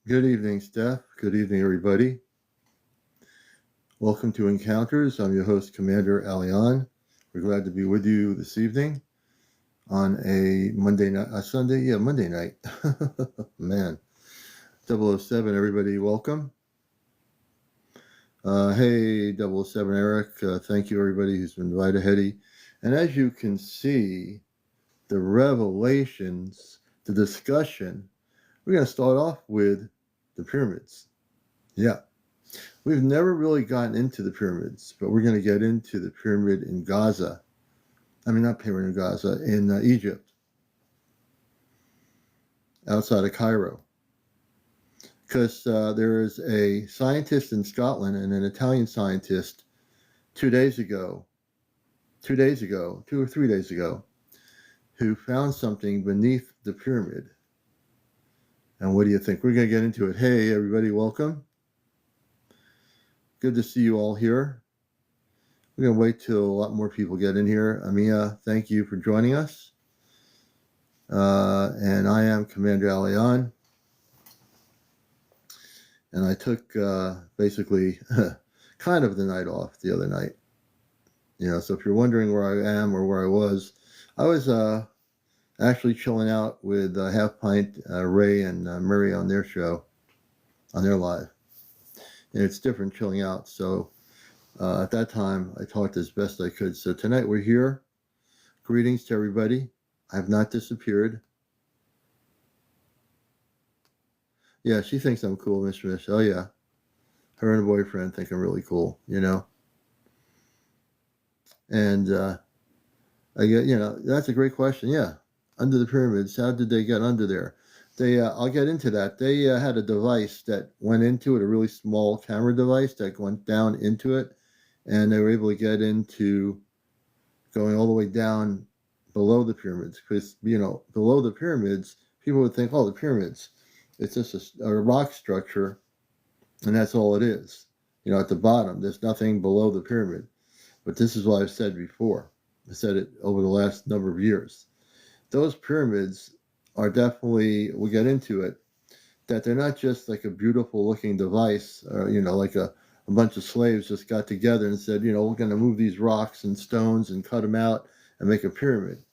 Good evening, Steph. Good evening, everybody. Welcome to Encounters. I'm your host, CmdrAleon. We're glad to be with you this evening on a Monday night, Monday night. Man, 007, everybody, welcome. Hey, 007 Eric. Thank you, everybody who's been right ahead. And as you can see, the revelations, the discussion, we're going to start off with the pyramids. Yeah. We've never really gotten into the pyramids, but we're going to get into the pyramid in Gaza. Not pyramid in Gaza, in Egypt, outside of Cairo. Because there is a scientist in Scotland and an Italian scientist 2 or 3 days ago, who found something beneath the pyramid. And what do you think? We're going to get into it. Hey, everybody, welcome. Good to see you all here. We're going to wait till a lot more people get in here. Amia, thank you for joining us. And I am CmdrAleon. And I took basically kind of the night off the other night. So if you're wondering where I am or where I was actually chilling out with Half Pint, Ray, and Murray on their show, on their live. And it's different chilling out. So at that time, I talked as best I could. So tonight we're here. Greetings to everybody. I have not disappeared. Yeah, she thinks I'm cool, Miss Mish. Oh, yeah. Her and her boyfriend think I'm really cool, And I get, that's a great question. Yeah. Under the pyramids, how did they get under there? I'll get into that. They had a device that went into it, a really small camera device that went down into it. And they were able to get into going all the way down below the pyramids. Because, below the pyramids, people would think, oh, the pyramids. It's just a rock structure, and that's all it is. At the bottom, there's nothing below the pyramid. But this is what I've said before. I said it over the last number of years. Those pyramids are definitely, we'll get into it, that they're not just like a beautiful looking device, or, like a bunch of slaves just got together and said, we're going to move these rocks and stones and cut them out and make a pyramid.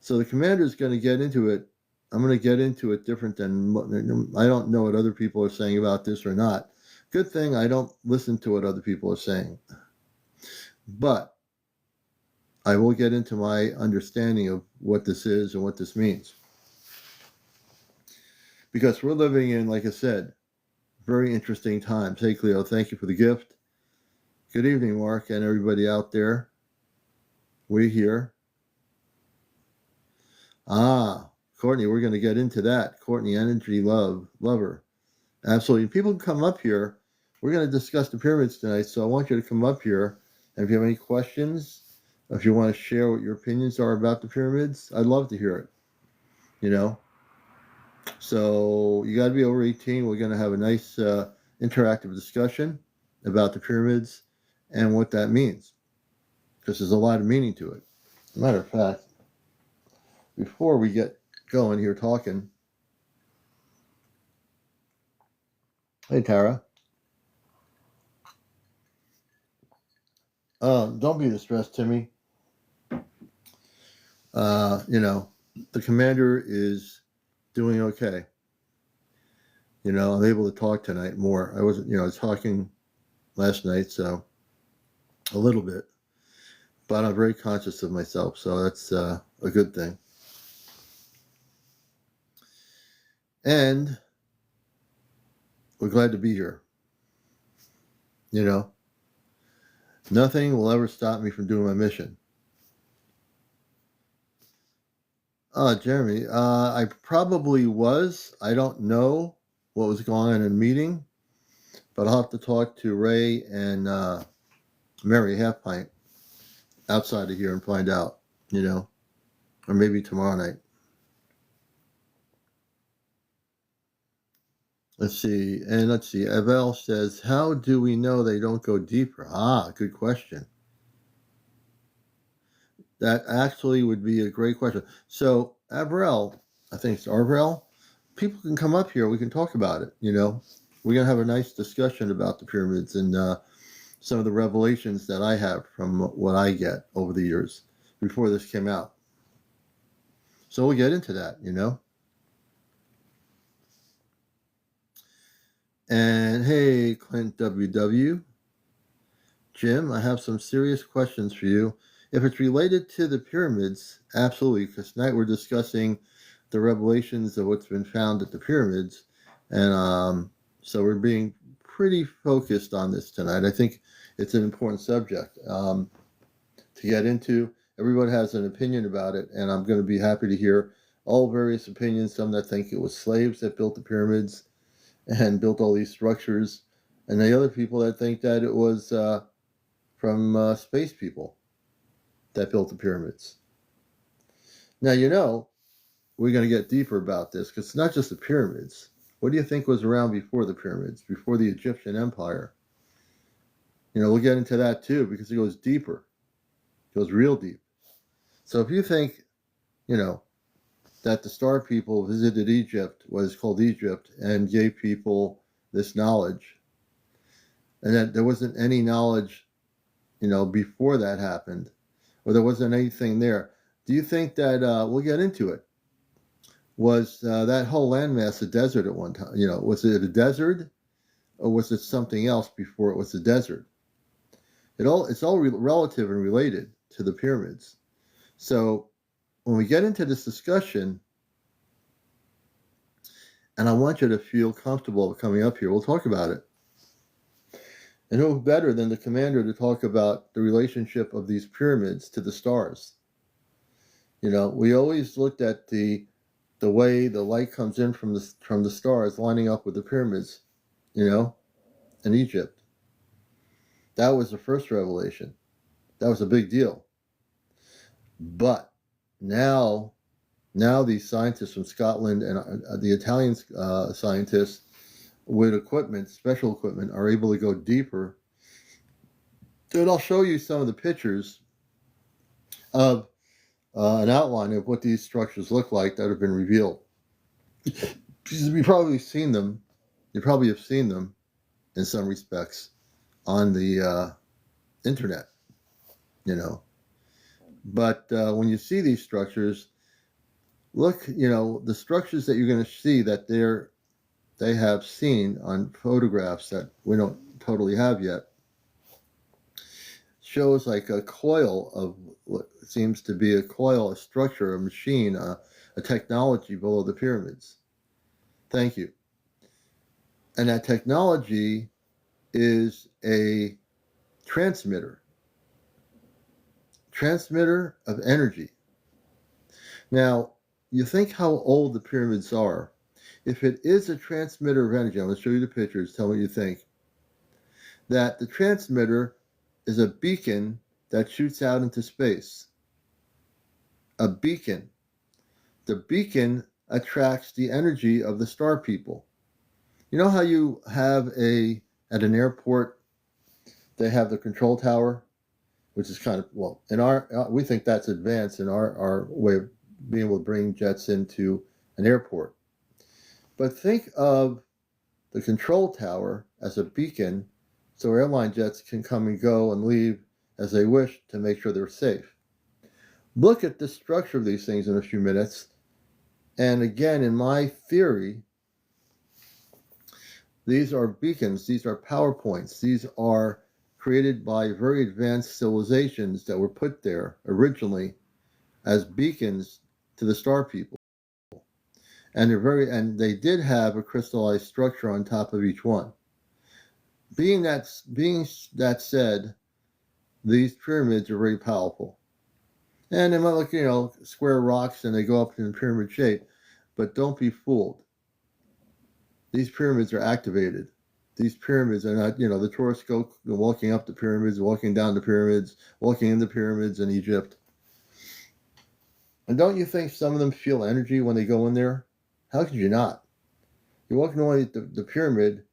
So the commander is going to get into it. I'm going to get into it different than, I don't know what other people are saying about this or not. Good thing I don't listen to what other people are saying. But I will get into my understanding of what this is and what this means. Because we're living in, like I said, very interesting times. Hey, Cleo, thank you for the gift. Good evening, Mark, and everybody out there. We're here. Courtney, we're going to get into that. Courtney, energy lover. Absolutely. People can come up here. We're going to discuss the pyramids tonight, so I want you to come up here. And if you have any questions, if you want to share what your opinions are about the pyramids, I'd love to hear it. So you got to be over 18. We're going to have a nice interactive discussion about the pyramids and what that means, because there's a lot of meaning to it. As a matter of fact, before we get going here talking, hey, Tara. Don't be distressed, Timmy. The commander is doing okay. I'm able to talk tonight more. I was talking last night, so a little bit. But I'm very conscious of myself, so that's a good thing. And we're glad to be here. Nothing will ever stop me from doing my mission. Jeremy, I probably was. I don't know what was going on in the meeting, but I'll have to talk to Ray and Mary Half Pint outside of here and find out, or maybe tomorrow night. Let's see. Evel says, how do we know they don't go deeper? Good question. That actually would be a great question. So Avril, I think it's Avril, people can come up here. We can talk about it. You know, we're gonna have a nice discussion about the pyramids and some of the revelations that I have from what I get over the years before this came out. So we'll get into that. You know. And hey, Clint WW, Jim, I have some serious questions for you. If it's related to the pyramids, absolutely, because tonight we're discussing the revelations of what's been found at the pyramids. And so we're being pretty focused on this tonight. I think it's an important subject to get into. Everyone has an opinion about it, and I'm going to be happy to hear all various opinions. Some that think it was slaves that built the pyramids and built all these structures, and the other people that think that it was from space people that built the pyramids. Now, you know, we're going to get deeper about this because it's not just the pyramids. What do you think was around before the pyramids, before the Egyptian Empire? You know, we'll get into that too because it goes deeper. It goes real deep. So if you think, you know, that the Star people visited Egypt, what is called Egypt, and gave people this knowledge, and that there wasn't any knowledge, you know, before that happened, or there wasn't anything there, do you think that, we'll get into it, was that whole landmass a desert at one time? You know, was it a desert, or was it something else before it was a desert? It's all relative and related to the pyramids. So when we get into this discussion, and I want you to feel comfortable coming up here, we'll talk about it. And who better than the commander to talk about the relationship of these pyramids to the stars? You know, we always looked at the way the light comes in from the stars lining up with the pyramids, you know, in Egypt. That was the first revelation. That was a big deal. But now these scientists from Scotland and the Italian scientists with equipment, special equipment, are able to go deeper. Dude, I'll show you some of the pictures of an outline of what these structures look like that have been revealed. You've probably seen them. You probably have seen them in some respects on the internet, you know. But when you see these structures, look, you know, the structures that you're going to see that they have seen on photographs that we don't totally have yet shows like a coil of what seems to be a structure, a machine, a technology below the pyramids. Thank you. And that technology is a transmitter of energy. Now, you think how old the pyramids are. If it is a transmitter of energy, I'm going to show you the pictures, tell me what you think, that the transmitter is a beacon that shoots out into space. A beacon. The beacon attracts the energy of the star people. You know how you have at an airport, they have the control tower, which is kind of, well, we think that's advanced in our way of being able to bring jets into an airport. But think of the control tower as a beacon so airline jets can come and go and leave as they wish to make sure they're safe. Look at the structure of these things in a few minutes. And again, in my theory, these are beacons, these are power points, these are created by very advanced civilizations that were put there originally as beacons to the star people. And they did have a crystallized structure on top of each one. Being that said, these pyramids are very powerful. And they might look, you know, square rocks and they go up in pyramid shape, but don't be fooled. These pyramids are activated. These pyramids are not, you know, the tourists go walking up the pyramids, walking down the pyramids, walking in the pyramids in Egypt. And don't you think some of them feel energy when they go in there? How could you not? You're walking away the pyramid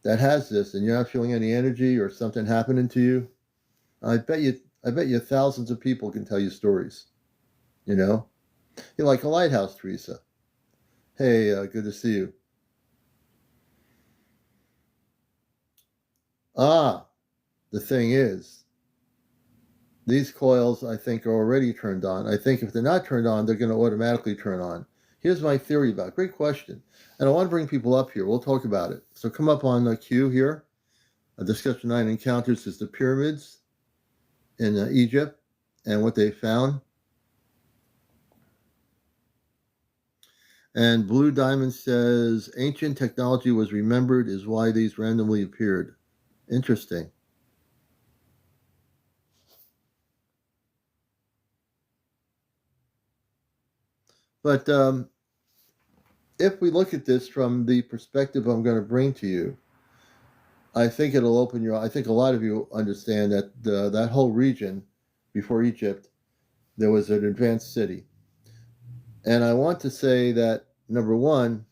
that has this and you're not feeling any energy or something happening to you. I bet you thousands of people can tell you stories. You know? You're like a lighthouse, Teresa. Hey, good to see you. Ah, the thing is, these coils, I think, are already turned on. I think if they're not turned on, they're going to automatically turn on. Here's my theory about it. Great question. And I want to bring people up here. We'll talk about it. So come up on the queue here. A discussion 9 encounters is the pyramids in Egypt and what they found. And Blue Diamond says ancient technology was remembered is why these randomly appeared. Interesting. But if we look at this from the perspective I'm going to bring to you, I think it'll open your. I think a lot of you understand that that whole region before Egypt, there was an advanced city, and I want to say that number one,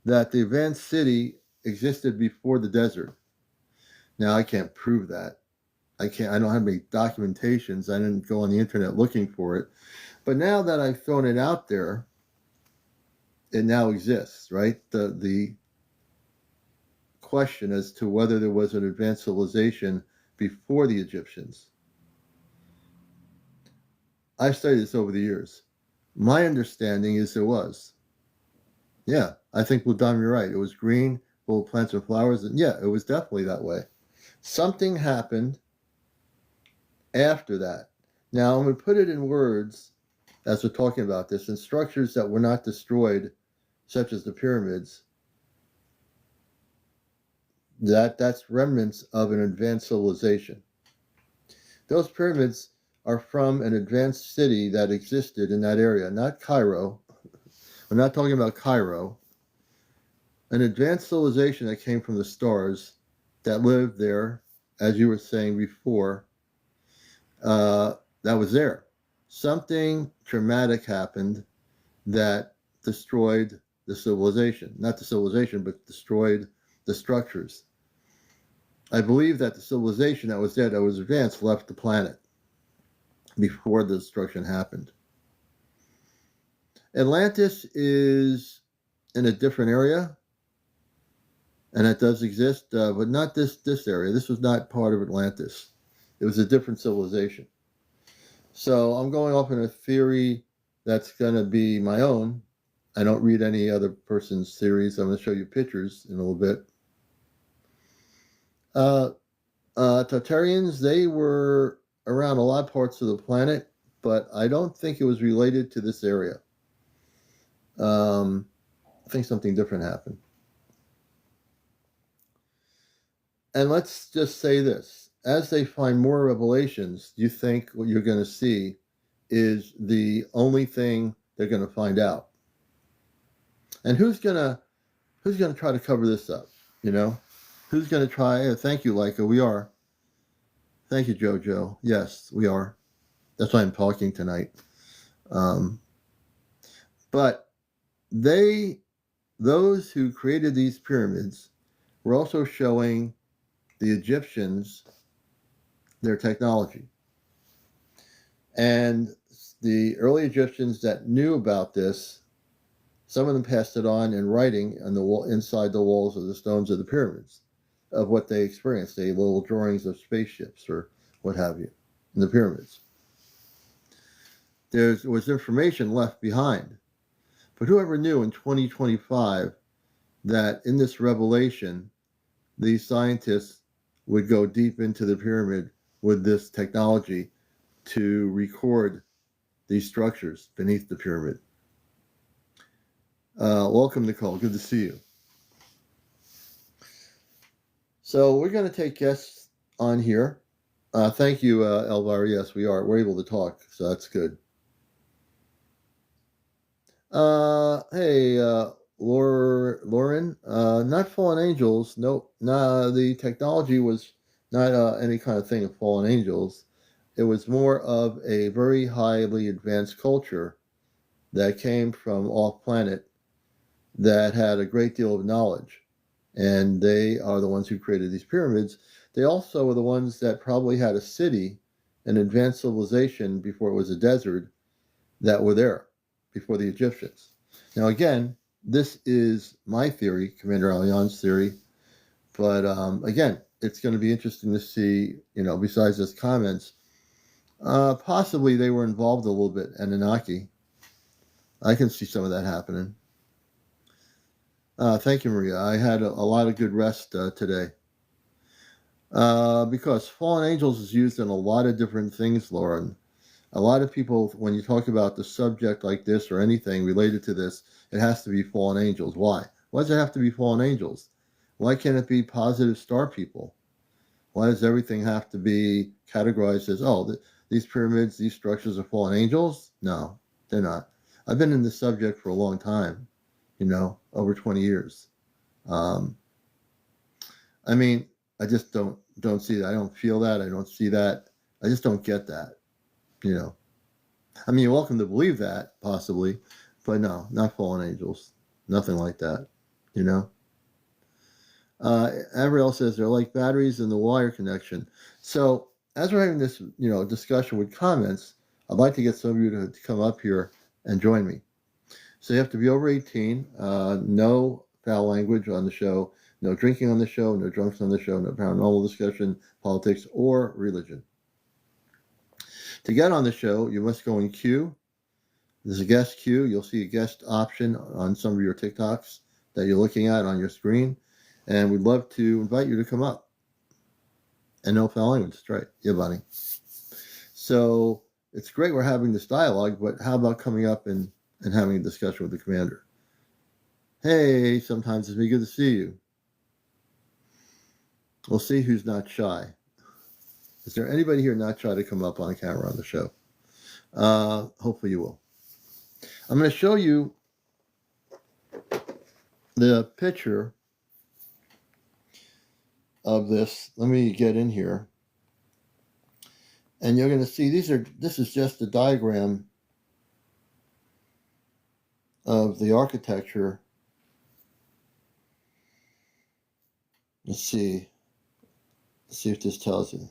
that the advanced city existed before the desert. Now I can't prove that. I can't. I don't have any documentations. I didn't go on the internet looking for it. But now that I've thrown it out there, it now exists, right? The question as to whether there was an advanced civilization before the Egyptians. I've studied this over the years. My understanding is there was. Yeah, I think Blue Diamond, you're right. It was green, full of plants and flowers, and yeah, it was definitely that way. Something happened after that. Now, I'm going to put it in words as we're talking about this, in structures that were not destroyed, such as the pyramids. That's remnants of an advanced civilization. Those pyramids are from an advanced city that existed in that area, not Cairo. We're not talking about Cairo. An advanced civilization that came from the stars that lived there, as you were saying before, that was there. Something traumatic happened that destroyed the civilization. Not the civilization, but destroyed the structures. I believe that the civilization that was there, that was advanced, left the planet before the destruction happened. Atlantis is in a different area, and it does exist, but not this area. This was not part of Atlantis. It was a different civilization. So I'm going off in a theory that's going to be my own. I don't read any other person's theories. I'm going to show you pictures in a little bit. Tartarians, they were around a lot of parts of the planet, but I don't think it was related to this area. I think something different happened. And let's just say this. As they find more revelations, you think what you're going to see is the only thing they're going to find out. And who's going to try to cover this up, you know? Who's going to try? Thank you, Leica. We are. Thank you, Jojo. Yes, we are. That's why I'm talking tonight. But those who created these pyramids were also showing the Egyptians their technology. And the early Egyptians that knew about this, some of them passed it on in writing on the wall, inside the walls of the stones of the pyramids, of what they experienced. They had little drawings of spaceships or what have you in the pyramids. There was information left behind. But whoever knew in 2025 that in this revelation, these scientists would go deep into the pyramid with this technology to record these structures beneath the pyramid. Welcome, Nicole. Good to see you. So we're going to take guests on here. Thank you, Elvira. Yes, we are. We're able to talk, so that's good. Hey, Lauren. Not fallen angels. No, nah, the technology was not any kind of thing of fallen angels. It was more of a very highly advanced culture that came from off planet that had a great deal of knowledge. And they are the ones who created these pyramids. They also were the ones that probably had a city, an advanced civilization before it was a desert, that were there. before the Egyptians. Now, again, this is my theory, CmdrAleon's theory, but again, it's going to be interesting to see, besides his comments, possibly they were involved a little bit, Anunnaki. I can see some of that happening. Thank you, Maria. I had a lot of good rest today. Because fallen angels is used in a lot of different things, Lauren. A lot of people, when you talk about the subject like this or anything related to this, it has to be fallen angels. Why? Why does it have to be fallen angels? Why can't it be positive star people? Why does everything have to be categorized as, these pyramids, these structures are fallen angels? No, they're not. I've been in this subject for a long time, over 20 years. I just don't see that. I don't feel that. I don't see that. I just don't get that. You're welcome to believe that, possibly, but no, not fallen angels. Nothing like that, Avril says they're like batteries in the wire connection. So as we're having this, discussion with comments, I'd like to get some of you to come up here and join me. So you have to be over 18, no foul language on the show, no drinking on the show, no drunks on the show, no paranormal discussion, politics, or religion. To get on the show, you must go in queue. There's a guest queue. You'll see a guest option on some of your TikToks that you're looking at on your screen. And we'd love to invite you to come up. And no foul language. That's right. Yeah, Bonnie. So it's great we're having this dialogue, but how about coming up and having a discussion with the commander? Hey, sometimes it's me. Good to see you. We'll see who's not shy. Is there anybody here not shy to come up on camera on the show? Hopefully you will. I'm going to show you the picture of this. Let me get in here. And you're going to see this is just a diagram of the architecture. Let's see if this tells you.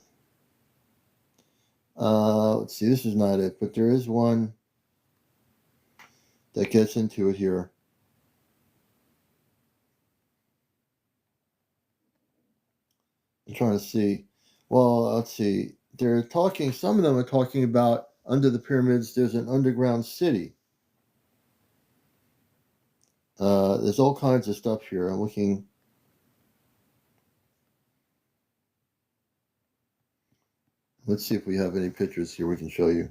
Let's see, this is not it, but there is one that gets into it here. I'm trying to see. Well, let's see. Some of them are talking about under the pyramids, there's an underground city. There's all kinds of stuff here. I'm looking. Let's see if we have any pictures here we can show you.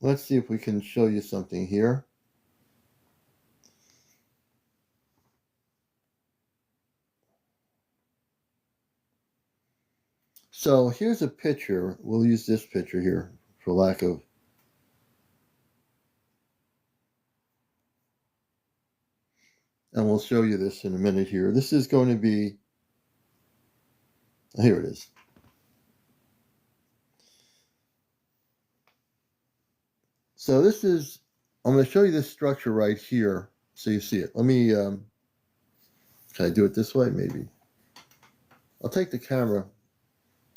Let's see if we can show you something here. So here's a picture. We'll use this picture here for lack of. And we'll show you this in a minute here. This is going to be. Here it is. So this is. I'm going to show you this structure right here so you see it. Let me. Can I do it this way? Maybe. I'll take the camera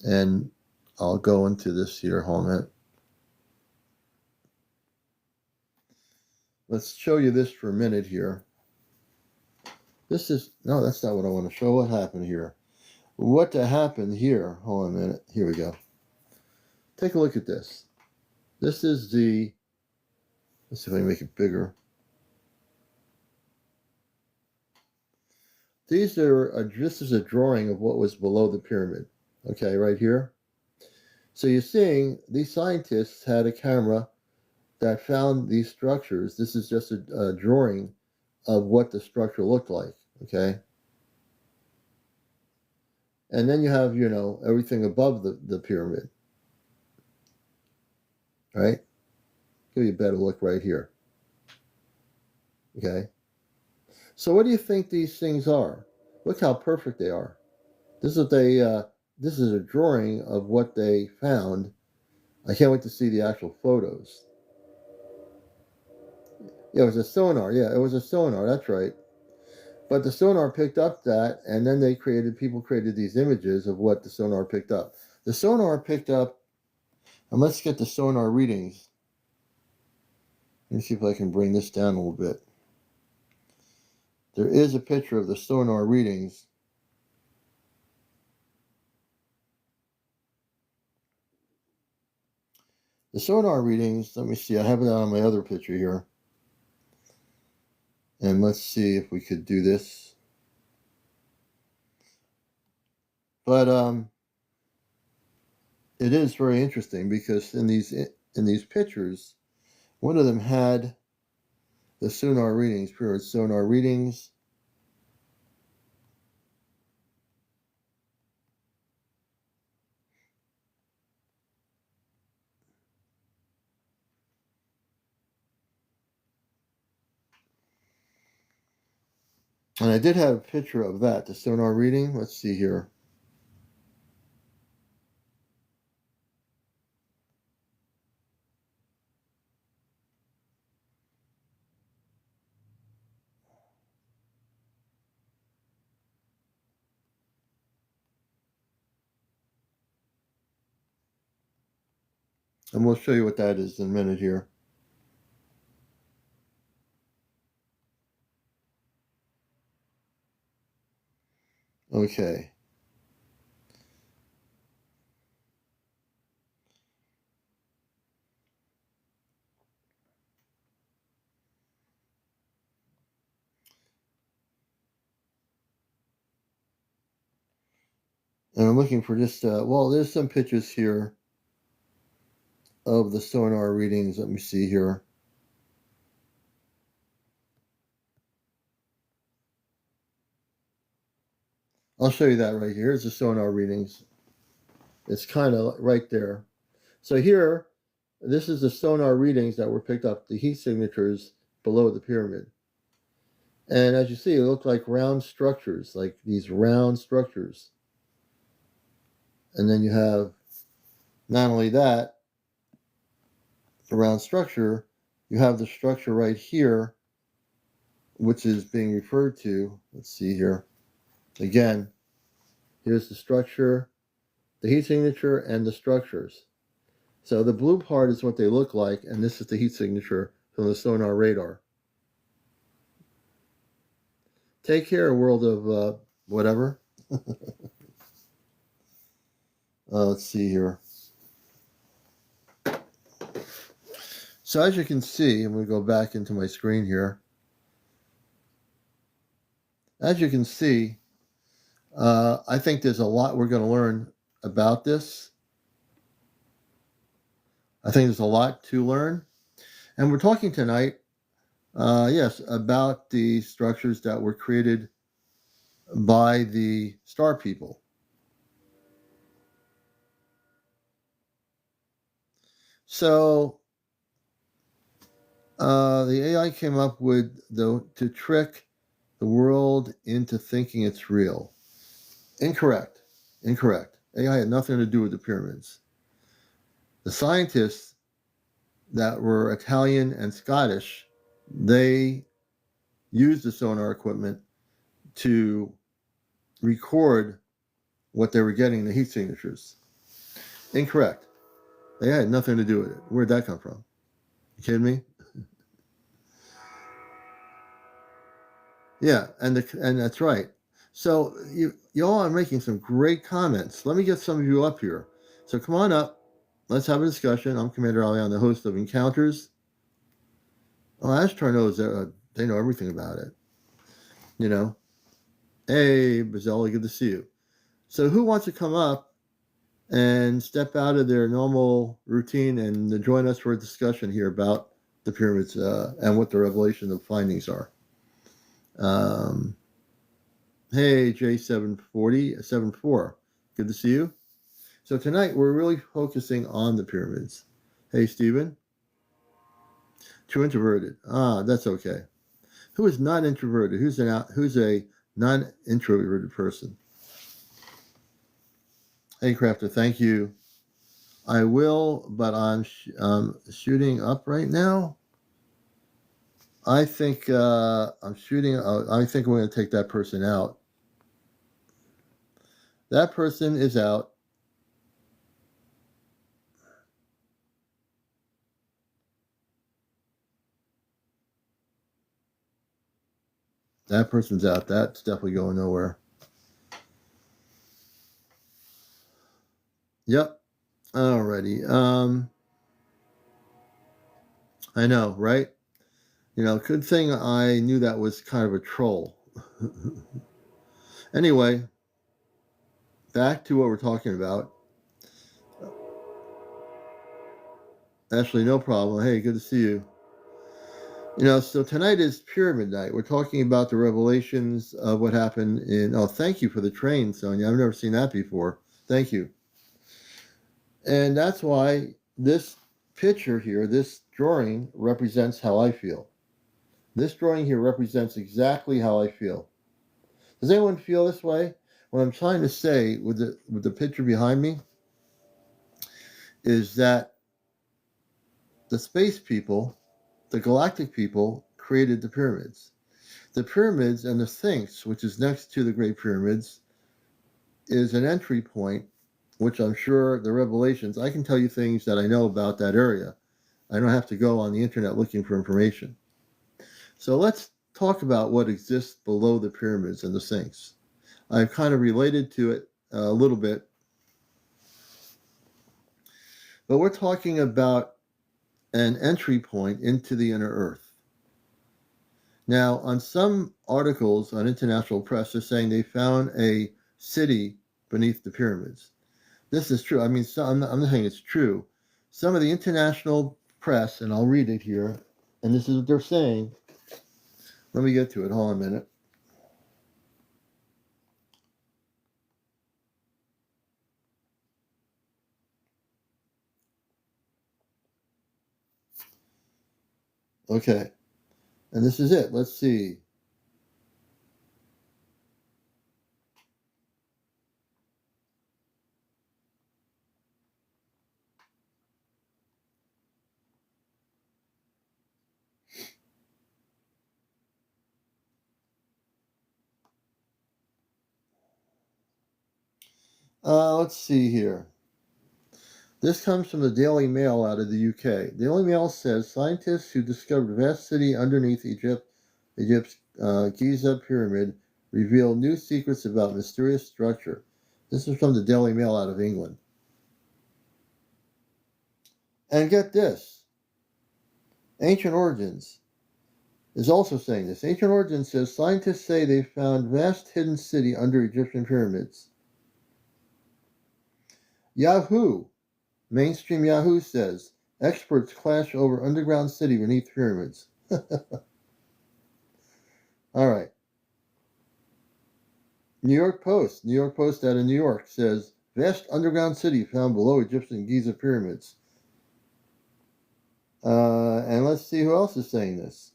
and I'll go into this here. Hold on a minute. Let's show you this for a minute here. No, that's not what I want to show. What happened here? What happened here? Hold on a minute. Here we go. Take a look at this. This is the, let's see if I can make it bigger. This is a drawing of what was below the pyramid. Okay, right here. So you're seeing these scientists had a camera that found these structures. This is just a drawing of what the structure looked like. Okay. And then you have, everything above the pyramid. Right? Give you a better look right here. Okay. So what do you think these things are? Look how perfect they are. This is a drawing of what they found. I can't wait to see the actual photos. Yeah, it was a sonar. Yeah, it was a sonar. That's right. But the sonar picked up that, and then people created these images of what the sonar picked up. The sonar picked up, and let's get the sonar readings. Let me see if I can bring this down a little bit. There is a picture of the sonar readings. The sonar readings, let me see, I have it on my other picture here. And let's see if we could do this. But it is very interesting because in these pictures, one of them had the sonar readings, period sonar readings. And I did have a picture of that, the sonar reading. Let's see here. And we'll show you what that is in a minute here. Okay. And I'm looking for just, well, there's some pictures here of the sonar readings. Let me see here. I'll show you that right here. Here's the sonar readings. It's kind of right there. So here, this is the sonar readings that were picked up, the heat signatures below the pyramid. And as you see, it looked like round structures, like these round structures. And then you have, not only that, the round structure, you have the structure right here, which is being referred to. Let's see here. Again, here's the structure, the heat signature, and the structures. So the blue part is what they look like, and this is the heat signature from the sonar radar. Take care, world of whatever. Let's see here. So as you can see, I'm going to go back into my screen here. As you can see, I think there's a lot we're going to learn about this. I think there's a lot to learn. And we're talking tonight, yes, about the structures that were created by the star people. So the AI came up with, though, to trick the world into thinking it's real. Incorrect. AI had nothing to do with the pyramids. The scientists that were Italian and Scottish, they used the sonar equipment to record what they were getting, the heat signatures. Incorrect. They had nothing to do with it. Where'd that come from? You kidding me? Yeah, and that's right. So you all are making some great comments. Let me get some of you up here. So come on up. Let's have a discussion. I'm CmdrAleon, the host of Encounters. Oh, Ashtar knows they know everything about it. You know. Hey, Bazella, good to see you. So who wants to come up and step out of their normal routine and join us for a discussion here about the pyramids and what the revelation of findings are? Hey, J74074, good to see you. So tonight we're really focusing on the pyramids. Hey, Stephen. Too introverted. That's okay. Who is not introverted? Who's a non-introverted person? Hey, Crafter, thank you. I will, but I'm shooting up right now. I think I'm shooting. I think we're going to take that person out. That person is out. That person's out. That's definitely going nowhere. Yep. Alrighty. I know, right? Good thing I knew that was kind of a troll. Anyway, back to what we're talking about. Ashley, no problem. Hey, good to see you. So tonight is Pyramid Night. We're talking about the revelations of what happened in. Oh, thank you for the train, Sonia. I've never seen that before. Thank you. And that's why this picture here, this drawing, represents how I feel. This drawing here represents exactly how I feel. Does anyone feel this way? What I'm trying to say with the picture behind me is that the space people, the galactic people, created the pyramids. The pyramids and the Sphinx, which is next to the Great Pyramids, is an entry point, which I'm sure the revelations, I can tell you things that I know about that area. I don't have to go on the internet looking for information. So let's talk about what exists below the pyramids and the Sphinx. I've kind of related to it a little bit, but we're talking about an entry point into the inner earth. Now, on some articles on international press, they're saying they found a city beneath the pyramids. This is true. I mean, I'm not saying it's true. Some of the international press, and I'll read it here, and this is what they're saying. Let me get to it. Hold on a minute. Okay. And this is it. Let's see. Let's see here. This comes from the Daily Mail out of the UK. The Daily Mail says scientists who discovered a vast city underneath Egypt's Giza pyramid reveal new secrets about mysterious structure. This is from the Daily Mail out of England. And get this. Ancient Origins is also saying this. Ancient Origins says scientists say they found vast hidden city under Egyptian pyramids. Yahoo! Mainstream Yahoo says experts clash over underground city beneath pyramids. All right. New York Post out of New York says vast underground city found below Egyptian Giza pyramids. And let's see who else is saying this.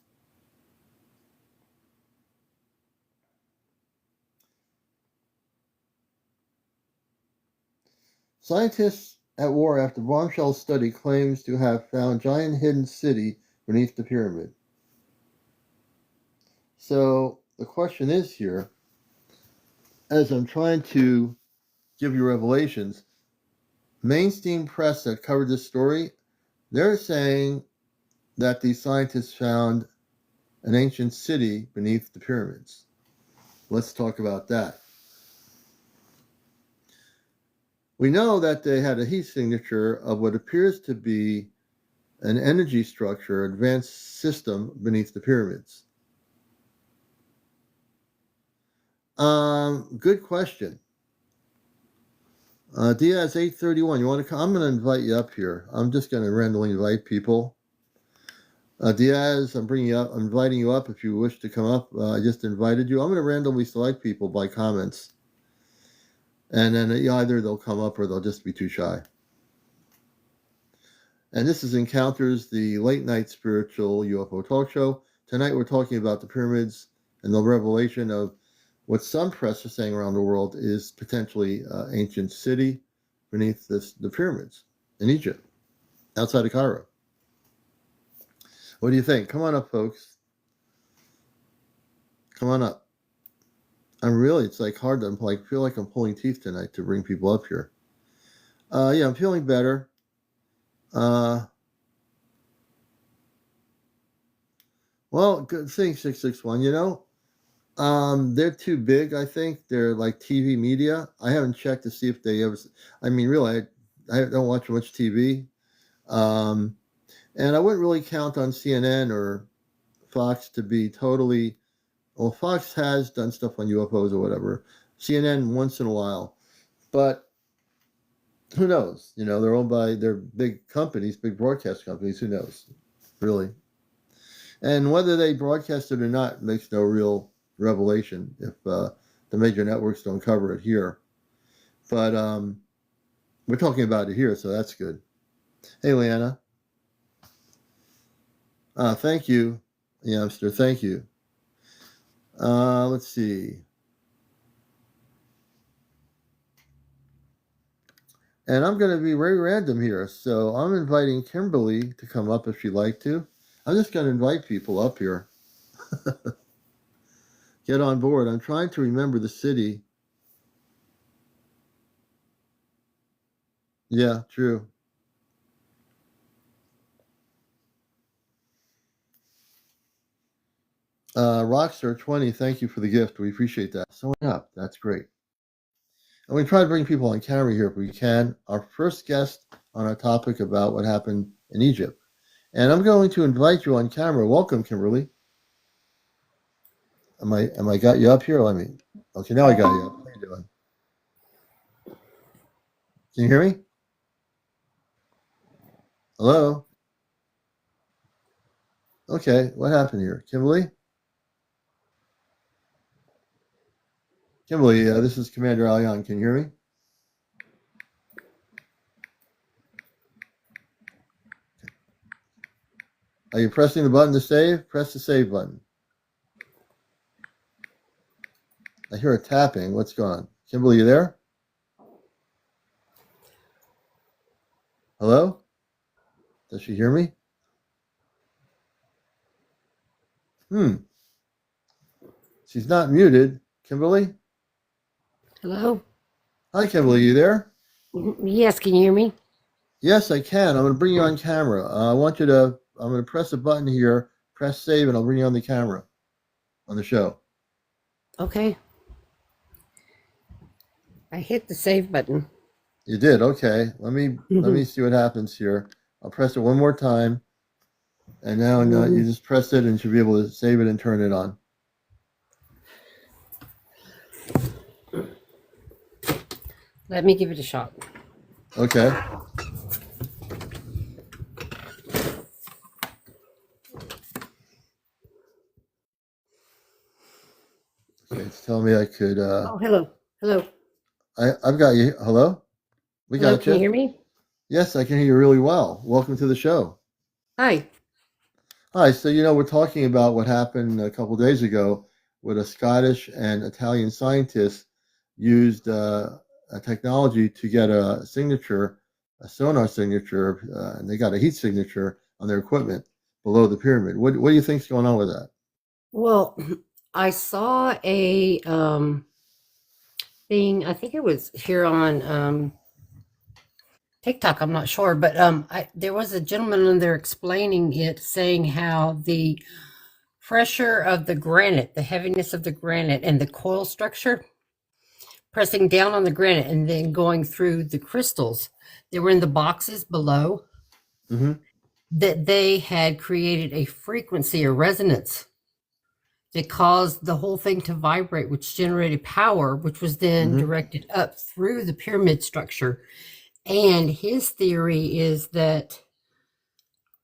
Scientists at war after bombshell study claims to have found giant hidden city beneath the pyramid. So the question is here, as I'm trying to give you revelations, mainstream press that covered this story, they're saying that these scientists found an ancient city beneath the pyramids. Let's talk about that. We know that they had a heat signature of what appears to be an energy structure, advanced system beneath the pyramids. Good question. Diaz 831, you want to come? I'm going to invite you up here. I'm just going to randomly invite people. Diaz, I'm inviting you up if you wish to come up. I just invited you. I'm going to randomly select people by comments. And then either they'll come up or they'll just be too shy. And this is Encounters, the late night spiritual UFO talk show. Tonight we're talking about the pyramids and the revelation of what some press are saying around the world is potentially ancient city beneath the pyramids in Egypt, outside of Cairo. What do you think? Come on up, folks. Come on up. It's like hard to feel like I'm pulling teeth tonight to bring people up here. Yeah, I'm feeling better. Well, good thing, 661. They're too big. I think they're like TV media. I haven't checked to see if they ever. I mean, really, I don't watch much TV. Um, and I wouldn't really count on CNN or Fox to be totally. Well, Fox has done stuff on UFOs or whatever. CNN once in a while, but who knows? You know, they're owned by they're big companies, big broadcast companies. Who knows, really? And whether they broadcast it or not makes no real revelation if the major networks don't cover it here. But we're talking about it here, so that's good. Hey, Leanna. Thank you, youngster. Thank you. Let's see. And I'm going to be very random here. So I'm inviting Kimberly to come up if she'd like to. I'm just going to invite people up here. Get on board. I'm trying to remember the city. Yeah, true. Rockstar20, thank you for the gift. We appreciate that. So up. That's great. And we try to bring people on camera here if we can. Our first guest on our topic about what happened in Egypt. And I'm going to invite you on camera. Welcome, Kimberly. Am I got you up here? Let me. Okay, now I got you up. How you doing? Can you hear me? Hello? Okay, what happened here? Kimberly? Kimberly, this is CmdrAleon. Can you hear me? Are you pressing the button to save? Press the save button. I hear a tapping. What's going on? Kimberly, you there? Hello? Does she hear me? She's not muted. Kimberly? Hello? Hi, Kimberly. You there? Yes, can you hear me? Yes, I can. I'm going to bring you on camera. I'm going to press a button here, press save, and I'll bring you on the camera on the show. Okay. I hit the save button. You did? Okay. Let me see what happens here. I'll press it one more time. And now you just press it and you should be able to save it and turn it on. Let me give it a shot. Okay. Okay, it's telling me I could. Oh, hello. Hello. I've got you. Hello? We Hello, got can you. you hear me? Yes, I can hear you really well. Welcome to the show. Hi. Hi. So, we're talking about what happened a couple days ago with a Scottish and Italian scientist used a technology to get a signature, a sonar signature, and they got a heat signature on their equipment below the pyramid. What do you think's going on with that? Well, I saw a thing, I think it was here on TikTok, I'm not sure, but there was a gentleman in there explaining it, saying how the pressure of the granite, the heaviness of the granite and the coil structure pressing down on the granite and then going through the crystals that were in the boxes below, Mm-hmm. that they had created a frequency or resonance that caused the whole thing to vibrate, which generated power, which was then Mm-hmm. directed up through the pyramid structure. And his theory is that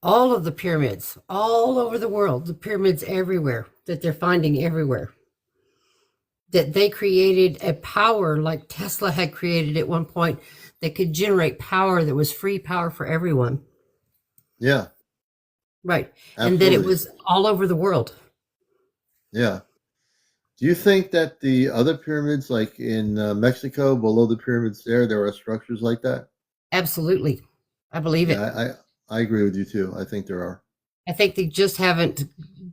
all of the pyramids, all over the world, the pyramids everywhere, that they're finding everywhere, that they created a power like Tesla had created at one point that could generate power that was free power for everyone. Yeah. Right. Absolutely. And that it was all over the world. Yeah. Do you think that the other pyramids, like in Mexico, below the pyramids there are structures like that? Absolutely. I believe it. I agree with you too. I think there are. I think they just haven't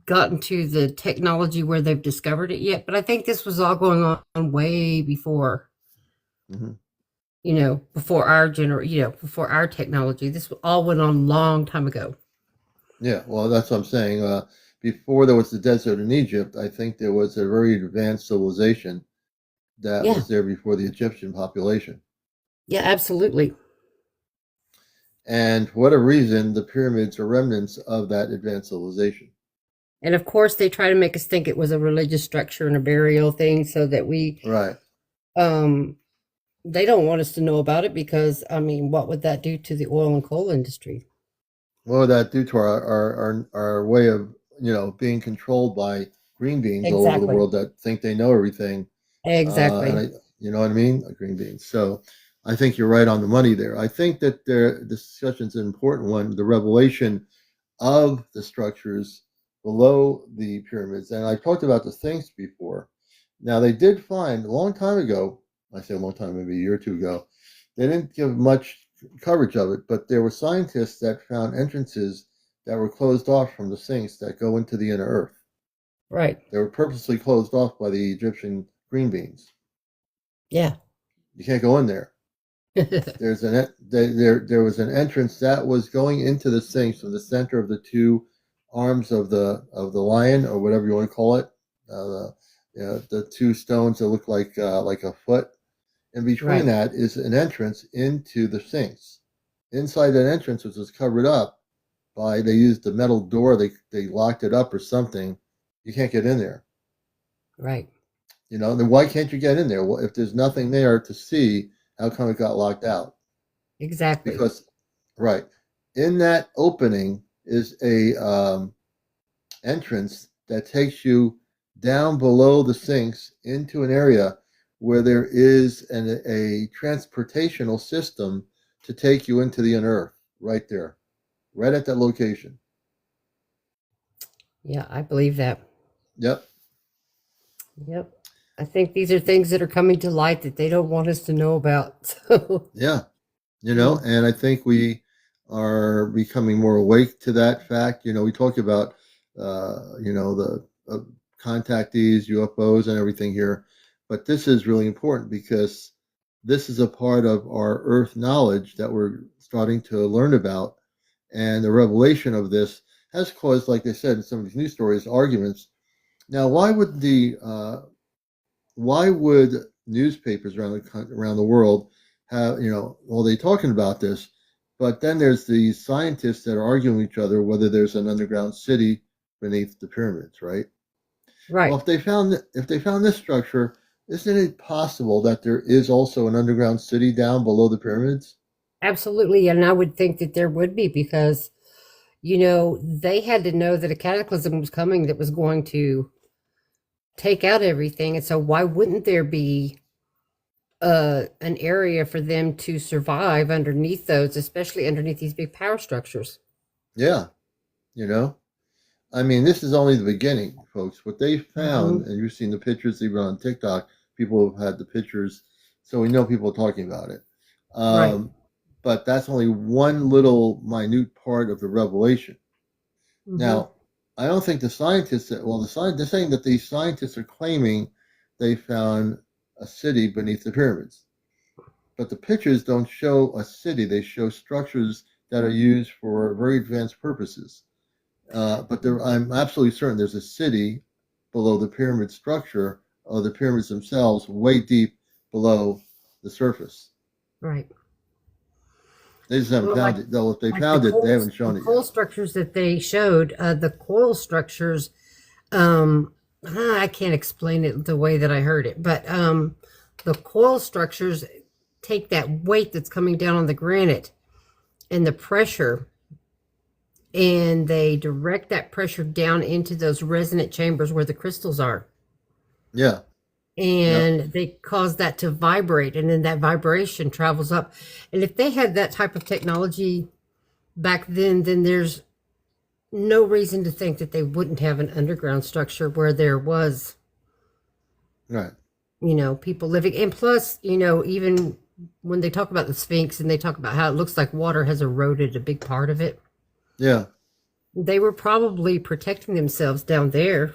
gotten to the technology where they've discovered it yet. But I think this was all going on way before, Mm-hmm. Before our before our technology. This all went on a long time ago. Yeah, well, that's what I'm saying. before there was the desert in Egypt, I think there was a very advanced civilization that Yeah. was there before the Egyptian population. Yeah, absolutely. And for whatever reason, the pyramids are remnants of that advanced civilization. And of course, they try to make us think it was a religious structure and a burial thing so that Right. um, they don't want us to know about it because, I mean, what would that do to the oil and coal industry? What would that do to our way of, being controlled by green beings all over the Exactly. world that think they know everything? And Exactly. you know what I mean? Green beans. So I think you're right on the money there. I think that the discussion is an important one. The revelation of the structures below the pyramids. And I've talked about the Sphinx before. Now, they did find a long time ago, I say a long time, maybe a year or two ago, they didn't give much coverage of it, but there were scientists that found entrances that were closed off from the Sphinx that go into the inner earth. Right. They were purposely closed off by the Egyptian green beans. Yeah. You can't go in there. There was an entrance that was going into the Sphinx from the center of the two arms of the lion, or whatever you want to call it. The two stones that look like a foot. And between Right. that is an entrance into the Sphinx. Inside that entrance, which was covered up by, they used the metal door, they locked it up or something. You can't get in there. Right. Then why can't you get in there? Well, if there's nothing there to see, how come it got locked out? Exactly. Because, right, in that opening is a entrance that takes you down below the Sphinx into an area where there is a transportational system to take you into the inner earth, right there, right at that location. Yeah, I believe that. Yep. Yep. I think these are things that are coming to light that they don't want us to know about. So, Yeah. mm, And I think we are becoming more awake to that fact. We talk about, the contactees, UFOs, and everything here, but this is really important because this is a part of our Earth knowledge that we're starting to learn about, and the revelation of this has caused, like they said in some of these news stories, arguments. Now, why would newspapers around the world have, well, they talking about this, but then there's these scientists that are arguing with each other whether there's an underground city beneath the pyramids, right? Well, right. if they found this structure, isn't it possible that there is also an underground city down below the pyramids? Absolutely. And I would think that there would be because, they had to know that a cataclysm was coming that was going to take out everything. And so why wouldn't there be an area for them to survive underneath those, especially underneath these big power structures? Yeah, you know. I mean, this is only the beginning, folks. What they found, Hmm. and you've seen the pictures even on TikTok, people have had the pictures, so we know people are talking about it. Right. Um, but that's only one little minute part of the revelation. Hmm. Now, I don't think the scientists, they're saying that these scientists are claiming they found a city beneath the pyramids. But the pictures don't show a city, they show structures that are used for very advanced purposes. I'm absolutely certain there's a city below the pyramid structure, or the pyramids themselves, way deep below the surface. Right. They just haven't Well, found it. Though if they like the found it, they coal haven't the shown it coal yet. structures that they showed, the coil structures, um I can't explain it the way that I heard it, but the coil structures take that weight that's coming down on the granite and the pressure, and they direct that pressure down into those resonant chambers where the crystals are, Yeah. Yep. and they cause that to vibrate, and then that vibration travels up. And if they had that type of technology back then there's no reason to think that they wouldn't have an underground structure where there was, Right. people living. And plus, even when they talk about the Sphinx and they talk about how it looks like water has eroded a big part of it, Yeah. they were probably protecting themselves down there,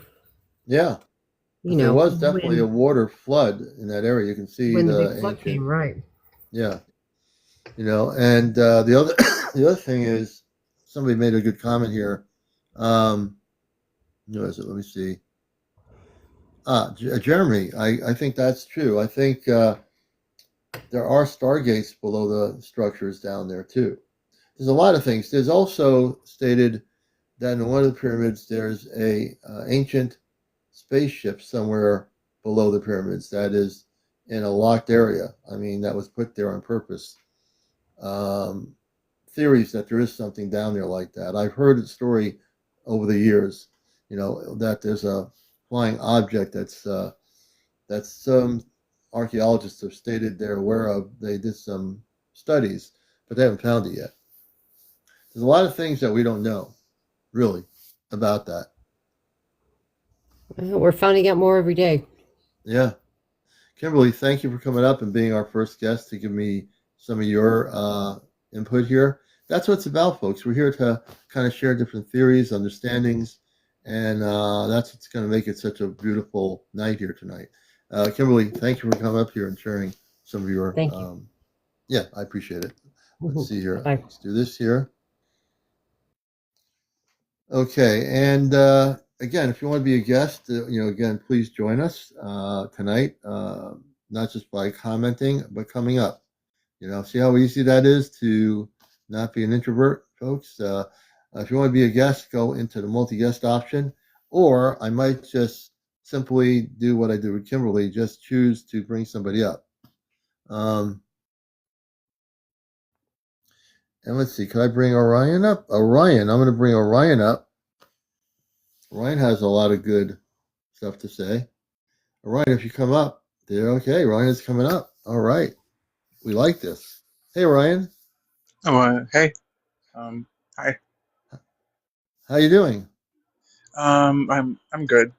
Yeah. Because there was definitely a when water flood in that area. You can see the the big flood ancient. came, right? Yeah. And the other the other thing is, somebody made a good comment here. Um, Who is it? Let me see. Jeremy, I think that's true. I think there are stargates below the structures down there too. There's a lot of things. There's also stated that in one of the pyramids there's a ancient spaceship somewhere below the pyramids that is in a locked area. I mean, that was put there on purpose. Um, Theories that there is something down there like that. I've heard the story over the years, that there's a flying object that's some archaeologists have stated they're aware of. They did some studies, but they haven't found it yet. There's a lot of things that we don't know, really, about that. Well, we're finding out more every day. Yeah. Kimberly, thank you for coming up and being our first guest to give me some of your input here. That's what it's about, folks. We're here to kind of share different theories, understandings, and that's what's going to make it such a beautiful night here tonight. Kimberly, thank you for coming up here and sharing some of your. Thank you. Yeah, I appreciate it. Let's see here. Bye. Let's do this here. Okay, and again, if you want to be a guest, again, please join us tonight. Not just by commenting, but coming up. See how easy that is to not be an introvert, folks. If you want to be a guest, go into the multi-guest option, or I might just simply do what I did with Kimberly, just choose to bring somebody up. And let's see, could I bring Orion up? Orion, I'm going to bring Orion up. Orion has a lot of good stuff to say. Orion, if you come up, there, okay, Ryan is coming up. All right, we like this. Hey, Ryan. Oh, hey. Hi. How you doing? I'm good.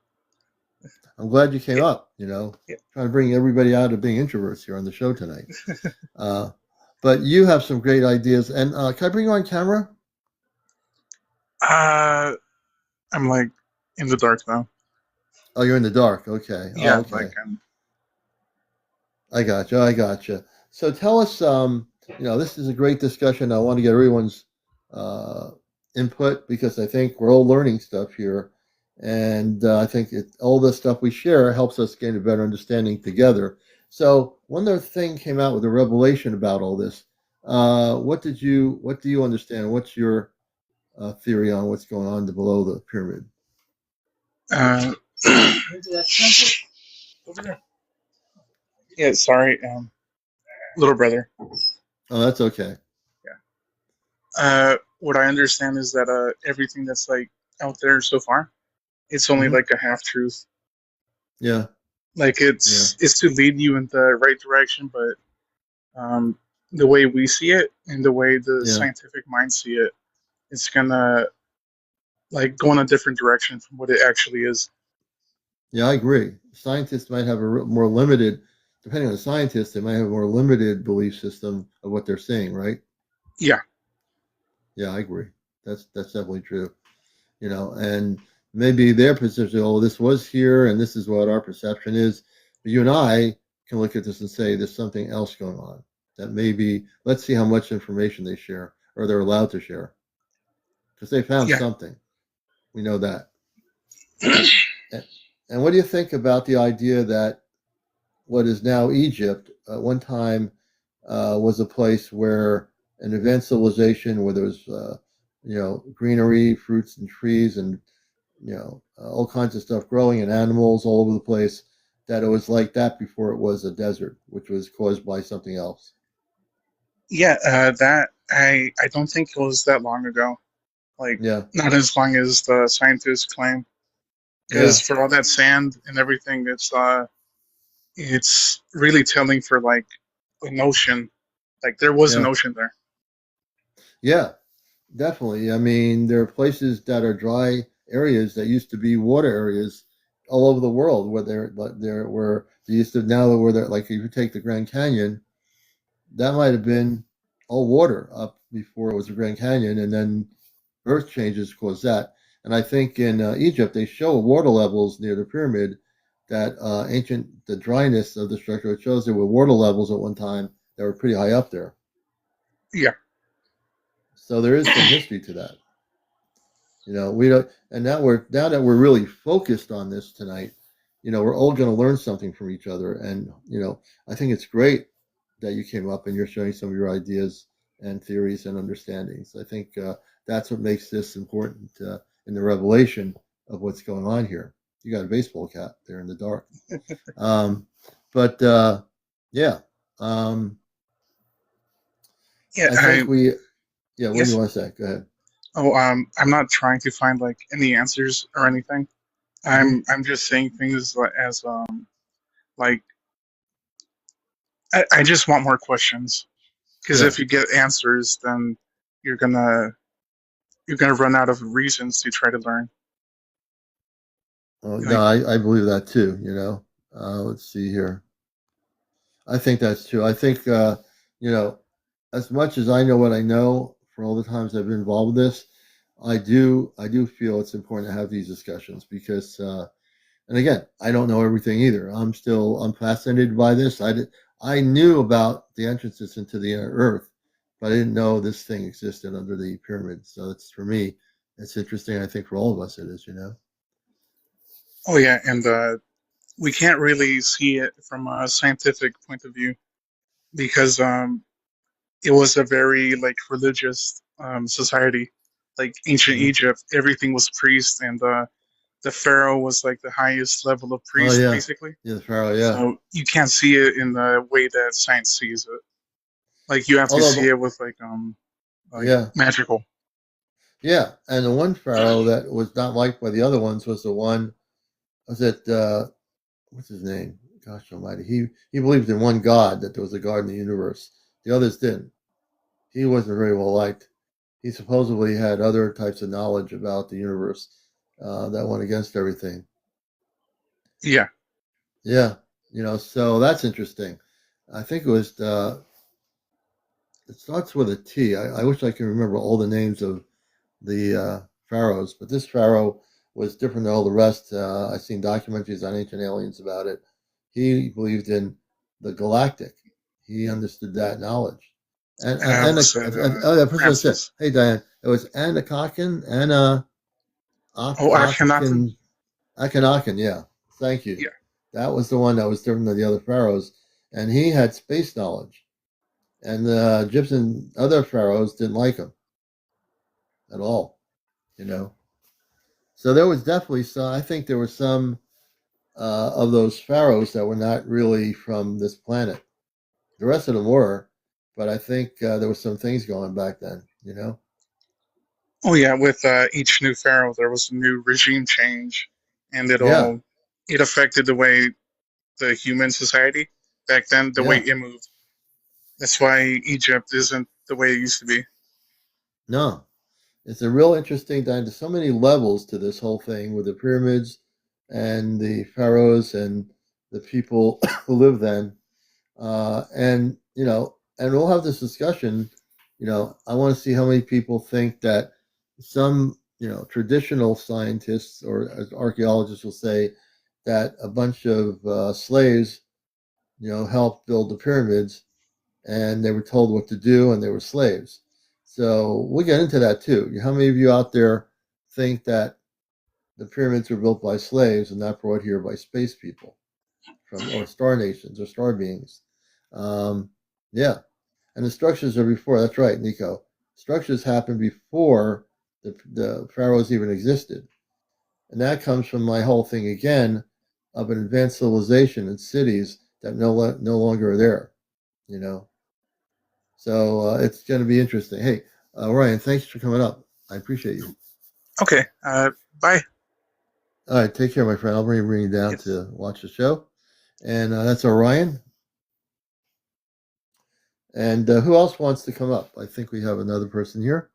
I'm glad you came Yeah. up. Yeah. Trying to bring everybody out of being introverts here on the show tonight. But you have some great ideas. And can I bring you on camera? I'm like in the dark now. Oh, you're in the dark. Okay. Yeah, Oh, okay. like I got you. So tell us, this is a great discussion. I want to get everyone's input because I think we're all learning stuff here. And I think all the stuff we share helps us gain a better understanding together. So one other thing came out with a revelation about all this. What do you understand? What's your theory on what's going on below the pyramid? over there. Yeah, sorry, little brother. Oh, that's okay. What I understand is that everything that's like out there so far, it's only like a half truth. Yeah. Like it's to lead you in the right direction, but the way we see it and the way the scientific mind see it, it's gonna like go in a different direction from what it actually is. Yeah, I agree. Scientists might have a more limited, depending on the scientist, they might have a more limited belief system of what they're seeing, right? Yeah. Yeah, I agree. That's definitely true. And maybe their perception, oh, this was here and this is what our perception is. But you and I can look at this and say there's something else going on. That maybe, let's see how much information they share or they're allowed to share. Because they found something. We know that. And what do you think about the idea that what is now Egypt at one time was a place where an advanced civilization where there was, greenery, fruits and trees and, all kinds of stuff growing and animals all over the place, that it was like that before it was a desert, which was caused by something else. Yeah, that I don't think it was that long ago. Like, not as long as the scientists claim. Because for all that sand and everything, it's really telling for like an ocean. Like there was an ocean there. Yeah, definitely. I mean, there are places that are dry areas that used to be water areas all over the world where there were they used to now where there, like if you take the Grand Canyon, that might have been all water up before it was the Grand Canyon, and then earth changes caused that. And I think in Egypt they show water levels near the pyramid that the dryness of the structure, it shows there were water levels at one time that were pretty high up there. Yeah. So there is some history to that. We don't, and now that we're really focused on this tonight, we're all going to learn something from each other. And I think it's great that you came up and you're showing some of your ideas and theories and understandings. I think that's what makes this important in the revelation of what's going on here. You got a baseball cap there in the dark, but yeah, Yeah, I think we. Yeah, what do yes. you want to say? Go ahead. Oh, I'm not trying to find like any answers or anything. I'm just saying things as like I just want more questions, because Yeah. if you get answers, then you're gonna you're gonna run out of reasons to try to learn. Oh, no, Like, I believe that too. Let's see here. I think that's true. I think as much as I know what I know for all the times I've been involved with this, I do feel it's important to have these discussions because and again, I don't know everything either. I'm fascinated by this. I knew about the entrances into the inner earth, but I didn't know this thing existed under the pyramid. So it's for me, it's interesting. I think for all of us it is. oh yeah, and we can't really see it from a scientific point of view, because it was a very like religious society, like ancient Mhm. Egypt. Everything was priest, and the pharaoh was like the highest level of Oh priest, yeah. basically. Yeah, the pharaoh, yeah. So you can't see it in the way that science sees it. Like you have to see Although it with like yeah. magical. Yeah, and the one pharaoh that was not liked by the other ones was the one. Was it what's his name? Gosh Almighty! He believed in one God, that there was a God in the universe. The others didn't. He wasn't very well liked. He supposedly had other types of knowledge about the universe that went against everything. Yeah. Yeah, so that's interesting. I think it was. It starts with a T. I wish I can remember all the names of the pharaohs, but this pharaoh was different than all the rest. I've seen documentaries on ancient aliens about it. He believed in the galactic. He understood that knowledge. And Was it oh, that person said, Francis? "Hey Diane, it was Anakokin, Oh, Akhenaten. Akhenaten. Yeah, thank you. Yeah. That was the one that was different than the other pharaohs, and he had space knowledge. And the Egyptian other pharaohs didn't like him at all. You know, So there was definitely some. I think there were some of those pharaohs that were not really from this planet. The rest of them were, but I think there was some things going back then. Oh yeah, with each new pharaoh, there was a new regime change, and Yeah, it affected the way the human society back then, the way yeah. it moved. That's why Egypt isn't the way it used to be. No, it's a real interesting time. There's so many levels to this whole thing with the pyramids and the pharaohs and the people who lived then. And we'll have this discussion. I want to see how many people think that some, traditional scientists or archaeologists will say that a bunch of slaves, helped build the pyramids, and they were told what to do, and they were slaves. So we'll get into that too. How many of you out there think that the pyramids were built by slaves and not brought here by space people or star nations or star beings? Yeah, and the structures are before. That's right, Nico. Structures happened before the pharaohs even existed, and that comes from my whole thing again of an advanced civilization and cities that no longer are there. You know, so it's going to be interesting. Hey, Ryan, thanks for coming up. I appreciate you. Okay, bye. All right, take care, my friend. I'll bring you down Yes. to watch the show, and that's Orion. And who else wants to come up? I think we have another person here.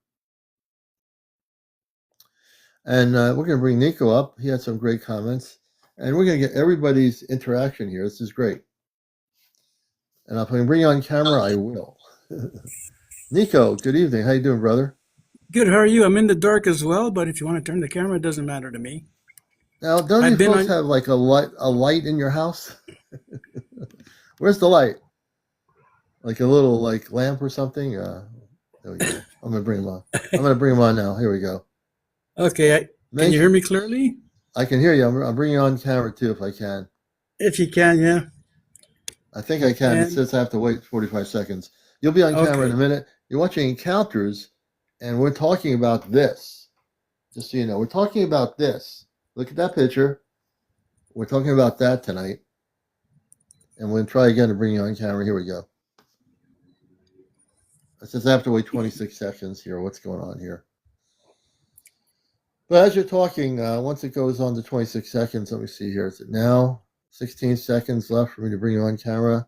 And we're going to bring Nico up. He had some great comments. And we're going to get everybody's interaction here. This is great. And if I can bring you on camera, I will. Nico, good evening. How you doing, brother? Good. How are you? I'm in the dark as well, but if you want to turn the camera, it doesn't matter to me. Now, don't you I've been folks on. have like a light in your house? Where's the light? Like a little lamp or something? There we go. I'm gonna bring him on. I'm gonna bring him on now. Here we go. Okay, can you hear me clearly? I can hear you. I'm bringing you on camera too if I can. If you can, yeah. I think I can. It And says I have to wait 45 seconds. You'll be on camera in a okay, minute. You're watching Encounters, and we're talking about this. Just so you know, we're talking about this. Look at that picture. We're talking about that tonight. And we'll try again to bring you on camera. Here we go. It says I have to wait 26 seconds here. What's going on here? But as you're talking, once it goes on to 26 seconds, let me see here. Is it now? 16 seconds left for me to bring you on camera.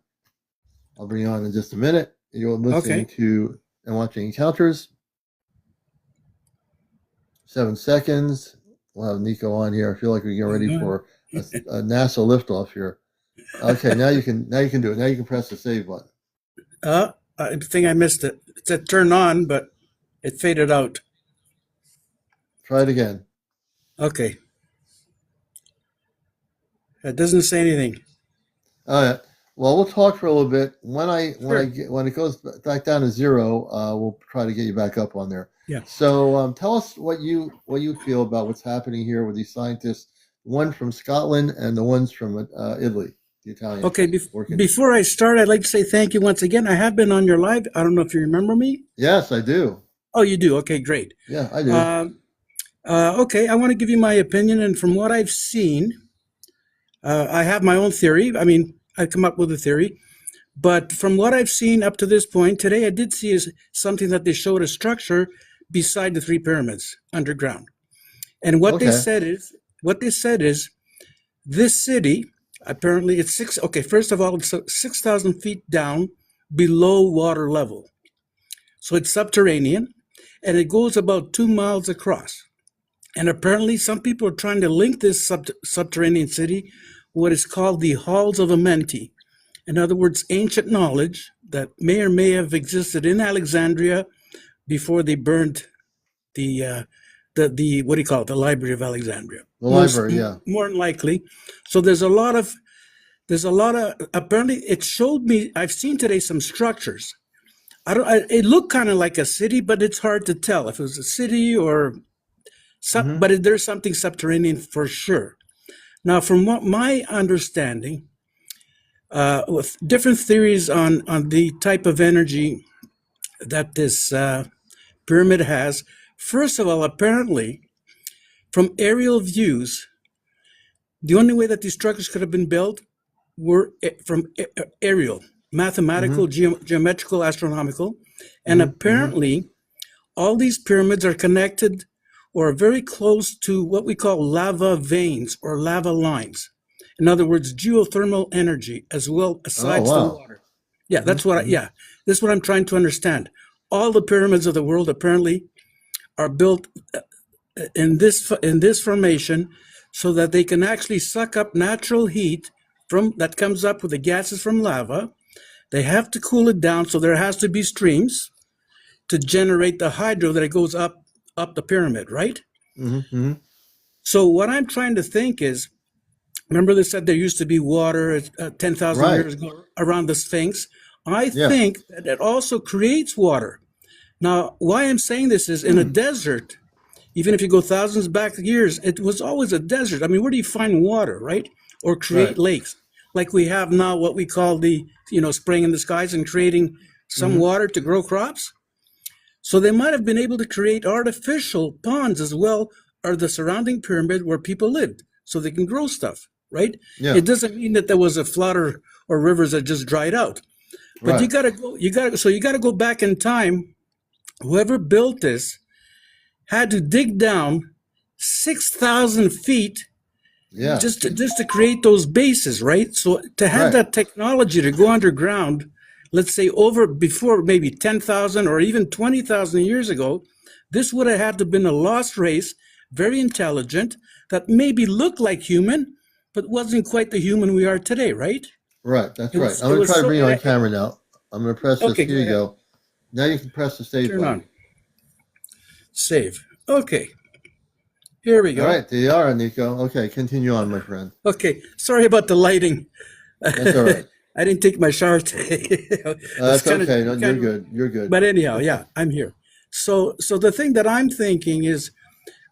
I'll bring you on in just a minute. You're listening to and watching Encounters. 7 seconds. We'll have Nico on here. I feel like we get ready for a NASA liftoff here. Okay, now you can do it. Now you can press the save button. I think I missed it. It said turn on, but it faded out. Try it again. Okay. It doesn't say anything. All right. Well, we'll talk for a little bit. When it goes back down to 0, we'll try to get you back up on there. Yeah. So tell us what you feel about what's happening here with these scientists. One from Scotland and the ones from Italy, the Italian. Okay. Before I start, I'd like to say thank you once again. I have been on your live. I don't know if you remember me. Yes, I do. Oh, you do. Okay, great. Yeah, I do. Okay, I want to give you my opinion, and from what I've seen, I have my own theory. I mean, I come up with a theory, but from what I've seen up to this point, today I did see is something that they showed a structure beside the 3 pyramids underground, and what they said is this city apparently it's 6. Okay, first of all, it's 6,000 feet down below water level, so it's subterranean, and it goes about 2 miles across. And apparently some people are trying to link this subterranean city, what is called the Halls of Amenti. In other words, ancient knowledge that may or may have existed in Alexandria before they burned the what do you call it, the Library of Alexandria. The library, yeah. More than likely. So there's a lot of, apparently it showed me, I've seen today some structures. It looked kind of like a city, but it's hard to tell if it was a city or but there's something subterranean for sure. Now, from what my understanding, with different theories on the type of energy that this pyramid has, first of all, apparently, from aerial views, the only way that these structures could have been built were from aerial, mathematical, geometrical, astronomical, and apparently, all these pyramids are connected or very close to what we call lava veins or lava lines. In other words, geothermal energy as well aside from water. Yeah, that's what this is what I'm trying to understand. All the pyramids of the world apparently are built in this formation so that they can actually suck up natural heat that comes up with the gases from lava. They have to cool it down, so there has to be streams to generate the hydro that it goes up the pyramid, right? So what I'm trying to think is, remember they said there used to be water 10,000 years ago around the Sphinx? I think that it also creates water. Now, why I'm saying this is in a desert, even if you go thousands back years, it was always a desert. I mean, where do you find water, right? Or create lakes? Like we have now what we call the, spraying in the skies and creating some water to grow crops. So they might have been able to create artificial ponds as well, or the surrounding pyramid where people lived, so they can grow stuff, right? Yeah. It doesn't mean that there was a flood or rivers that just dried out. But you gotta go back in time. Whoever built this had to dig down 6,000 feet just to create those bases, right? So to have that technology to go underground, let's say before maybe 10,000 or even 20,000 years ago, this would have had to have been a lost race, very intelligent, that maybe looked like human, but wasn't quite the human we are today, right? Right, that's right. I'm going to try to bring you on camera now. I'm going to press this. Here you go. Now you can press the save button. On. Save. Okay. Here we go. All right, there you are, Nico. Okay, continue on, my friend. Okay, sorry about the lighting. That's all right. I didn't take my shower today. That's okay. No, you're good. You're good. But anyhow, yeah, I'm here. So the thing that I'm thinking is,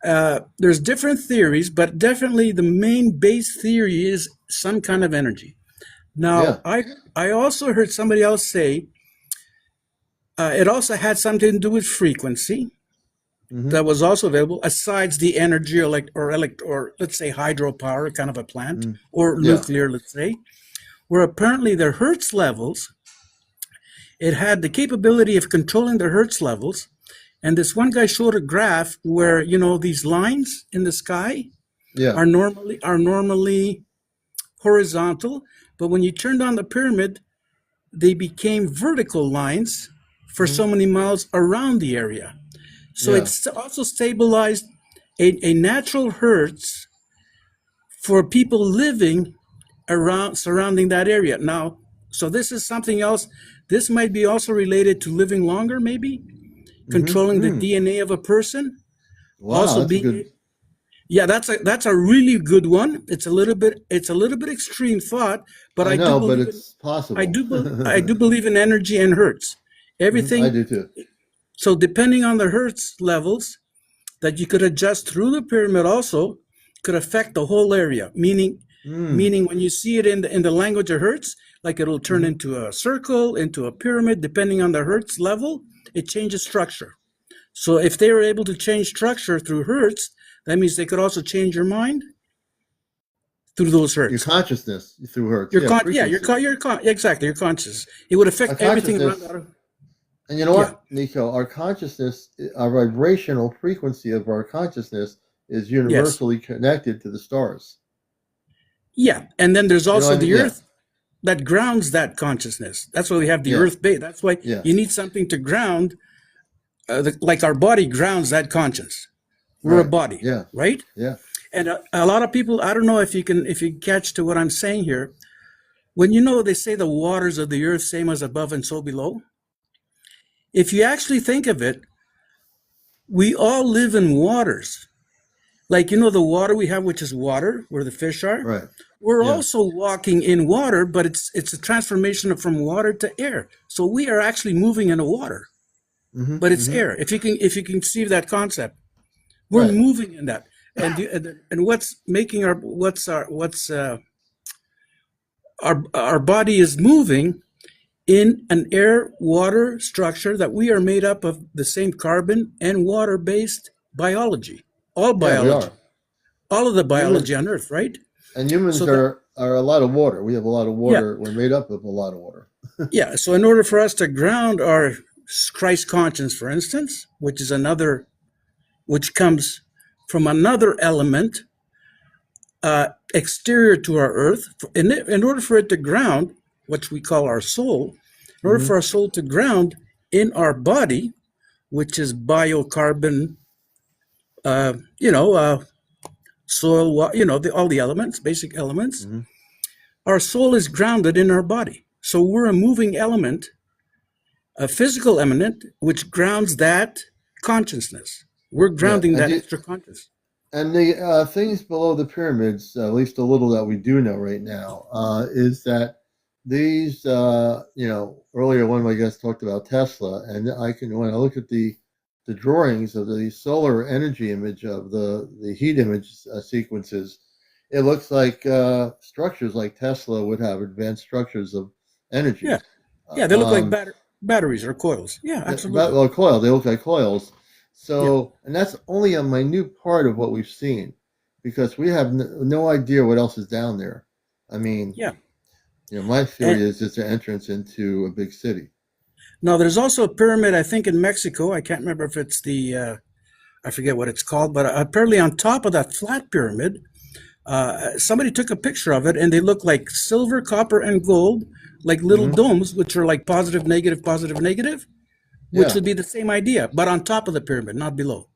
There's different theories, but definitely the main base theory is some kind of energy. Yeah. Now, I also heard somebody else say it also had something to do with frequency Mm-hmm. that was also available, aside the energy or let's say hydropower kind of a plant Mm. or Yeah. nuclear, let's say, where apparently the hertz levels, it had the capability of controlling the hertz levels. And this one guy showed a graph where, these lines in the sky Yeah. are normally horizontal, but when you turned on the pyramid, they became vertical lines for Mm-hmm. so many miles around the area. So Yeah. it's also stabilized a natural hertz for people living around surrounding that area. Now, so this is something else. This might be also related to living longer, maybe Mm-hmm. controlling the Mm. DNA of a person. Wow, Also that's a being, good. yeah, that's a really good one. It's a little bit extreme thought, but I I do know, but believe in it's possible. I do believe in energy and hertz. Mhm, I Everything. do too. So depending on the hertz levels that you could adjust through the pyramid also could affect the whole area. Meaning, Mm. meaning when you see it in the language of hertz, like it'll turn Mm-hmm. into a circle, into a pyramid, depending on the hertz level, it changes structure. So if they were able to change structure through hertz, that means they could also change your mind through those Your hertz. consciousness through hertz. Yeah, Yeah, frequency. exactly, your conscious. It would Our affect everything around consciousness, that. and you know Yeah, what, Nico? Our consciousness, our vibrational frequency of our consciousness is yes, universally connected to the stars. yeah. And then there's You know also what I mean? the Yeah. earth that grounds that consciousness. That's why we have the Yeah. earth base. That's why Yeah. you need something to ground, like our body grounds that conscience. We're a Right. body, Yeah. right? Yeah. And a lot of people, I don't know if you catch to what I'm saying here. When they say the waters of the earth, same as above and so below. If you actually think of it, we all live in waters. Like, the water we have, which is water, where the fish are. Right. We're Yeah. also walking in water, but it's a transformation from water to air. So we are actually moving in the water, Mm-hmm. but it's Mm-hmm. air. If you can see that concept, we're Right. moving in that. And what's making our body is moving in an air water structure that we are made up of the same carbon and water based biology. All Yeah, we biology, are. all of the Human biology on earth, right? and humans So that, are a lot of water. We have a lot of yeah, water. We're made up of a lot of water. yeah. So in order for us to ground our Christ conscience, for instance, which comes from another element exterior to our earth, in order for it to ground, which we call our soul, in order Mm-hmm. for our soul to ground in our body, which is biocarbon, uh, you know, uh, soil, all the elements, basic elements. Mm-hmm. Our soul is grounded in our body. So we're a moving element, a physical element, which grounds that consciousness. We're Yeah. grounding that extra conscious. And the things below the pyramids, at least a little that we do know right now, is that these, earlier one of my guests talked about Tesla, and when I look at the drawings of the solar energy image of the heat image sequences, it looks like structures like Tesla would have advanced structures of energy. Yeah, yeah, they look like Um, batteries or coils. Yeah, about absolutely. well, coil. They look like coils. Yeah, So, and that's only a minute part of what we've seen, because we have no idea what else is down there. I mean, yeah. my And theory is it's an entrance into a big city. now there's also a pyramid, I think, in Mexico. I can't remember if it's I forget what it's called, but apparently on top of that flat pyramid, somebody took a picture of it, and they look like silver, copper, and gold, like little Hmm. domes, which are like positive, negative, which Yeah, would be the same idea, but on top of the pyramid, not below.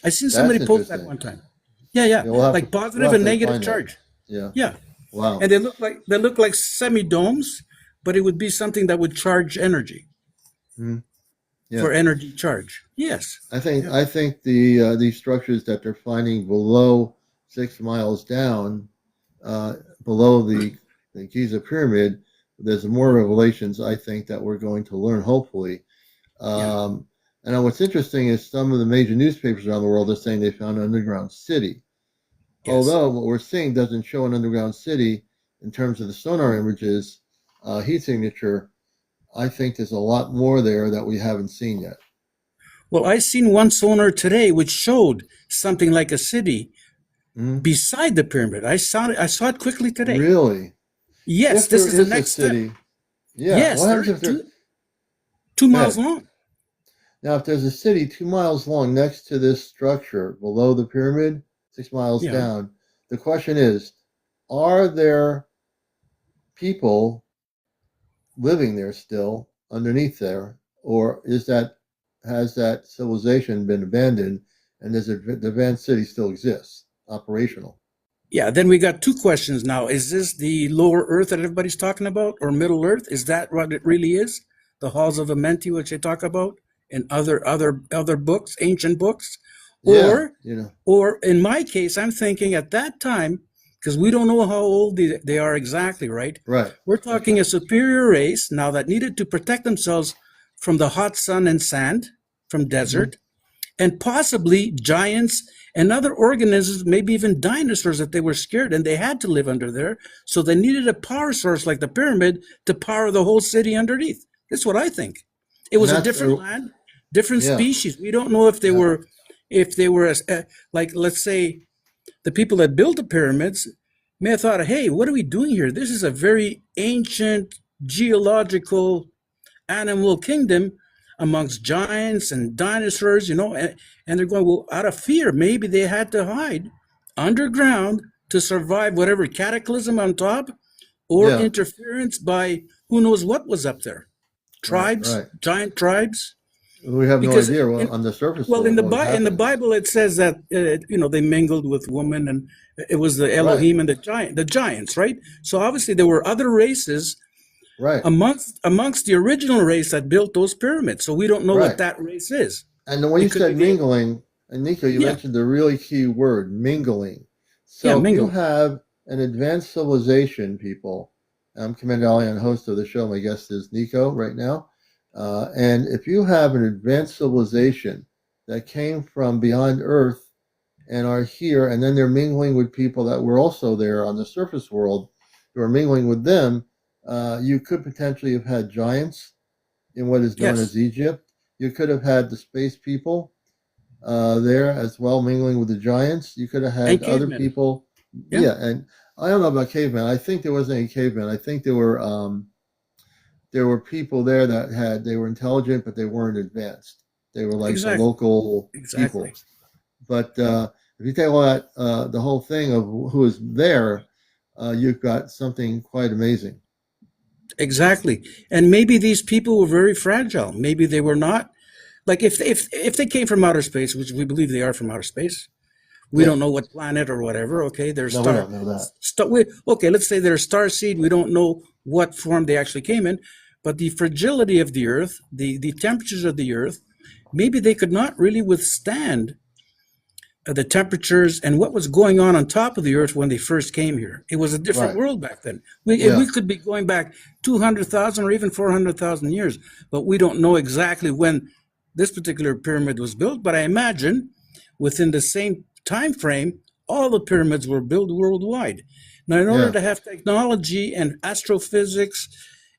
I seen that's somebody post that interesting. one time. Yeah, yeah, Yeah, like we'll positive have and to negative find that. charge. Yeah. Yeah, Wow. and they look like semi domes, but it would be something that would charge energy Hmm. Yeah. for energy charge. Yes. I think Yeah. I think these structures that they're finding below 6 miles down, uh, below the Giza pyramid, there's more revelations I think that we're going to learn. Hopefully, Yeah. um, And what's interesting is some of the major newspapers around the world are saying they found an underground city. Yes. Although what we're seeing doesn't show an underground city in terms of the sonar images, heat signature, I think there's a lot more there that we haven't seen yet. Well, I seen one sonar today which showed something like a city beside the pyramid. I saw it quickly today. Really? Yes, If this there is the is a next step. city, yeah. Yes, What there happens is if there? 2 miles long. Now, if there's a city 2 miles long next to this structure below the pyramid, 6 miles Yeah. down, the question is, are there people living there still underneath there, or has that civilization been abandoned and does the advanced city still exists, operational? Yeah, then we got two questions now. Is this the lower earth that everybody's talking about, or middle earth? Is that what it really is? The halls of Amenti, which they talk about in other books, ancient books? Yeah, Or in my case, I'm thinking at that time, because we don't know how old they are exactly, right? right. We're talking a superior race now that needed to protect themselves from the hot sun and sand, from desert, and possibly giants and other organisms, maybe even dinosaurs, that they were scared and they had to live under there. So they needed a power source like the pyramid to power the whole city underneath. That's what I think. It And was a that's different land, different yeah, species. We don't know if they yeah, were like, let's say, the people that built the pyramids may have thought, hey, what are we doing here? This is a very ancient geological animal kingdom amongst giants and dinosaurs, and they're going, well, out of fear, maybe they had to hide underground to survive whatever cataclysm on top or yeah. interference by who knows what was up there. Right, Tribes, right. giant tribes. We have no Because idea on the surface well, what was In the happening. Bible, it says that they mingled with women, and it was the Right, Elohim and the giants, right? So obviously there were other races right, amongst the original race that built those pyramids. So we don't know what right. that race is. And when you It could be said the mingling, and Nico, you yeah mentioned the really key word, mingling. yeah So if you mingling have an advanced civilization, people, I'm CmdrAleon, host of the show. My guest is Nico right now. And if you have an advanced civilization that came from beyond Earth and are here, and then they're mingling with people that were also there on the surface world, who are mingling with them, you could potentially have had giants in what is known yes as Egypt. You could have had the space people there as well, mingling with the giants. You could have and had other cavemen people. yeah Yeah, and I don't know about cavemen. I think there wasn't any cavemen. I think there were people there that they were intelligent, but they weren't advanced. They were like the exactly local people. exactly But if you take all that, the whole thing of who is there, you've got something quite amazing. exactly. And maybe these people were very fragile. Maybe they were not, like, if they came from outer space, which we believe they are from outer space. We Yeah. don't know what planet or whatever. Okay, they're No, we don't know that. okay, let's say they're a star seed. We don't know what form they actually came in, but the fragility of the Earth, the temperatures of the Earth, maybe they could not really withstand the temperatures and what was going on top of the Earth when they first came here. It was a different Right. world back then. Yeah. We could be going back 200,000 or even 400,000 years, but we don't know exactly when this particular pyramid was built. But I imagine within the same time frame, all the pyramids were built worldwide. Now, in order Yeah. to have technology and astrophysics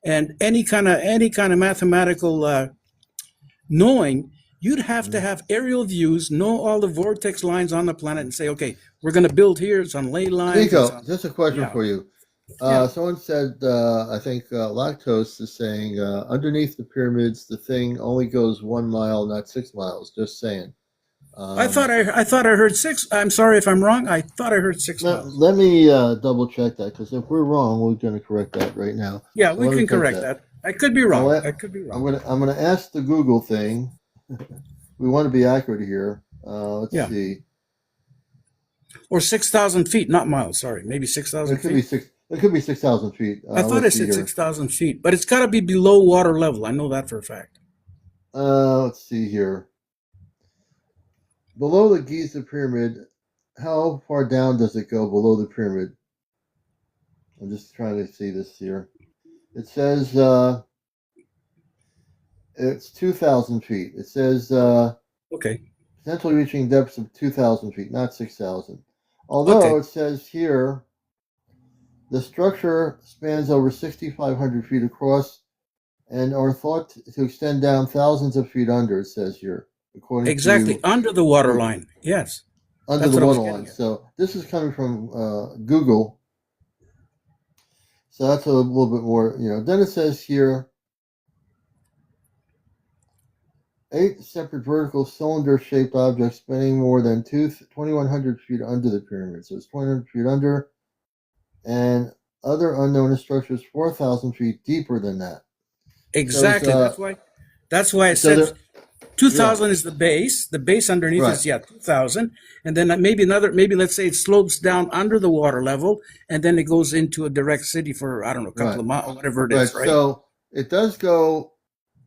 and any kind of mathematical knowing, you'd have to have aerial views, know all the vortex lines on the planet, and say, okay, we're going to build here. It's on ley lines. It's Nico, on just a question yeah for you. yeah. Someone said, I think Lactose is saying, underneath the pyramids, the thing only goes 1 mile, not 6 miles. Just saying. I thought I heard six. I'm sorry if I'm wrong. I thought I heard 6 miles. Let me double check that, because if we're wrong, we're going to correct that right now. Yeah, So we let me can take correct that. I could be I'll wrong. let- I could be I'm wrong. gonna ask the Google thing. We want to be accurate here. Let's Yeah. see. Or 6,000 feet, not miles. Sorry, maybe 6,000 It could be feet. six. It could be 6,000 feet. I thought I Let's see said here. 6,000 feet, but it's got to be below water level. I know that for a fact. Let's see here. Below the Giza pyramid, how far down does it go below the pyramid? I'm just trying to see this here. It says It's 2,000 feet. It says Okay. potentially reaching depths of 2,000 feet, not 6,000. Although Okay. it says here the structure spans over 6,500 feet across and are thought to extend down thousands of feet under, it says here, according Exactly. to Under the water Google. line. Yes. Under That's the what I was waterline. getting at. So this is coming from Google. So that's a little bit more, Then it says here 8 separate vertical cylinder-shaped objects spanning more than 2,100 feet under the pyramid. So it's 2,100 feet under, and other unknown structures 4,000 feet deeper than that. Exactly. That's why I So said there, yeah, 2,000 is the base. The base underneath right, is 2,000, and then maybe let's say it slopes down under the water level, and then it goes into a direct city for I don't know a couple right, of miles, whatever it right. is, right? So it does go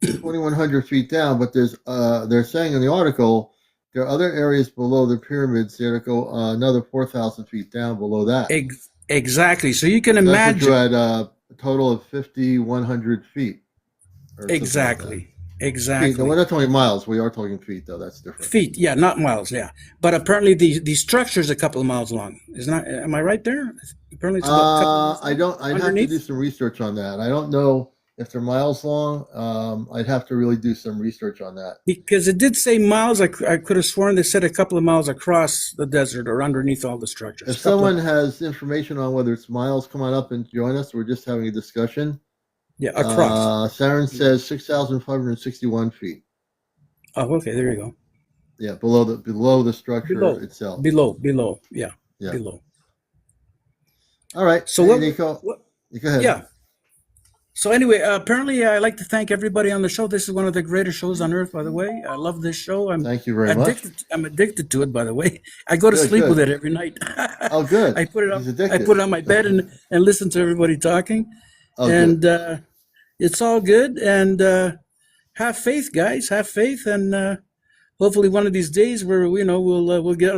2,100 feet down, but they're saying in the article there are other areas below the pyramids that go another 4,000 feet down below that. Exactly. So you can So that puts you imagine at a total of 5,100 feet or something like that. exactly, Feet. No, we're exactly. not talking miles. We are talking feet, though. That's different. Feet, yeah, not miles, yeah. But apparently the structure is a couple of miles long. Is not? Am I right there? Apparently it's about a couple of miles I long don't. I'd have to do underneath. some research on that. I don't know if they're miles long. I'd have to really do some research on that. Because it did say miles. I could have sworn they said a couple of miles across the desert or underneath all the structures. If A couple of someone miles. has information on whether it's miles, come on up and join us. We're just having a discussion. Yeah, across. Saren says 6,561 feet. Oh, okay, there you go. Yeah, below the structure itself. Below, yeah, Yeah. below. All right. So Hey, Nico, what? go ahead. Yeah. So anyway, apparently I'd like to thank everybody on the show. This is one of the greatest shows on earth, by the way. I love this show. Thank you very much. I'm addicted to it, by the way. I go to sleep with it every night. Oh, good. I put it He's on. addicted. I put it on my bed and listen to everybody talking. Oh, and good. It's all good. And have faith, guys. Have faith, and hopefully one of these days we'll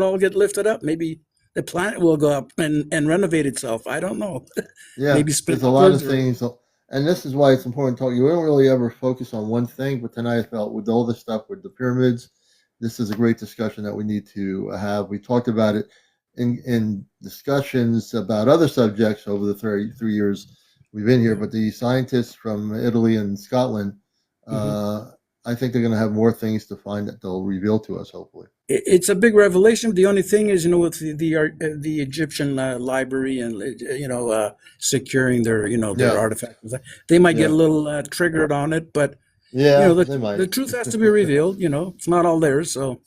all get lifted up. Maybe the planet will go up and renovate itself. I don't know. Yeah, Maybe split there's a lot of upwards or things. And this is why it's important to talk. You don't really ever focus on one thing, but tonight I felt with all this stuff with the pyramids, this is a great discussion that we need to have. We talked about it in discussions about other subjects over the 33 years we've been here, but the scientists from Italy and Scotland, I think they're going to have more things to find that they'll reveal to us, hopefully. It's a big revelation. The only thing is, with the Egyptian library and securing their artifacts, they might get a little triggered on it. But they might. The truth has to be revealed. It's not all theirs. So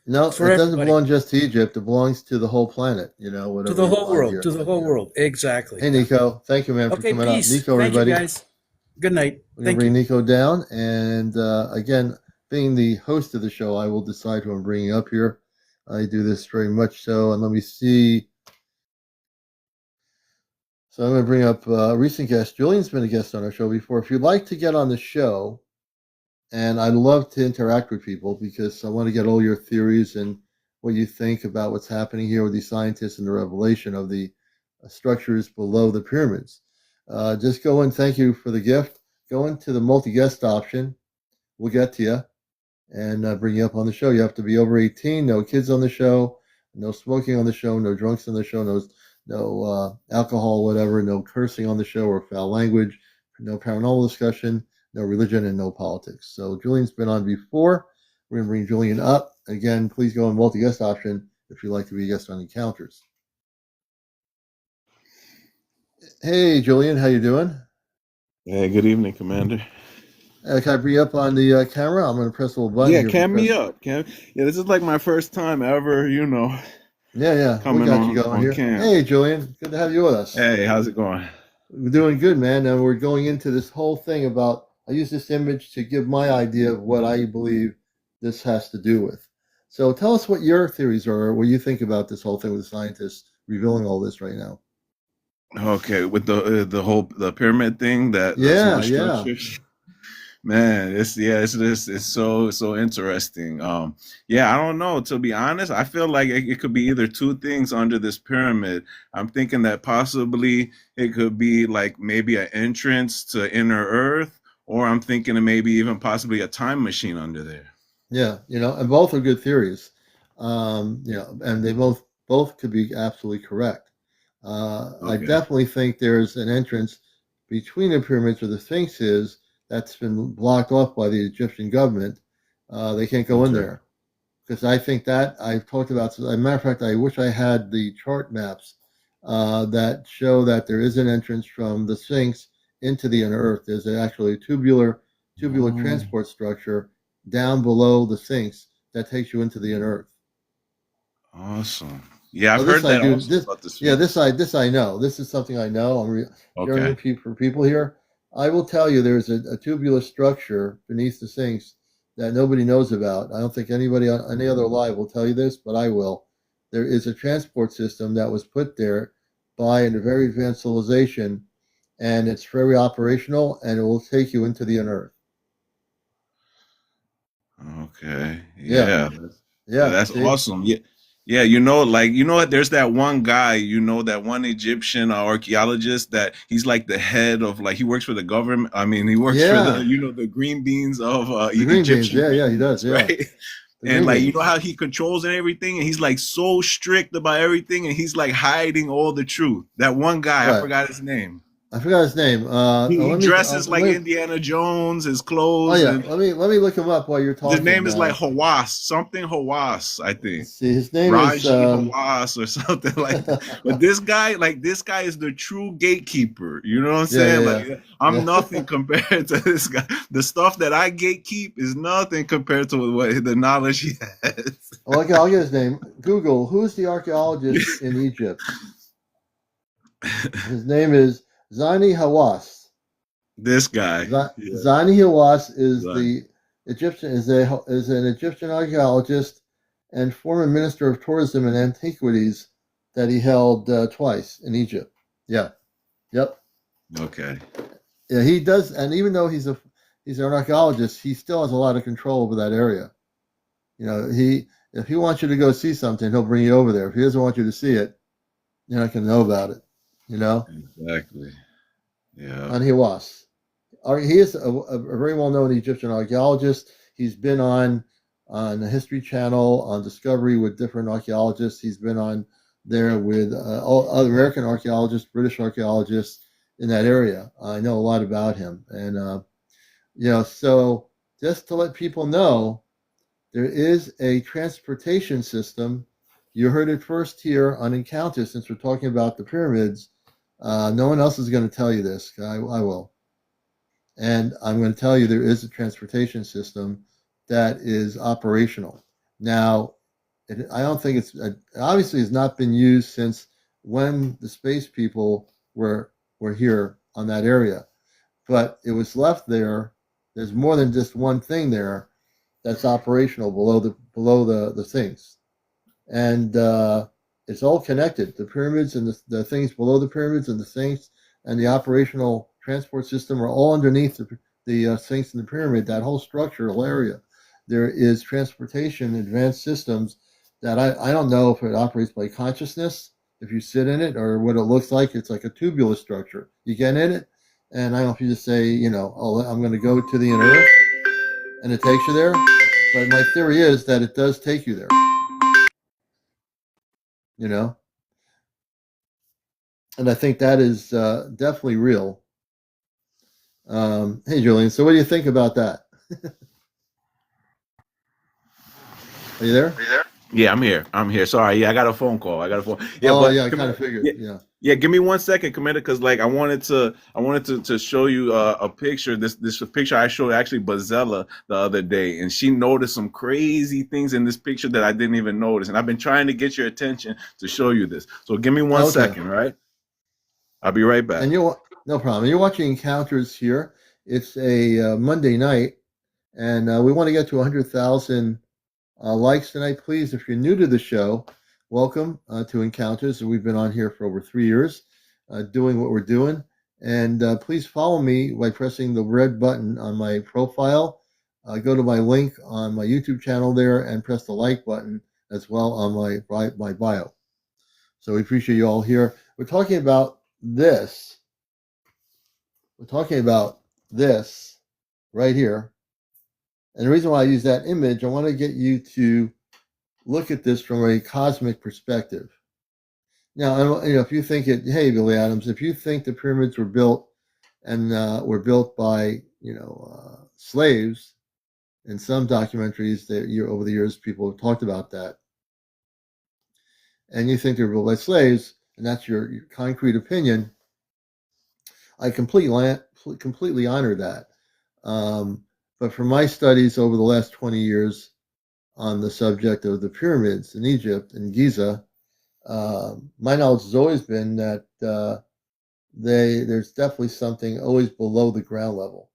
no, it doesn't belong just to Egypt. It belongs to the whole planet. Whatever. To the whole world. To the whole world. Exactly. Hey, Nico, thank you, man, for coming peace. out. Nico, Thank everybody. you, guys. Good night. We're going to bring Nico down. And again, being the host of the show, I will decide who I'm bringing up here. I do this very much so. And let me see. So I'm going to bring up a recent guest. Julian's been a guest on our show before. If you'd like to get on the show, and I'd love to interact with people because I want to get all your theories and what you think about what's happening here with these scientists and the revelation of the structures below the pyramids. Just go in. Thank you for the gift. Go into the multi-guest option. We'll get to you and bring you up on the show. You have to be over 18. No kids on the show. No smoking on the show. No drunks on the show. No alcohol, whatever. No cursing on the show or foul language. No paranormal discussion. No religion and no politics. So Julian's been on before. We're going to bring Julian up. Again, please go in multi-guest option if you'd like to be a guest on Encounters. Hey, Julian, how you doing? Hey, good evening, Commander. Can I bring you up on the camera? I'm going to press a little button. Yeah, cam me up. Yeah, this is like my first time ever, Yeah, coming we got on, you going here. cam. Hey, Julian, good to have you with us. Hey, how's it going? We're doing good, man. And we're going into this whole thing about, I use this image to give my idea of what I believe this has to do with. So tell us what your theories are, what you think about this whole thing with the scientists revealing all this right now. Okay, with the pyramid thing that man, it's so interesting. I don't know. To be honest, I feel like it could be either two things under this pyramid. I'm thinking that possibly it could be like maybe an entrance to inner Earth, or I'm thinking of maybe even possibly a time machine under there. Yeah, and both are good theories. And they both could be absolutely correct. I Okay. definitely think there's an entrance between the pyramids where the Sphinx is that's been blocked off by the Egyptian government. They can't go in there because I think that I've talked about. As a matter of fact, I wish I had the chart maps that show that there is an entrance from the Sphinx into the inner Earth. There's actually a tubular transport structure down below the Sphinx that takes you into the inner Earth. Awesome. Yeah, I've So heard that also about the Sphinx. This I know. This is something I know. I'm sharing Okay. for people here. I will tell you there's a tubular structure beneath the Sphinx that nobody knows about. I don't think anybody on any other live will tell you this, but I will. There is a transport system that was put there by a very advanced civilization, and it's very operational, and it will take you into the inner Earth. Okay. Yeah. Yeah, that's See? awesome. Yeah. Yeah, there's that one guy, that one Egyptian archaeologist that he's like the head of, like, he works for the government. I mean, he works for the green beans of the green Egyptian beans. Yeah, he does. Yeah. right? And like, how he controls and everything, and he's like so strict about everything, and he's like hiding all the truth. That one guy, Right. I forgot his name. He dresses like Indiana Jones, his clothes. Oh yeah, let me look him up while you're talking. His name is like Hawass, I think. Let's see, his name Raji is Hawass or something like that. But this guy is the true gatekeeper. You know what I'm saying? I'm nothing compared to this guy. The stuff that I gatekeep is nothing compared to what the knowledge he has. Well, okay, I'll get his name. Google, who's the archaeologist in Egypt? His name is Zani Hawass. This guy. Zani Hawass is the Egyptian is an Egyptian archaeologist and former minister of tourism and antiquities that he held twice in Egypt. Yeah. Yep. Okay. Yeah, he does, and even though he's an archaeologist, he still has a lot of control over that area. If he wants you to go see something, he'll bring you over there. If he doesn't want you to see it, you're not going to know about it. Exactly. Yeah. And Hawass. He is a very well-known Egyptian archaeologist. He's been on the History Channel, on Discovery with different archaeologists. He's been on there with all other American archaeologists, British archaeologists in that area. I know a lot about him. And, so just to let people know, there is a transportation system. You heard it first here on Encounter, since we're talking about the pyramids. No one else is going to tell you this. I will. And I'm going to tell you there is a transportation system that is operational. Now, I don't think it's obviously has not been used since when the space people were here on that area, but it was left there. There's more than just one thing there that's operational below the things, and it's all connected. The pyramids and the things below the pyramids and the things and the operational transport system are all underneath the Sphinx and the pyramid, that whole structural area. There is transportation, advanced systems that I don't know if it operates by consciousness, if you sit in it, or what it looks like. It's like a tubular structure. You get in it, and I don't know if you just say, I'm going to go to the inner Earth, and it takes you there. But my theory is that it does take you there. And I think that is definitely real. Hey, Julian, so what do you think about that? Are you there? Yeah, I'm here. Sorry, yeah, I got a phone call. Yeah, I kind of figured. Yeah, give me 1 second, Commander, because like I wanted to show you a picture. This picture I showed actually Bazella the other day, and she noticed some crazy things in this picture that I didn't even notice. And I've been trying to get your attention to show you this. So give me 1 second, right? I'll be right back. And no problem. You're watching Encounters here. It's a Monday night, and we want to get to 100,000 likes tonight. Please, if you're new to the show, welcome to Encounters. We've been on here for over 3 years doing what we're doing. And please follow me by pressing the red button on my profile. Go to my link on my YouTube channel there and press the like button as well on my bio. So we appreciate you all here. We're talking about this. right here. And the reason why I use that image, I want to get you to look at this from a cosmic perspective. Now, if you think it, hey, Billy Adams, if you think the pyramids were built and were built by, slaves, in some documentaries that over the years people have talked about that, and you think they were built by slaves, and that's your concrete opinion, I completely honor that. But from my studies over the last 20 years on the subject of the pyramids in Egypt and Giza, my knowledge has always been that there's definitely something always below the ground level.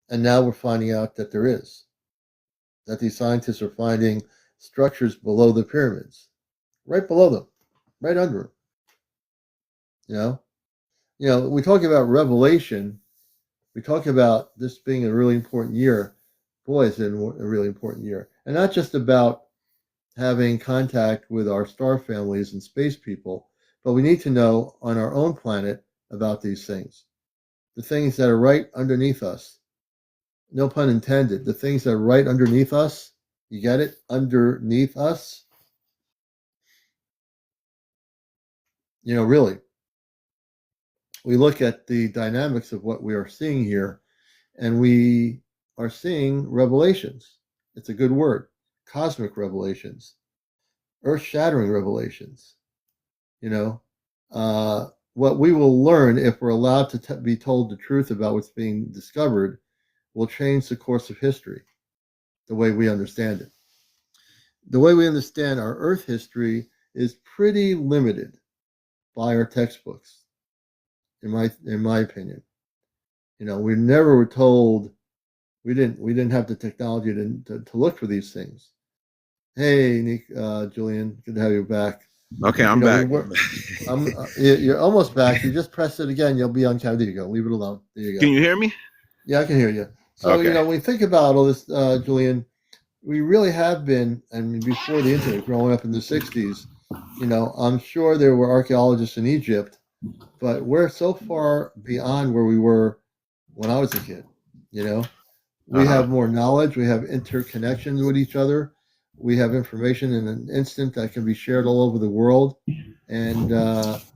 And now we're finding out that there is. That these scientists are finding structures below the pyramids, right below them, right under them. We talk about revelation. We talk about this being a really important year. Boy, it's a really important year. And not just about having contact with our star families and space people, but we need to know on our own planet about these things. The things that are right underneath us. No pun intended. The things that are right underneath us. You get it? Underneath us. Really. We look at the dynamics of what we are seeing here, and we are seeing revelations. It's a good word. Cosmic revelations. Earth-shattering revelations. What we will learn if we're allowed to be told the truth about what's being discovered will change the course of history, the way we understand it. The way we understand our Earth history is pretty limited by our textbooks, in my opinion. We never were told, we didn't have the technology to look for these things. Hey, Nick, Julian, good to have you back. Okay, I'm back. You're almost back. You just press it again, you'll be on camera. There you go. Leave it alone. There you go. Can you hear me? Yeah, I can hear you. So, okay. When we think about all this, Julian, we really have been, before the internet, growing up in the 60s, I'm sure there were archaeologists in Egypt, but we're so far beyond where we were when I was a kid. We have more knowledge. We have interconnections with each other. We have information in an instant that can be shared all over the world. And,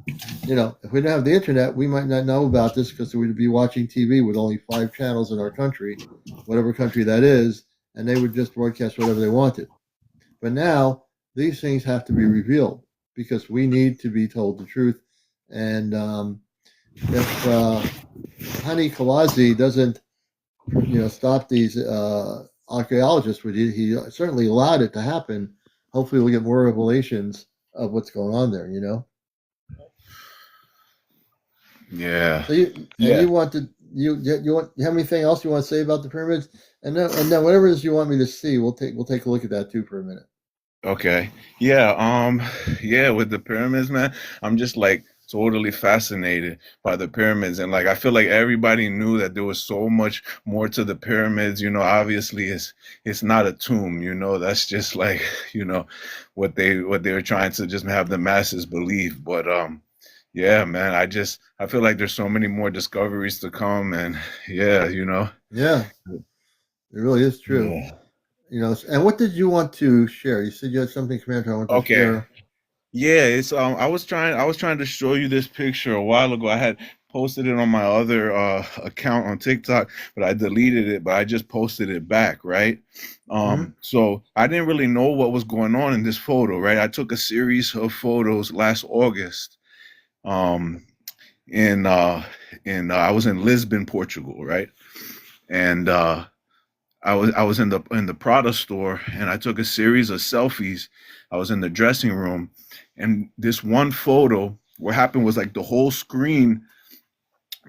if we didn't have the internet, we might not know about this because we'd be watching TV with only 5 channels in our country, whatever country that is, and they would just broadcast whatever they wanted. But now these things have to be revealed because we need to be told the truth. And if Hani Kalazi doesn't, stop these archaeologists, he certainly allowed it to happen. Hopefully we'll get more revelations of what's going on there, Yeah. So you want to you have anything else you want to say about the pyramids? And then whatever it is you want me to see, we'll take a look at that too for a minute. Okay. Yeah. Yeah. With the pyramids, man, I'm just like totally fascinated by the pyramids, and I feel like everybody knew that there was so much more to the pyramids. Obviously, it's not a tomb. That's just what they were trying to just have the masses believe. But yeah, man, I feel like there's so many more discoveries to come, and yeah, Yeah, it really is true. Yeah. And what did you want to share? You said you had something, Commander, I want to share. Yeah, it's I was trying to show you this picture a while ago. I had posted it on my other account on TikTok, but I deleted it, but I just posted it back, right? So I didn't really know what was going on in this photo, right? I took a series of photos last August. I was in Lisbon, Portugal, right? And I was in the Prada store, and I took a series of selfies. I was in the dressing room, and this one photo, what happened was the whole screen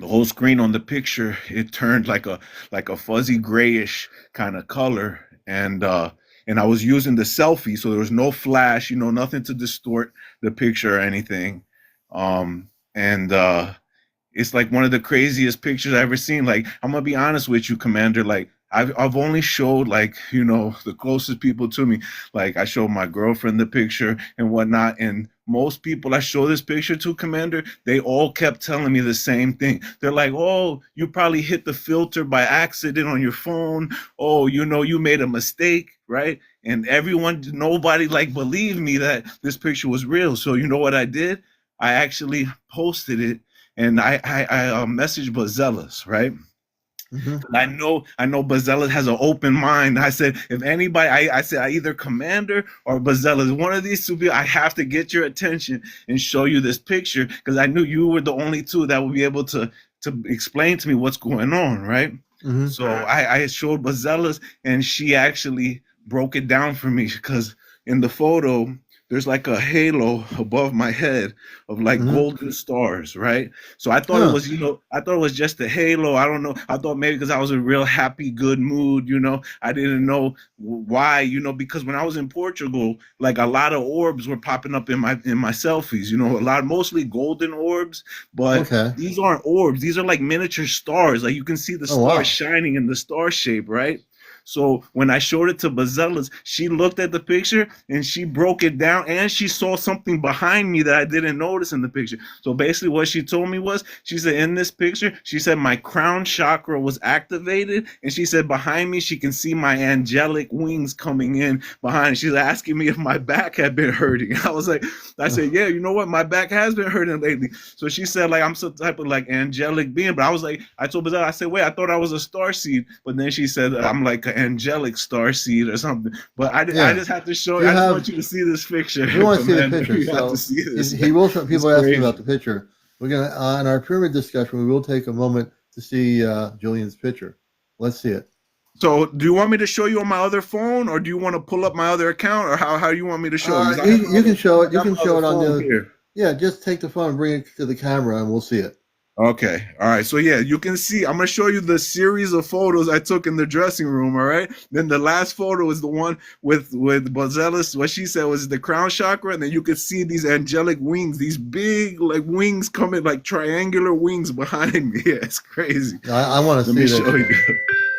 on the picture, it turned like a fuzzy grayish kind of color, and I was using the selfie, so there was no flash, nothing to distort the picture or anything, and it's one of the craziest pictures I've ever seen. I'm gonna be honest with you, Commander. I've only showed, like, you know, the closest people to me. Like, I showed my girlfriend the picture and whatnot, and most people I show this picture to, Commander, they all kept telling me the same thing. They're like, oh, you probably hit the filter by accident on your phone. Oh, you know, you made a mistake, right? And nobody like believed me that this picture was real. So you know what I did? I actually posted it, and I messaged Bazelas, right? Mm-hmm. I know Bazelas has an open mind. I said, if anybody, I said, I either Commander or Bazelas, one of these two people, I have to get your attention and show you this picture, because I knew you were the only two that would be able to explain to me what's going on, right? Mm-hmm. So I showed Bazelas, and she actually broke it down for me, because in the photo, there's like a halo above my head of like golden stars, right? So I thought it was, you know, I thought it was just a halo. I don't know. I thought maybe because I was in a real happy, good mood, you know. I didn't know why, you know, because when I was in Portugal, like a lot of orbs were popping up in my selfies, you know, mostly golden orbs, but these aren't orbs. These are like miniature stars. Like you can see the stars shining in the star shape, right? So when I showed it to Bazelas, she looked at the picture and she broke it down, and she saw something behind me that I didn't notice in the picture. So basically what she told me was, she said, in this picture, she said my crown chakra was activated, and she said behind me she can see my angelic wings coming in behind. She's asking me if my back had been hurting. I said, yeah, you know what? My back has been hurting lately. So she said, like, I'm some type of like angelic being. But I was like, I told Bazelas, I said, wait, I thought I was a star seed. But then she said, I'm like an angelic star seed or something. But I just have to show you. I just want you to see this picture. We want to see the picture. You have to see this. He will show people asking about the picture. We're gonna on our pyramid discussion. We will take a moment to see Julian's picture. Let's see it. So, do you want me to show you on my other phone, or do you want to pull up my other account, or how do you want me to show you? You can show it. You can show it on the. Here. Yeah, just take the phone and bring it to the camera, and we'll see it. Okay. All right. So yeah, you can see, I'm going to show you the series of photos I took in the dressing room. All right. Then the last photo is the one with Bazelas. What she said was the crown chakra. And then you can see these angelic wings, these big like wings coming, like triangular wings behind me. Yeah, it's crazy. I want to see that. Show you.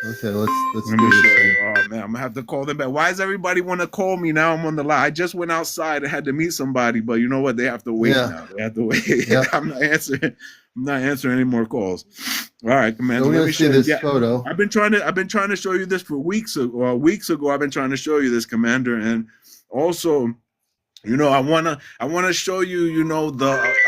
Okay, let's Let me show you. Oh man, I'm gonna have to call them back. Why does everybody want to call me now? I'm on the line. I just went outside and had to meet somebody, but you know what? They have to wait now. They have to wait. Yep. I'm not answering any more calls. All right, Commander. So let me see this photo. I've been trying to show you this for weeks ago. Weeks ago, I've been trying to show you this, Commander, and also, you know, I wanna show you, you know,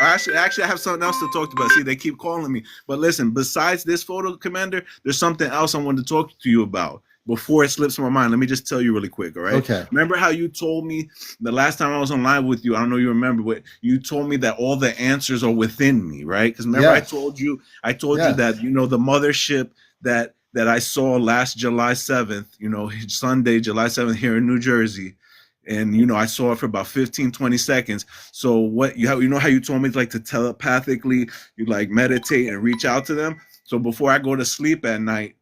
actually I have something else to talk about. See, they keep calling me. But listen, besides this photo, Commander, there's something else I wanted to talk to you about. Before it slips my mind, let me just tell you really quick, all right? Okay. Remember how you told me the last time I was on live with you, I don't know if you remember, but you told me that all the answers are within me, right? Because remember I told you that, you know, the mothership that I saw last July 7th, you know, Sunday, July 7th here in New Jersey. And, you know, I saw it for about 15, 20 seconds. So you know how you told me like to telepathically, you like meditate and reach out to them. So before I go to sleep at night,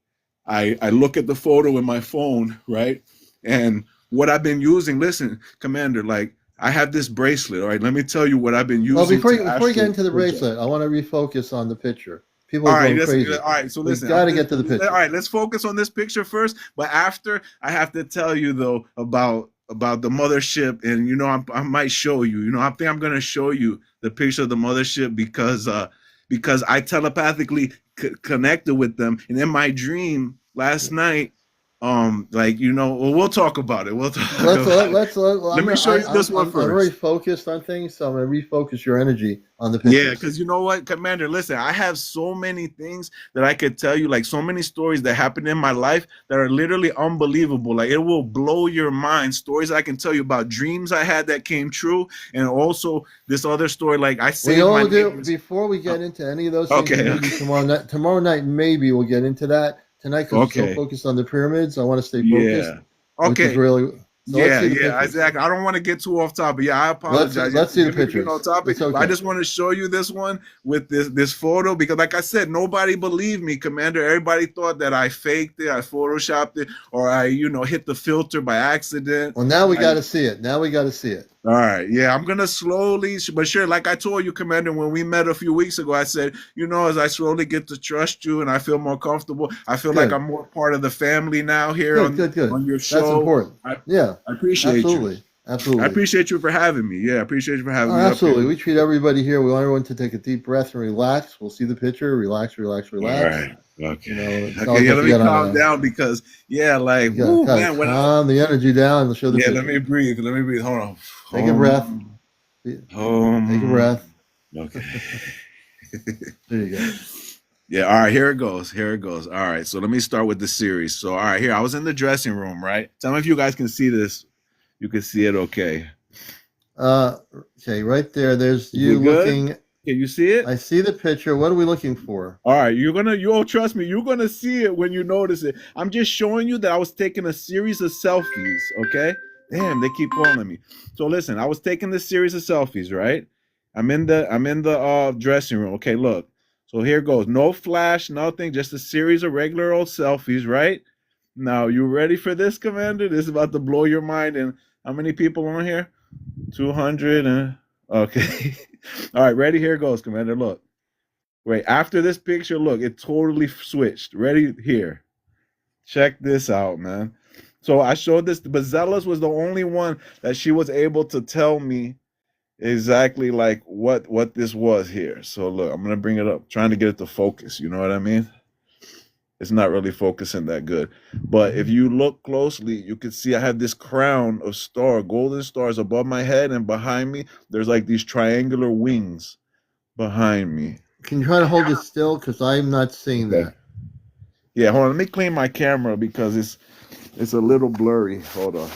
I look at the photo in my phone, right? And what I've been using, listen, Commander, like I have this bracelet, all right? Let me tell you what I've been using. Well, before you get into the bracelet, I want to refocus on the picture. People are going crazy. All right, so listen. We've got to get to the picture. All right, let's focus on this picture first. But after, I have to tell you, though, about the mothership. And, you know, I might show you. You know, I think I'm going to show you the picture of the mothership because I telepathically connected with them. And in my dream last night, like, you know, well, we'll talk about it. Let me show you this one first. I'm very focused on things, so I'm going to refocus your energy on the picture. Yeah, because you know what, Commander, listen, I have so many things that I could tell you, like so many stories that happened in my life that are literally unbelievable. Like it will blow your mind. Stories I can tell you about dreams I had that came true, and also this other story, like I say. Before we get into any of those things, tomorrow night, maybe we'll get into that. Tonight, because we're so focused on the pyramids, I want to stay focused. Yeah. Okay. So exactly. I don't want to get too off topic. Yeah, I apologize. Let's see the pictures. Okay. I just want to show you this one with this photo because, like I said, nobody believed me, Commander. Everybody thought that I faked it, I photoshopped it, or I, you know, hit the filter by accident. Well, now we got to see it. All right. Yeah, I'm gonna slowly, but sure. Like I told you, Commander, when we met a few weeks ago, I said, as I slowly get to trust you and I feel more comfortable, I feel like Good. I'm more part of the family now here Good. on your That's show. important. Yeah, I appreciate you. absolutely. I Absolutely. appreciate you for having me. Yeah, I appreciate you for having Oh, me up absolutely. here. We treat everybody here. We want everyone to take a deep breath and relax. We'll see the picture. Relax, relax, All relax. right. Okay. It's not Okay. like Yeah. what Let you me got on calm down because you got to man. calm the energy down and show the Let picture. me breathe. Let me breathe. Hold on. Take a breath. Take a breath. Okay. There you go. Yeah, all right, here it goes. Here it goes. All right, so let me start with the series. So, all right, here, I was in the dressing room, right? Tell me if you guys can see this. You can see it okay. Okay, right there. There's you good? looking. Can you see it? I see the picture. What are we looking for? All right, you'll trust me, you're gonna see it when you notice it. I'm just showing you that I was taking a series of selfies, okay? Damn, they keep calling me. So listen, I was taking this series of selfies, right? I'm in the dressing room. Okay, look. So here goes. No flash, nothing, just a series of regular old selfies, right? Now, you ready for this, Commander? This is about to blow your mind. And how many people on here? 200 and okay. All right, ready? Here goes, Commander. Look. Wait, after this picture, look, it totally switched. Ready? Here. Check this out, man. So I showed this, but Zealous was the only one that she was able to tell me exactly like what this was here. So look, I'm gonna bring it up, trying to get it to focus. You know what I mean? It's not really focusing that good. But if you look closely, you can see I have this crown of golden stars above my head, and behind me, there's like these triangular wings behind me. Can you try to hold it still? Because I'm not seeing that. Yeah, hold on. Let me clean my camera because it's a little blurry. Hold on.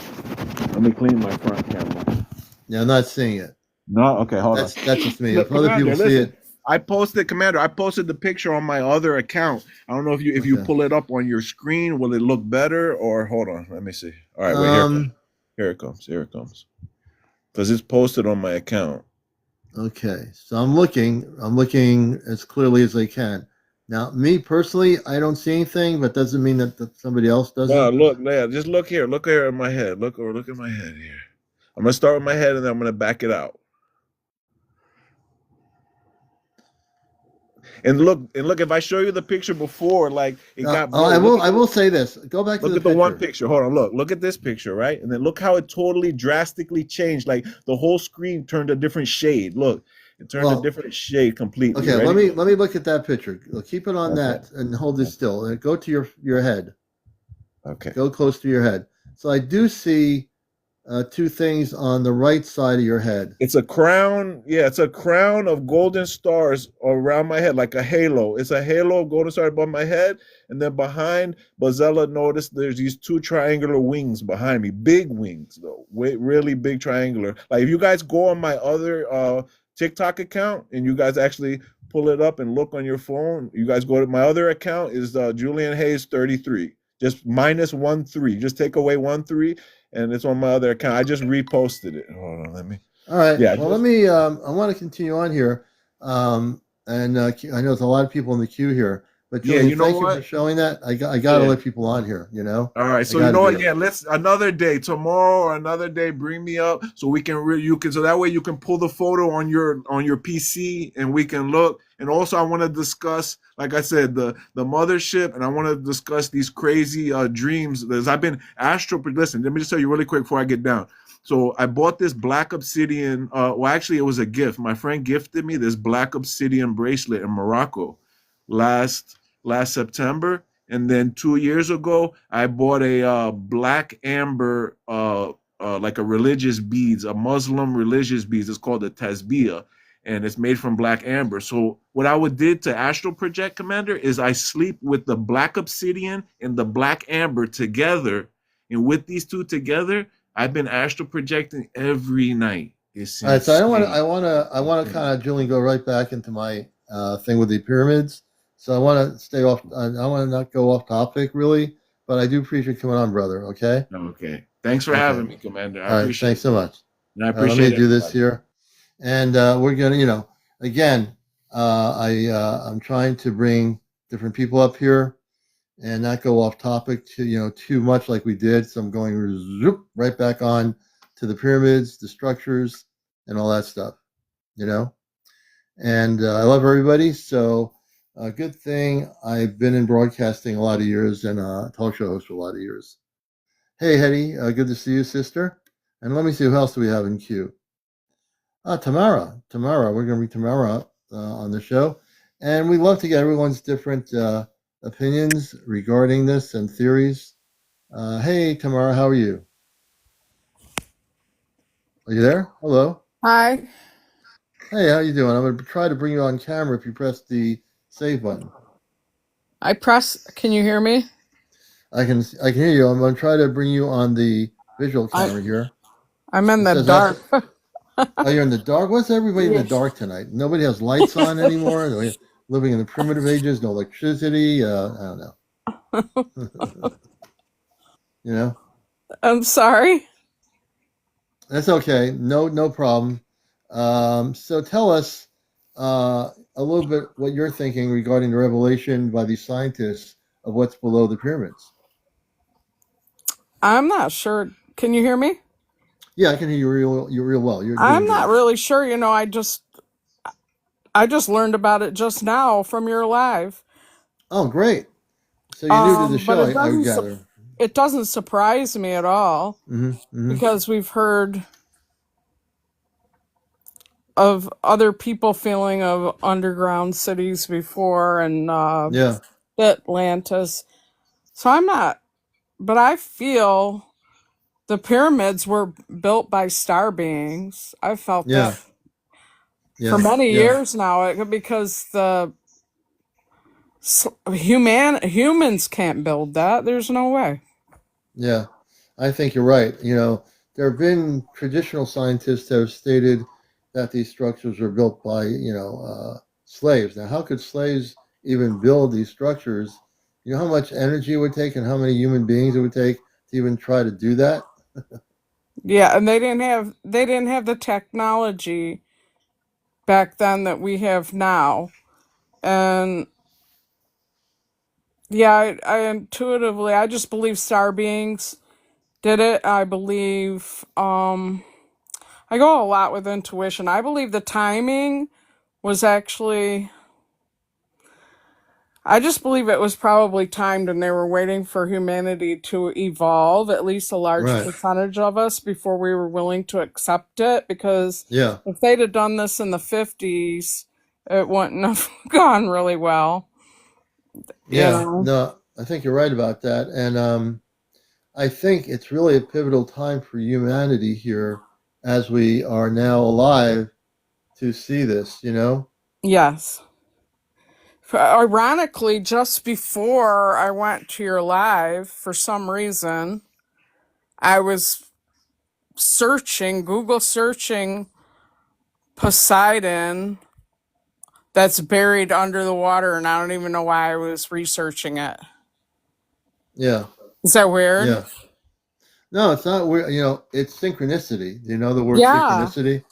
Let me clean my front camera. Yeah, I'm not seeing it. No, okay, hold on. That's just me. If other people see it. I posted the picture on my other account. I don't know if you pull it up on your screen, will it look better? Or hold on, let me see. All right, wait, here it comes. Here it comes. Because it's posted on my account. Okay, so I'm looking as clearly as I can. Now, me personally, I don't see anything, but doesn't mean that somebody else doesn't. No, look, just look here. Look here at my head. Look at my head here. I'm gonna start with my head and then I'm gonna back it out. And look, if I show you the picture before, like it got blurry. I will say this. Go back to look the at picture. The one picture. Hold on, look at this picture, right? And then look how it totally drastically changed. Like the whole screen turned a different shade. Look, it turned a different shade completely. Okay, Ready? let me look at that picture. Keep it on that and hold it still. And go to your head. Okay. Go close to your head. So I do see two things on the right side of your head. It's a crown. Yeah, it's a crown of golden stars around my head, like a halo. It's a halo of golden stars above my head. And then behind, Bazella noticed there's these two triangular wings behind me. Big wings, though. Really big triangular. Like if you guys go on my other TikTok account and you guys actually pull it up and look on your phone, you guys go to my other account is Julian Hayes 33. Just -13. Just take away 13. And it's on my other account. I just reposted it. Hold on, let me. All right. Yeah. Well, let me. I want to continue on here, and I know there's a lot of people in the queue here. But Julian, thank you for showing that. I got to let people on here. All right. So let's another day, tomorrow or another day, bring me up so we can so that way you can pull the photo on your PC and we can look. And also I want to discuss, like I said, the mothership, and I want to discuss these crazy dreams. I've been listen, let me just tell you really quick before I get down. So I bought this black obsidian. Well, actually, it was a gift. My friend gifted me this black obsidian bracelet in Morocco last September. And then 2 years ago, I bought a black amber, like a religious beads, a Muslim religious beads. It's called a tasbih, and it's made from black amber. So what I did to astral project, Commander, is I sleep with the black obsidian and the black amber together. And with these two together, I've been astral projecting every night. All right, so I want to kind of, Julian, go right back into my thing with the pyramids. So I want to stay off. I want to not go off topic really, but I do appreciate you coming on, brother. Okay. Okay. Thanks for having me, Commander. All right. Thanks so much. And I appreciate let me do this here, and we're gonna, again, I'm trying to bring different people up here, and not go off topic too much like we did. So I'm going right back on to the pyramids, the structures, and all that stuff, you know? And I love everybody. So, good thing I've been in broadcasting a lot of years and talk show host for a lot of years. Hey, Hetty, good to see you, sister. And let me see who else do we have in queue. Tamara. Tamara, we're going to bring Tamara up on the show. And we love to get everyone's different opinions regarding this and theories. Hey, Tamara, how are you? Are you there? Hello. Hi. Hey, how you doing? I'm going to try to bring you on camera if you press the save button. Can you hear me? I can hear you. I'm going to try to bring you on the visual camera here. I'm in It the says dark. oh, you're in the dark? What's everybody in the Yes. dark tonight? Nobody has lights on anymore? Are we living in the primitive ages? No electricity? I don't know. You know? I'm sorry. That's okay. No problem. So tell us a little bit what you're thinking regarding the revelation by these scientists of what's below the pyramids. I'm not sure. Can you hear me? Yeah, I can hear you real well. You're I'm doing not good. really sure. I just learned about it just now from your live. Oh, great. So you're new to the But show, I would gather. it doesn't surprise me at all because we've heard of other people feeling of underground cities before and Yeah, Atlantis. So I'm not, but I feel the pyramids were built by star beings. I felt yeah, that for yeah, many yeah, years now because humans can't build that. There's no way. yeah. I think you're right. You know, there have been traditional scientists that have stated that these structures were built by, slaves. Now, how could slaves even build these structures? You know how much energy it would take and how many human beings it would take to even try to do that? Yeah, and they didn't have the technology back then that we have now. And yeah, I just believe star beings did it. I believe I go a lot with intuition. I believe the timing was actually I just believe it was probably timed and they were waiting for humanity to evolve, at least a large Right. percentage of us, before we were willing to accept it. Because Yeah. if they'd have done this in the 50s, it wouldn't have gone really well. Yeah. No, I think you're right about that. And I think it's really a pivotal time for humanity here as we are now alive to see this, you know? Yes. Ironically, just before I went to your live, for some reason, I was Google searching Poseidon that's buried under the water, and I don't even know why I was researching it. Yeah. Is that weird? Yeah. No, it's not weird. You know, it's synchronicity. You know the word Yeah. synchronicity?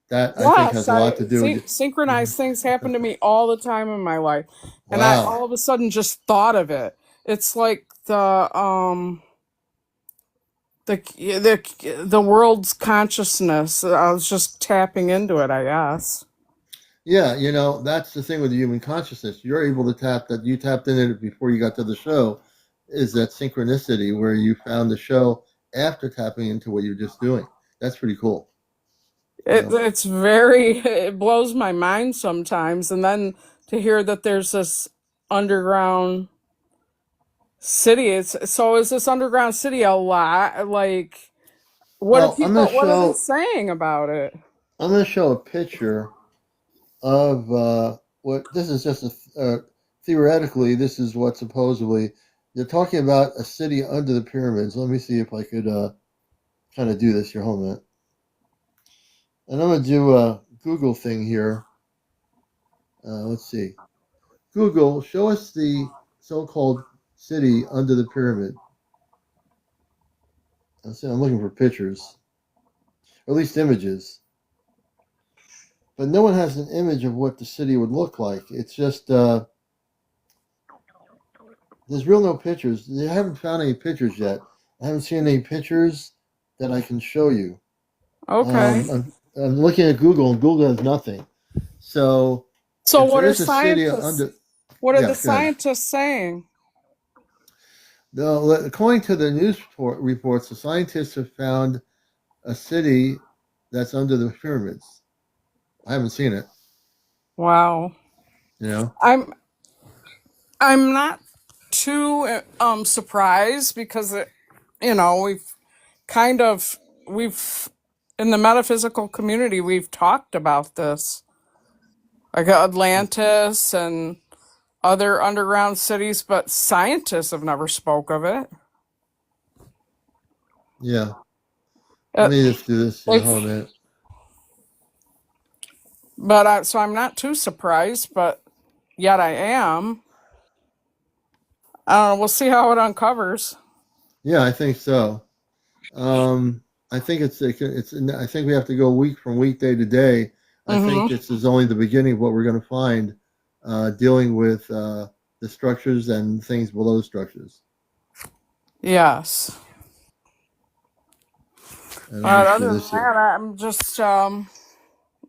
That I think Yes. has a lot to do with Synchronized things happen to me all the time in my life, and I Wow. all of a sudden just thought of it. It's like the world's consciousness. I was just tapping into it, I guess. Yeah, you know, that's the thing with the human consciousness. You're able to tap that you tapped into it before you got to the show, is that synchronicity where you found the show after tapping into what you're just doing. That's pretty cool. You know? It blows my mind sometimes, and then to hear that there's this underground city. Is this underground city a lot? Like, Well, what are they saying about it? I'm gonna show a picture of what this is just theoretically this is what supposedly they're talking about a city under the pyramids. Let me see if I could kind of do this here. Hold a minute. And I'm gonna do a Google thing here. Let's see. Google, show us the so-called city under the pyramid. I'm looking for pictures, or at least images. But no one has an image of what the city would look like. It's just there's real no pictures. They haven't found any pictures yet. I haven't seen any pictures that I can show you. Okay. I'm looking at Google, and Google has nothing. So So if what there are is a city scientists? under, What are the yeah, go ahead. scientists saying? According to the news reports, the scientists have found a city that's under the pyramids. I haven't seen it. Wow. You know. I'm I'm not too surprised because we've kind of we've in the metaphysical community we've talked about this, like Atlantis and other underground cities, but scientists have never spoke of it. Yeah. Let Uh, me just do this. Hold they've on a minute. So I'm not too surprised, but yet I am. We'll see how it uncovers. Yeah, I think so. I think I think we have to go week from week, day to day. I think Mm-hmm. this is only the beginning of what we're going to find, dealing with the structures and things below structures. Yes. And let me But see other than this here. that, I'm just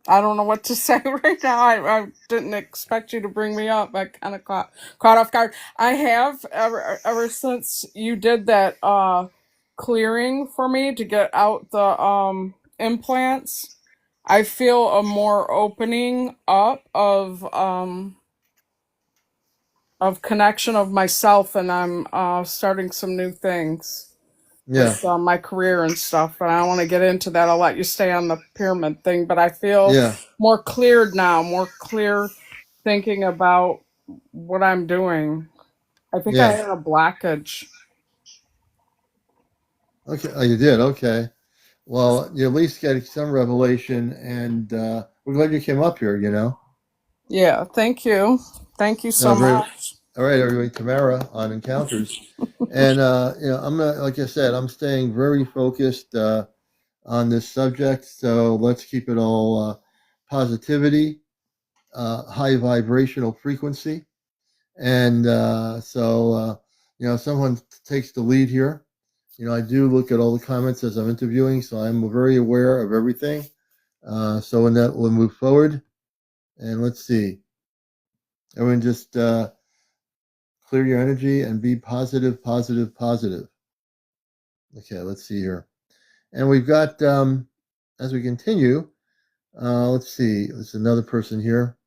I don't know what to say right now. I didn't expect you to bring me up. I kind of caught off guard. I have ever since you did that clearing for me to get out the implants. I feel a more opening up of connection of myself, and I'm starting some new things Yeah, with my career and stuff, but I don't want to get into that. I'll let you stay on the pyramid thing, but I feel yeah, more cleared now, more clear thinking about what I'm doing. I think I yeah. had a blockage. Okay, oh, you did. Okay. Well, you at least getting some revelation, and we're glad you came up here. You know. Yeah, thank you. Thank you so Very. much. All right, everybody. Tamara on Encounters, and I'm not like I said. I'm staying very focused on this subject. So let's keep it all positivity, high vibrational frequency, and someone takes the lead here. I do look at all the comments as I'm interviewing, so I'm very aware of everything. So in that, we'll move forward, and let's see. Everyone, just clear your energy and be positive, positive, positive. Okay, let's see here, and we've got as we continue. Let's see. There's another person here.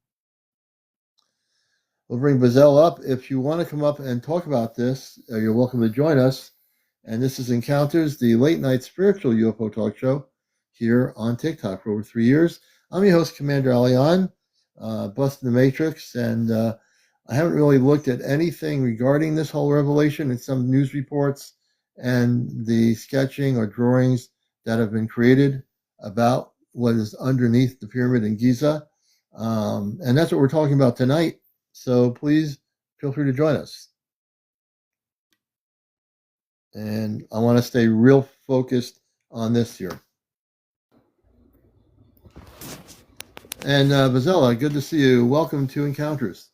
We'll bring Bazell up. If you want to come up and talk about this, you're welcome to join us. And this is Encounters, the late night spiritual UFO talk show here on TikTok for over 3 years. I'm your host, CmdrAleon, busting the matrix. And I haven't really looked at anything regarding this whole revelation in some news reports and the sketching or drawings that have been created about what is underneath the pyramid in Giza. And that's what we're talking about tonight. So please feel free to join us. And I want to stay real focused on this here. And Bazella, good to see you. Welcome to Encounters.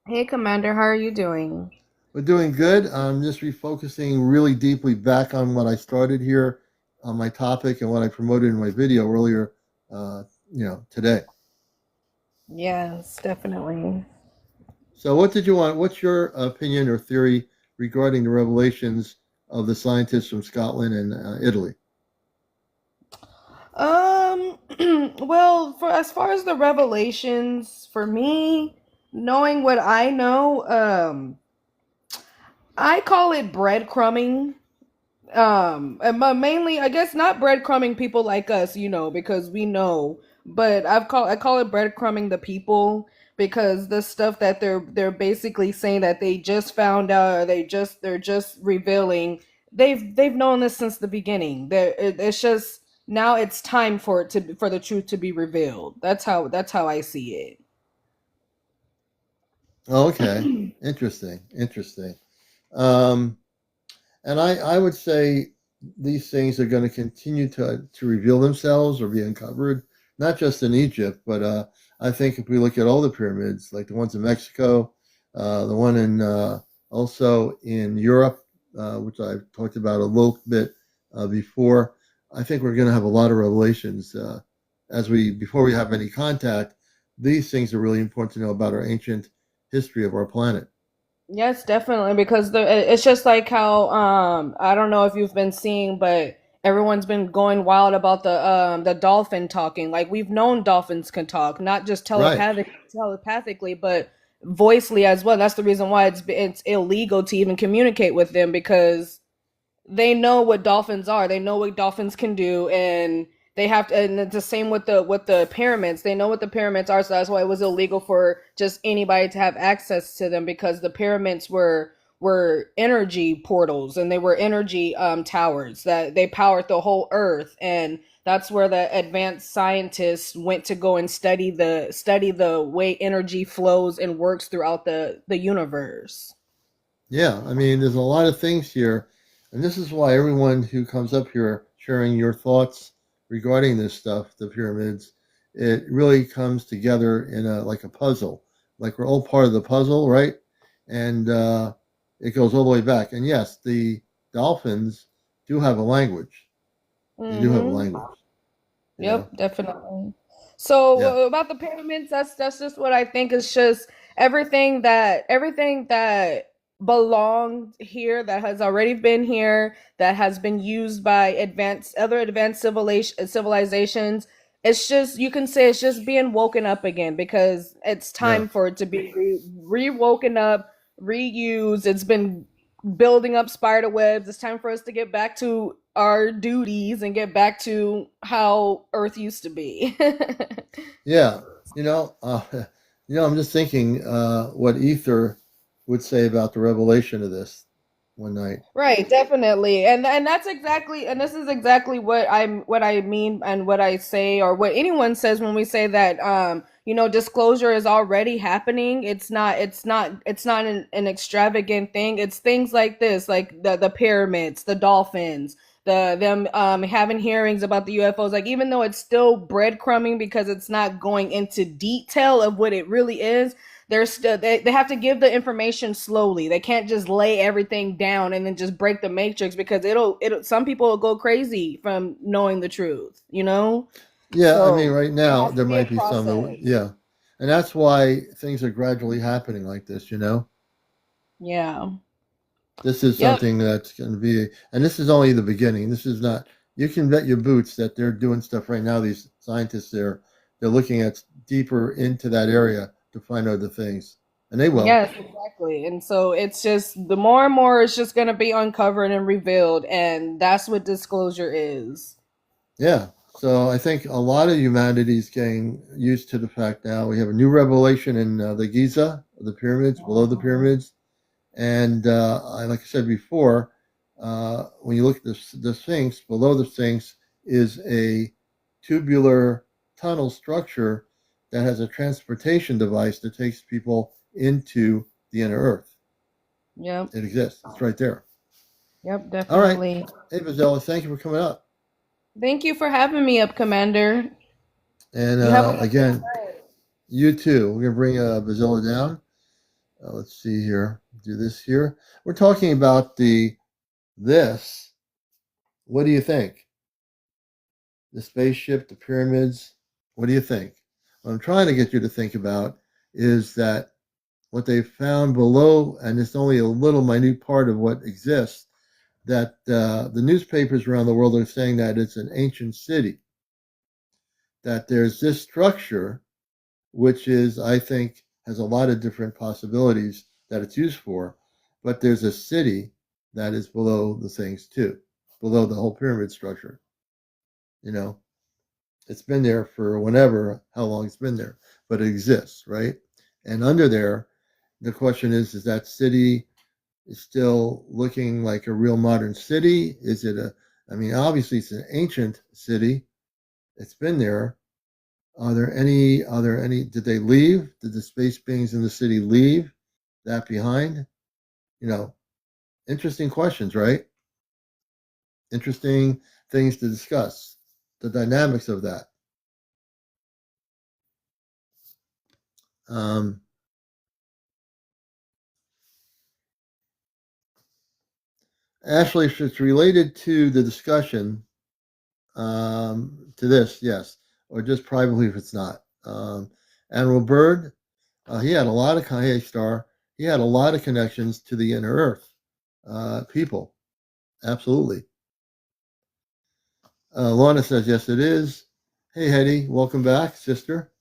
Hey, Commander, how are you doing? We're doing good. I'm just refocusing really deeply back on what I started here on my topic and what I promoted in my video earlier, today. Yes, definitely. So what did you want? What's your opinion or theory regarding the revelations of the scientists from Scotland and Italy? Um, well, for as far as the revelations, for me, knowing what I know, I call it breadcrumbing. Mainly, I guess not breadcrumbing people like us, because we know, but I call it breadcrumbing the people, because the stuff that they're basically saying that they just found out, or they're just revealing, they've known this since the beginning. It's just now it's time for the truth to be revealed. That's how I see Oh, okay, it. interesting, interesting. Um, And I would say these things are going to continue to reveal themselves or be uncovered, not just in Egypt, but I think if we look at all the pyramids, like the ones in Mexico, the one in also in Europe, which I've talked about a little bit before, I think we're going to have a lot of revelations before we have any contact. These things are really important to know about our ancient history of our planet. Yes, definitely, because it's just like how I don't know if you've been seeing, but everyone's been going wild about the dolphin talking. Like we've known dolphins can talk, not just Right. telepathically, but voicely as well. That's the reason why it's illegal to even communicate with them, because they know what dolphins are. They know what dolphins can do, and they have to. And it's the same with the pyramids. They know what the pyramids are, so that's why it was illegal for just anybody to have access to them, because the pyramids were energy portals, and they were energy towers that they powered the whole earth, and that's where the advanced scientists went to go and study the way energy flows and works throughout the universe. Yeah, I mean, there's a lot of things here, and this is why everyone who comes up here sharing your thoughts regarding this stuff, the pyramids, it really comes together in a like a puzzle. Like we're all part of the puzzle, right? And it goes all the way back. And yes, the dolphins do have a language. They do have a Mm-hmm. language, you know? Yep, definitely. So Yeah, about the pyramids, that's just what I think is just everything that belonged here, that has already been here, that has been used by advanced civilizations. It's just, you can say it's just being woken up again, because it's yeah. time for it to be re-woken up, reused. It's been building up spider webs. It's time for us to get back to our duties and get back to how Earth used to be. Yeah, you know, I'm just thinking what Ether would say about the revelation of this one night. Right, definitely. And that's exactly, and this is exactly what I mean and what I say, or what anyone says when we say that disclosure is already happening. It's not an extravagant thing. It's things like this, like the pyramids, the dolphins, them having hearings about the UFOs. Like, even though it's still breadcrumbing because it's not going into detail of what it really is, they're still, they have to give the information slowly. They can't just lay everything down and then just break the matrix, because it'll some people will go crazy from knowing the truth, you know? Yeah, I mean, So right it now has to there be a might be process. yeah, and that's why things are gradually happening like this. Yeah. This is Yep. something that's going to be, and this is only the beginning. This is not. You can bet your boots that they're doing stuff right now. These scientists, they're looking at deeper into that area to find out the things, and they will. Yes, exactly. And so it's just, the more and more it's just going to be uncovered and revealed, and that's what disclosure is. Yeah. So I think a lot of humanity is getting used to the fact now we have a new revelation in the Giza, the pyramids, below the pyramids. And like I said before, when you look at the Sphinx, below the Sphinx is a tubular tunnel structure that has a transportation device that takes people into the inner Earth. Yep. It exists. It's right there. Yep, All right. definitely. Hey, Vazella, thank you for coming up. Thank you for having me up, Commander. And You have a wonderful again, night. you too. We're going to bring Vazella down. Let's see here. Do this here. We're talking about this. What do you think? The spaceship, the pyramids. What do you think? What I'm trying to get you to think about is that what they found below, and it's only a little minute part of what exists, that the newspapers around the world are saying that it's an ancient city, that there's this structure, which is, I think, has a lot of different possibilities that it's used for, but there's a city that is below the things too, below the whole pyramid structure. You know, it's been there for whenever, how long it's been there, but it exists, right? And under there, the question is that city is still looking like a real modern city? Is it I mean, obviously it's an ancient city. It's been there. Did they leave? Did the space beings in the city leave that behind? You know, interesting questions, right? Interesting things to discuss. The dynamics of that. Um, Actually, if it's related to the discussion, to this, yes, or just privately if it's not. Admiral Byrd, he had a lot of hey Star, he had a lot of connections to the inner Earth people. Absolutely. Lorna says yes, it is. Hey Hetty, welcome back, sister.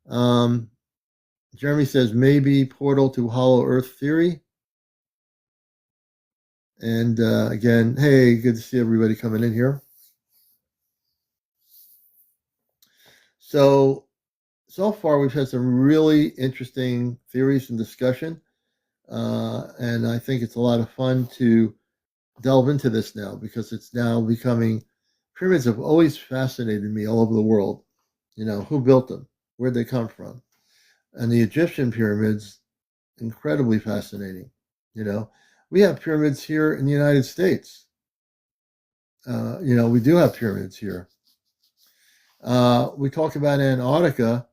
Jeremy says maybe portal to Hollow Earth theory. And again, hey, good to see everybody coming in here. So far we've had some really interesting theories and discussion. And I think it's a lot of fun to delve into this now because it's now becoming, pyramids have always fascinated me all over the world. You know, who built them? Where'd they come from? And the Egyptian pyramids, incredibly fascinating. You know, we have pyramids here in the United States. You know, we do have pyramids here. We talk about Antarctica.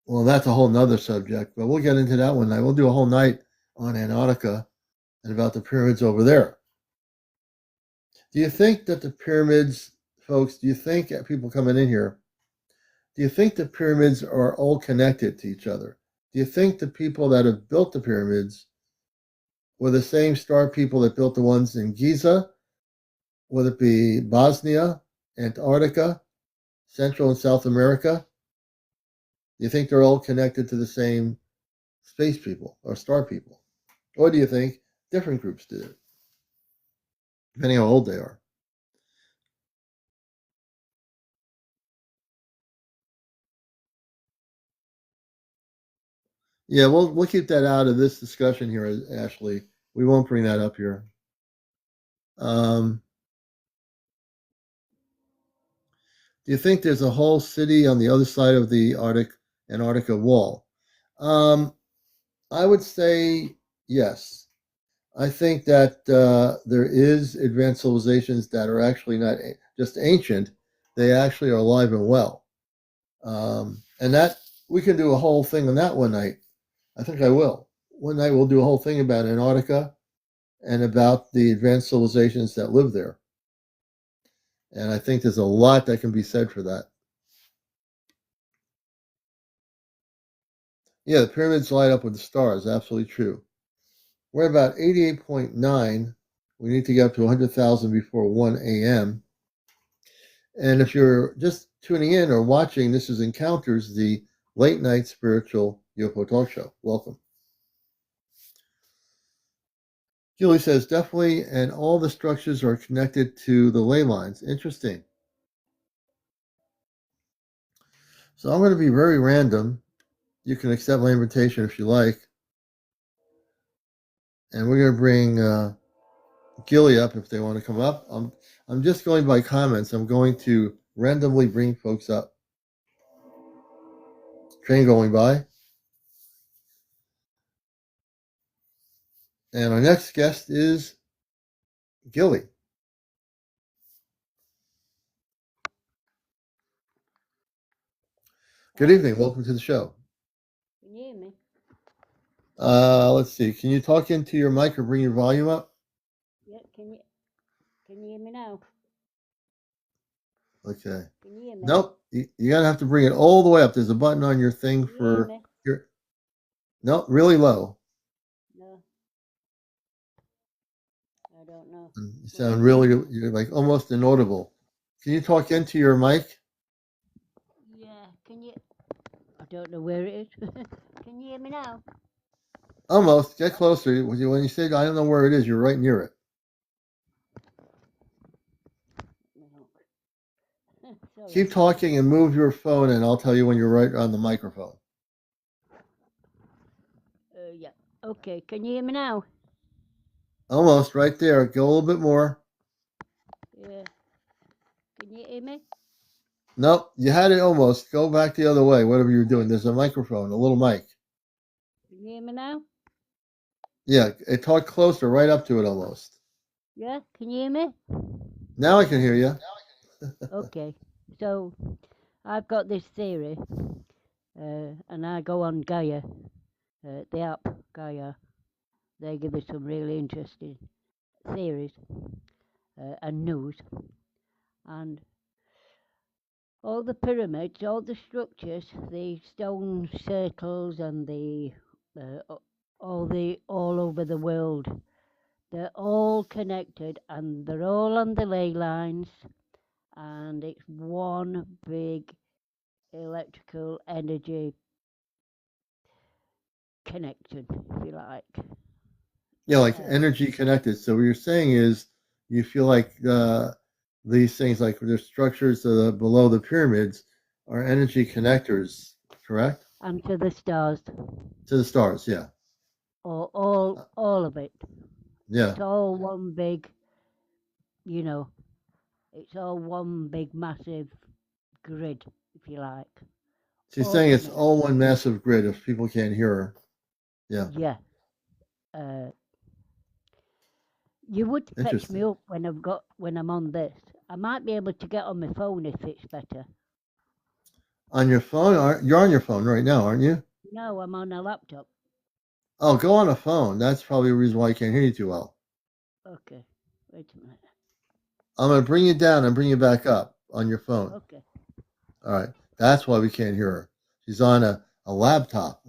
Well, that's a whole nother subject, but we'll get into that one night. We'll do a whole night on Antarctica and about the pyramids over there. Do you think that the pyramids, folks, do you think, people coming in here, do you think the pyramids are all connected to each other? Do you think the people that have built the pyramids were the same star people that built the ones in Giza, whether it be Bosnia, Antarctica, Central and South America? Do you think they're all connected to the same space people or star people? Or do you think different groups did it, depending how old they are? Yeah, we'll keep that out of this discussion here, Ashley. We won't bring that up here. Do you think there's a whole city on the other side of the Antarctica wall? I would say yes. I think that there is advanced civilizations that are actually not just ancient; they actually are alive and well. And that we can do a whole thing on that one night. I think I will. One night we'll do a whole thing about Antarctica and about the advanced civilizations that live there. And I think there's a lot that can be said for that. Yeah, the pyramids light up with the stars. Absolutely true. We're at about 88.9. We need to get up to 100,000 before 1 a.m. And if you're just tuning in or watching, this is Encounters, the late night spiritual UFO talk show. Welcome. Julie says, definitely, and all the structures are connected to the ley lines. Interesting. So I'm going to be very random. You can accept my invitation if you like. And we're going to bring Gilly up if they want to come up. I'm just going by comments. I'm going to randomly bring folks up. Train going by. And our next guest is Gilly. Good evening. Welcome to the show. Can you hear me? Let's see. Can you talk into your mic or bring your volume up? Yeah, can you hear me now? Okay. Can you hear me? Nope. You're going to have to bring it all the way up. There's a button on your thing Can you hear for me? your. No, really low. No. I don't know. You sound really, you're like almost inaudible. Can you talk into your mic? Yeah, can you? I don't know where it is. Can you hear me now? Almost. Get closer. When you say I don't know where it is, you're right near it. Sorry. Keep talking and move your phone, and I'll tell you when you're right on the microphone. Yeah. Okay, can you hear me now? Almost right there. Go a little bit more. Yeah. Can you hear me? Nope, you had it almost. Go back the other way, whatever you're doing. There's a microphone, a little mic. Can you hear me now? Yeah, talk closer, right up to it almost. Yeah, can you hear me? Now I can hear you. Okay, so I've got this theory, and I go on Gaia, the app Gaia. They give us some really interesting theories and news. And all the pyramids, all the structures, the stone circles, and all over the world, they're all connected, and they're all on the ley lines, and it's one big electrical energy connection, if you like. Yeah, like energy connected. So what you're saying is you feel like these things, like the structures below the pyramids, are energy connectors, correct? And to the stars. To the stars, yeah. All of it. Yeah. It's all one big, it's all one big massive grid, if you like. She's all saying it's connected. all one massive grid if people can't hear her. Yeah. Yeah. You would fetch me Interesting. up when I'm on this. I might be able to get on my phone if it's better. On your phone? You're on your phone right now, aren't you? No, I'm on a laptop. Oh, go on a phone. That's probably the reason why I can't hear you too well. Okay. Wait a minute. I'm going to bring you down and bring you back up on your phone. Okay. All right. That's why we can't hear her. She's on a laptop.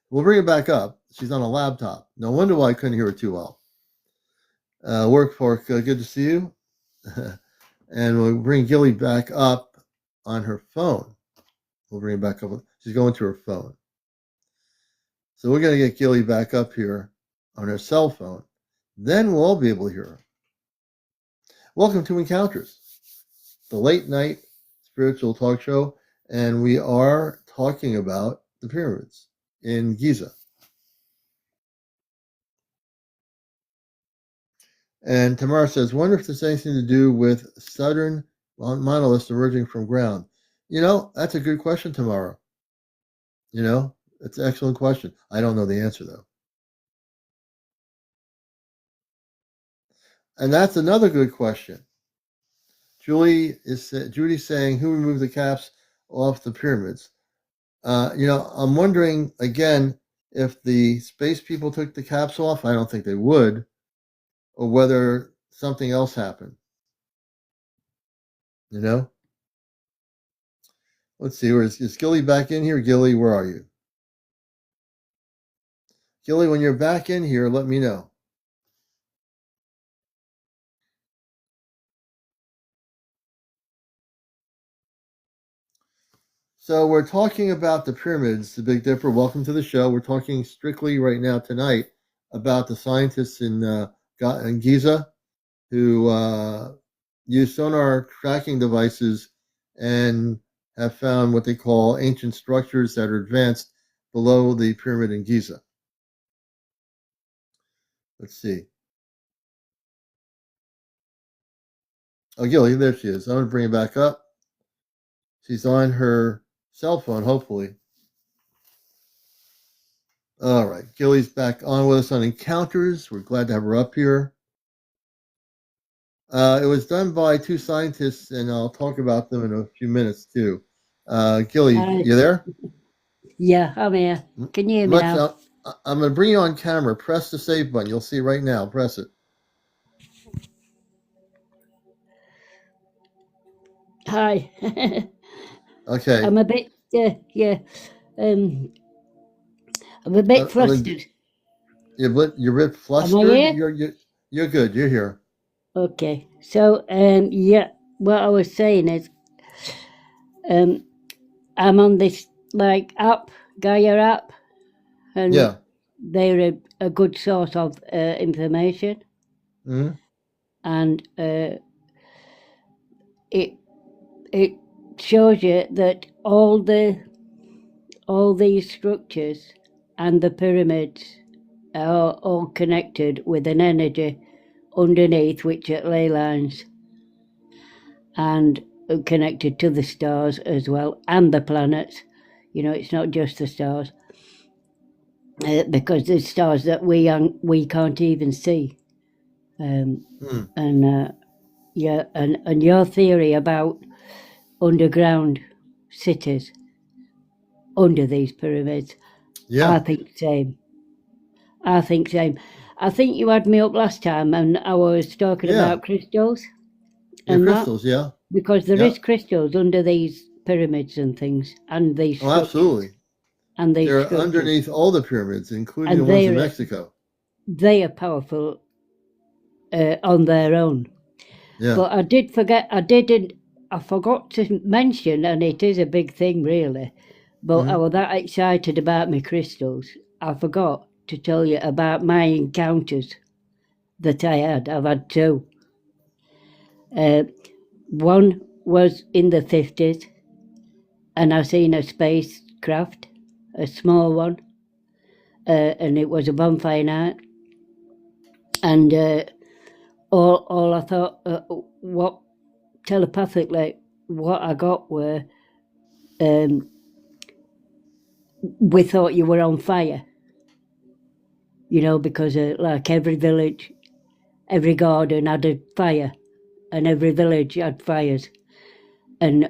We'll bring her back up. She's on a laptop. No wonder why I couldn't hear her too well. Workfork, good to see you. And we'll bring Gilly back up on her phone. We'll bring her back up. She's going to her phone. So we're going to get Gilly back up here on her cell phone. Then we'll all be able to hear her. Welcome to Encounters, the late night spiritual talk show. And we are talking about the pyramids in Giza. And Tamara says, wonder if there's anything to do with southern monoliths emerging from ground. That's a good question, Tamara. It's an excellent question. I don't know the answer, though. And that's another good question. Judy's saying, who removed the caps off the pyramids? I'm wondering, again, if the space people took the caps off. I don't think they would. Or whether something else happened. Let's see, is Gilly back in here? Gilly, where are you? Gilly, when you're back in here, let me know. So we're talking about the pyramids, the Big Dipper. Welcome to the show. We're talking strictly right now tonight about the scientists in Giza who use sonar tracking devices and have found what they call ancient structures that are advanced below the pyramid in Giza. Let's see. Oh, Gilly, there she is. I'm going to bring her back up. She's on her cell phone, hopefully. All right. Gilly's back on with us on Encounters. We're glad to have her up here. It was done by two scientists, and I'll talk about them in a few minutes, too. Gilly, you there? Yeah, I'm here. Can you hear me now? I'm going to bring you on camera. Press the save button. You'll see right now. Press it. Hi. Okay. I'm a bit, I'm a bit flustered. You're a bit flustered? Am I here? You're good. You're here. Okay. So, what I was saying is, I'm on this, app, Gaia app, and they're a good source of information. Mm-hmm. And it shows you that all these structures and the pyramids are all connected with an energy underneath, which are ley lines, and connected to the stars as well, and the planets. It's not just the stars, because there's stars that we can't even see. And your theory about underground cities under these pyramids, I think same. I think you had me up last time, and I was talking about crystals, Yeah, and that crystals, yeah. because there Yeah. is crystals under these pyramids and things, and these Oh, structures, absolutely. and these They're structures, underneath all the pyramids, including the and ones in Mexico. they are powerful on their own. Yeah. But I forgot to mention, and it is a big thing really, but I was that excited about my crystals, I forgot to tell you about my encounters that I had. I've had two. One was in the 50s, and I seen a spacecraft, a small one, and it was a bonfire night. And all I thought, what telepathically, what I got were, we thought you were on fire. You know, because like every village, every garden had a fire, and every village had fires. And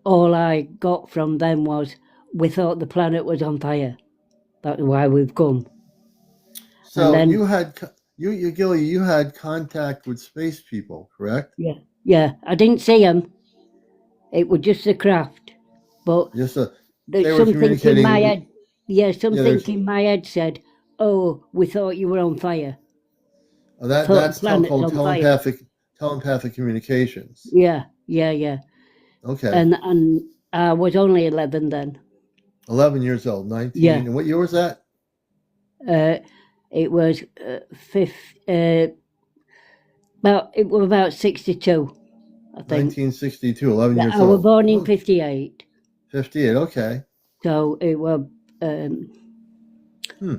all I got from them was, we thought the planet was on fire. That's why we've come. So then, you had Gilly, you had contact with space people, correct? Yeah, I didn't see them. It was just a craft, but Just they there's were something in my communicating. head. Yeah, something there's- in my head said, "Oh, we thought you were on fire. Thought that's the planet's called on fire." telepathic communications. Yeah. Okay. And I was only 11 then. 11 years old, 19. Yeah. And what year was that? It was it was about 62, I think. 1962, 11 years I old. was born in 58. 58, okay. So it was, you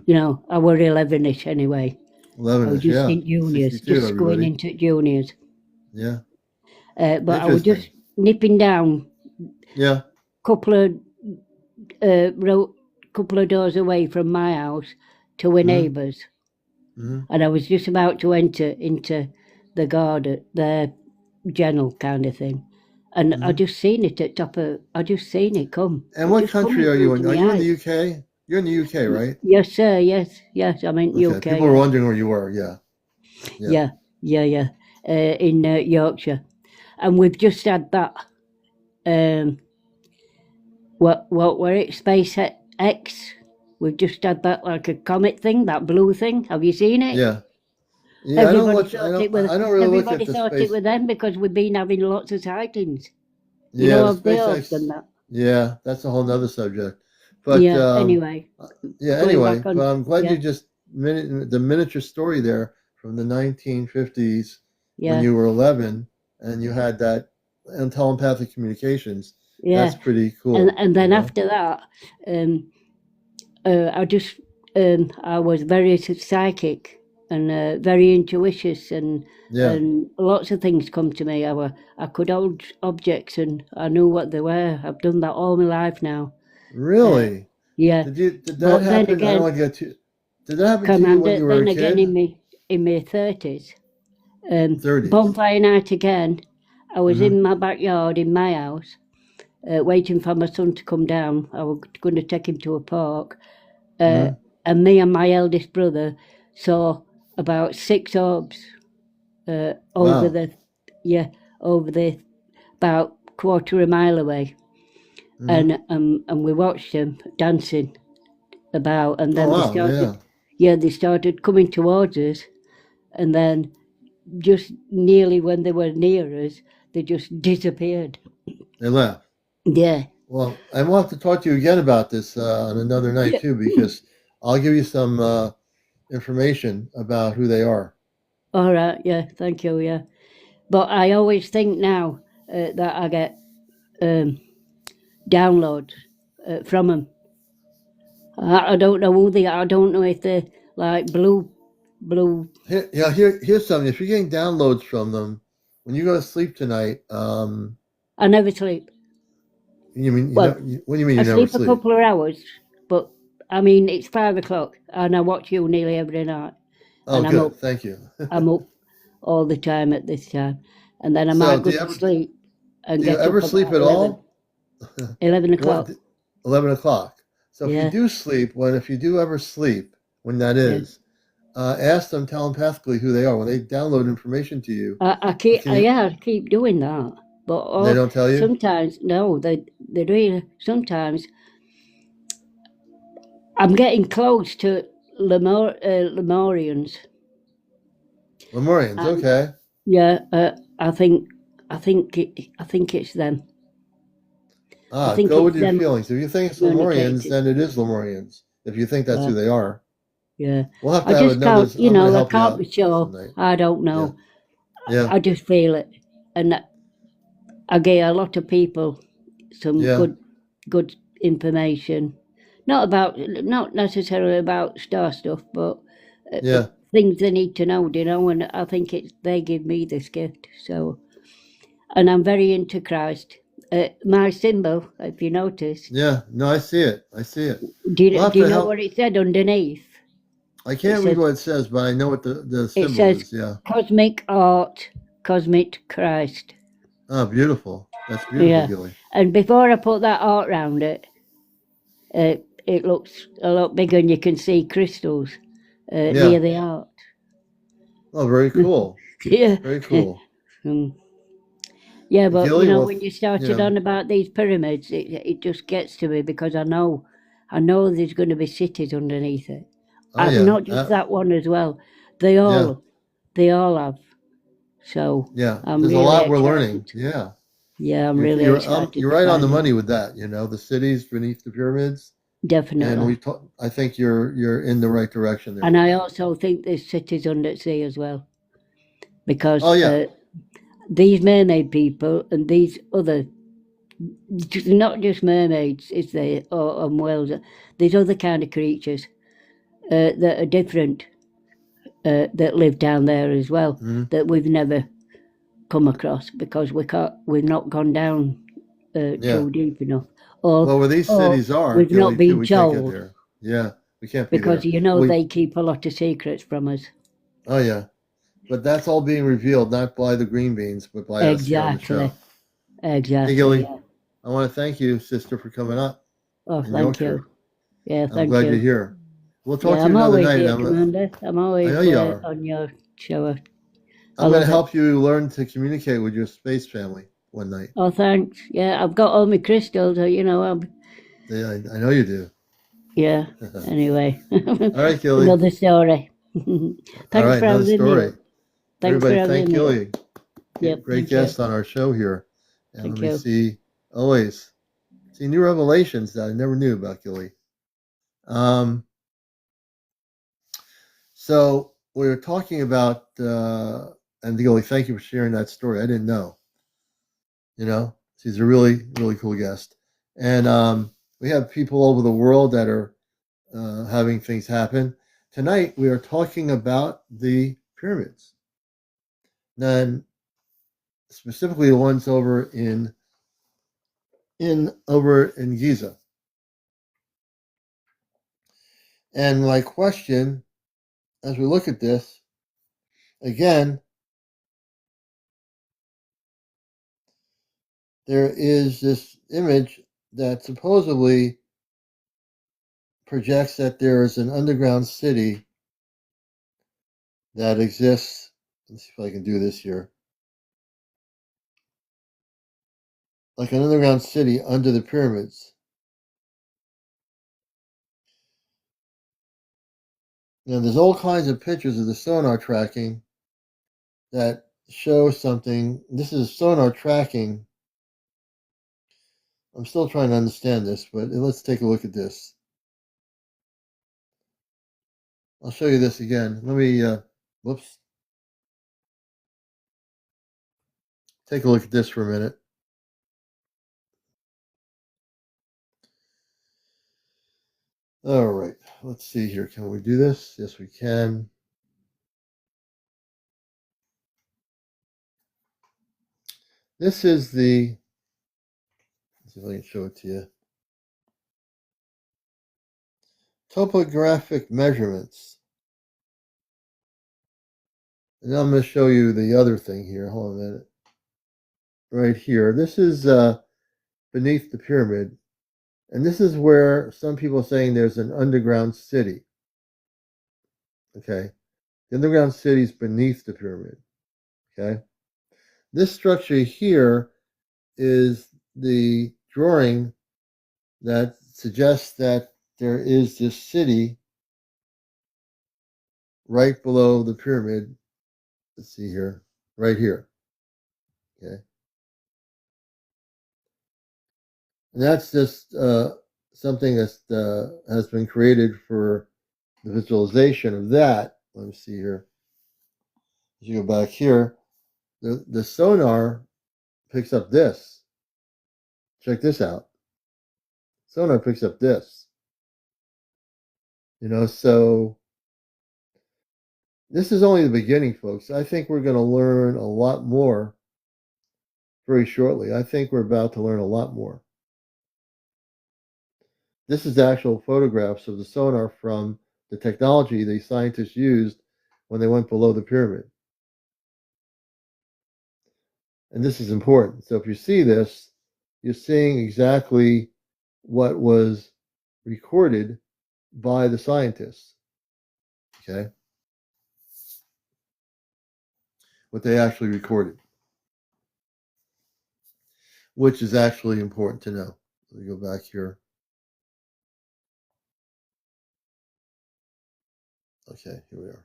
know, I was 11ish anyway. 11ish, I was just in juniors, just going into juniors. Yeah. But I was just nipping down. Yeah. Couple of doors away from my house to a neighbour's, and I was just about to enter into the garden, the general kind of thing, and I just seen it I just seen it come. And what country are you in? Are you in the UK? You're in the UK, right? Yes, sir. Yes. I'm in UK. People were wondering where you were. Yeah. In Yorkshire, and we've just had that. What were it? SpaceX. We've just had that, like a comet thing, that blue thing. Have you seen it? Yeah. Everybody thought it was them because we've been having lots of sightings. You know, of SpaceX and that. Yeah, that's a whole nother subject. But anyway. But I'm glad you just the miniature story there from the 1950s when you were 11 and you had that telepathic communications. Yeah, that's pretty cool. And then after that, I was very psychic and very intuitious, and lots of things come to me. I could hold objects and I knew what they were. I've done that all my life now. Really? Yeah. Did that happen? Again, I don't want to get too. Did that happen to you when you were a kid? Then again in my 30s. 30s. Bonfire night again. I was in my backyard in my house, waiting for my son to come down. I was going to take him to a park. And me and my eldest brother saw about 6 orbs over the about quarter of a mile away. And we watched them dancing about, and then they started coming towards us, and then just nearly when they were near us, they just disappeared. They left. Yeah. Well, I will have to talk to you again about this on another night too, because I'll give you some information about who they are. All right. Yeah. Thank you. Yeah. But I always think now that I get downloads from them. I don't know who they are. I don't know if they're like blue. Here's something. If you're getting downloads from them, when you go to sleep tonight, I never sleep. You mean? What do you mean? You never sleep? A couple of hours, but I mean it's 5 o'clock, and I watch you nearly every night. Oh, good. Thank you. I'm up all the time at this time, and then I might go to sleep and get up. Do you ever sleep at all? 11 o'clock. 11 o'clock. So if you do sleep, if you do ever sleep, when that is, ask them telepathically who they are when they download information to you. I keep doing that, but They don't tell you? sometimes no, they really sometimes. I'm getting close to Lemurians. Lemurians, okay. Yeah, I think it's them. I think go it's with your them feelings. If you think it's Lemurians, communicating. then it is Lemurians. If you think that's who they are. Yeah. We'll have to I have just another. can't, I'm going to I help you can't out be sure. tonight. I don't know. Yeah. I just feel it. And I get a lot of people some good information. Not necessarily about star stuff, but things they need to know, and I think they give me this gift. So, and I'm very into Christ. My symbol, if you noticed. Yeah, no, I see it. Do you know what it said underneath? I can't read what it says, but I know what the symbol is. Yeah. Cosmic art, cosmic Christ. Oh, beautiful. That's beautiful, Gilly. And before I put that art round it, it looks a lot bigger and you can see crystals near the art. Oh, very cool. Yeah. Very cool. Yeah, but Gilly, when you started on about these pyramids, it just gets to me because I know there's going to be cities underneath it. Not just that one as well. They all have. So I'm there's really a lot excited. we're learning. Yeah. Yeah, I'm really excited. You're right on the money with that. The cities beneath the pyramids. Definitely. And I think you're in the right direction there. And I also think there's cities under sea as well, because these mermaid people and these other, not just mermaids, is there, or whales, these other kind of creatures that are different, that live down there as well, that we've never come across because we've not gone down too deep enough. Well, where these cities are, we've not been we told. can't get there. Yeah, we can't be because there. They keep a lot of secrets from us. Oh yeah, but that's all being revealed not by the green beans, but by us here on the show. Exactly. Hey, Gilly, I want to thank you, sister, for coming up. Oh, thank you. Yeah, thank you. I'm glad you're here. We'll talk to you I'm another always night. here, Commander. I'm always on your show. I'm going to help you learn to communicate with your space family one night. Oh, thanks. Yeah, I've got all my crystals. I know you do. Yeah. Anyway. All right, Gilly. Another story. Thanks for having me. Everybody, thank Gilly. Yep, great guest on our show here. And thank let me you. see new revelations that I never knew about Gilly. So we were talking about, and Gilly, thank you for sharing that story. I didn't know. She's a really, really cool guest. And we have people over the world that are having things happen. Tonight, we are talking about the pyramids. And specifically the ones over in Giza. And my question, as we look at this, again, there is this image that supposedly projects that there is an underground city that exists. Let's see if I can do this here. Like an underground city under the pyramids. Now, there's all kinds of pictures of the sonar tracking that show something. This is sonar tracking. I'm still trying to understand this, but let's take a look at this. I'll show you this again. Let me, whoops. Take a look at this for a minute. All right, let's see here. Can we do this? Yes, we can. This is the, let's see if I can show it to you. Topographic measurements. And I'm going to show you the other thing here. Hold on a minute. Right here. This is beneath the pyramid. And this is where some people are saying there's an underground city. Okay. The underground city is beneath the pyramid. Okay. This structure here is the drawing that suggests that there is this city right below the pyramid. Let's see here, right here. Okay. And that's just something that has been created for the visualization of that. Let me see here. As you go back here, the sonar picks up this. Check this out. Sonar picks up this. So this is only the beginning, folks. I think we're going to learn a lot more very shortly. I think we're about to learn a lot more. This is actual photographs of the sonar from the technology the scientists used when they went below the pyramid. And this is important. So if you see this, you're seeing exactly what was recorded by the scientists. Okay? What they actually recorded, which is actually important to know. Let me go back here. Okay, here we are.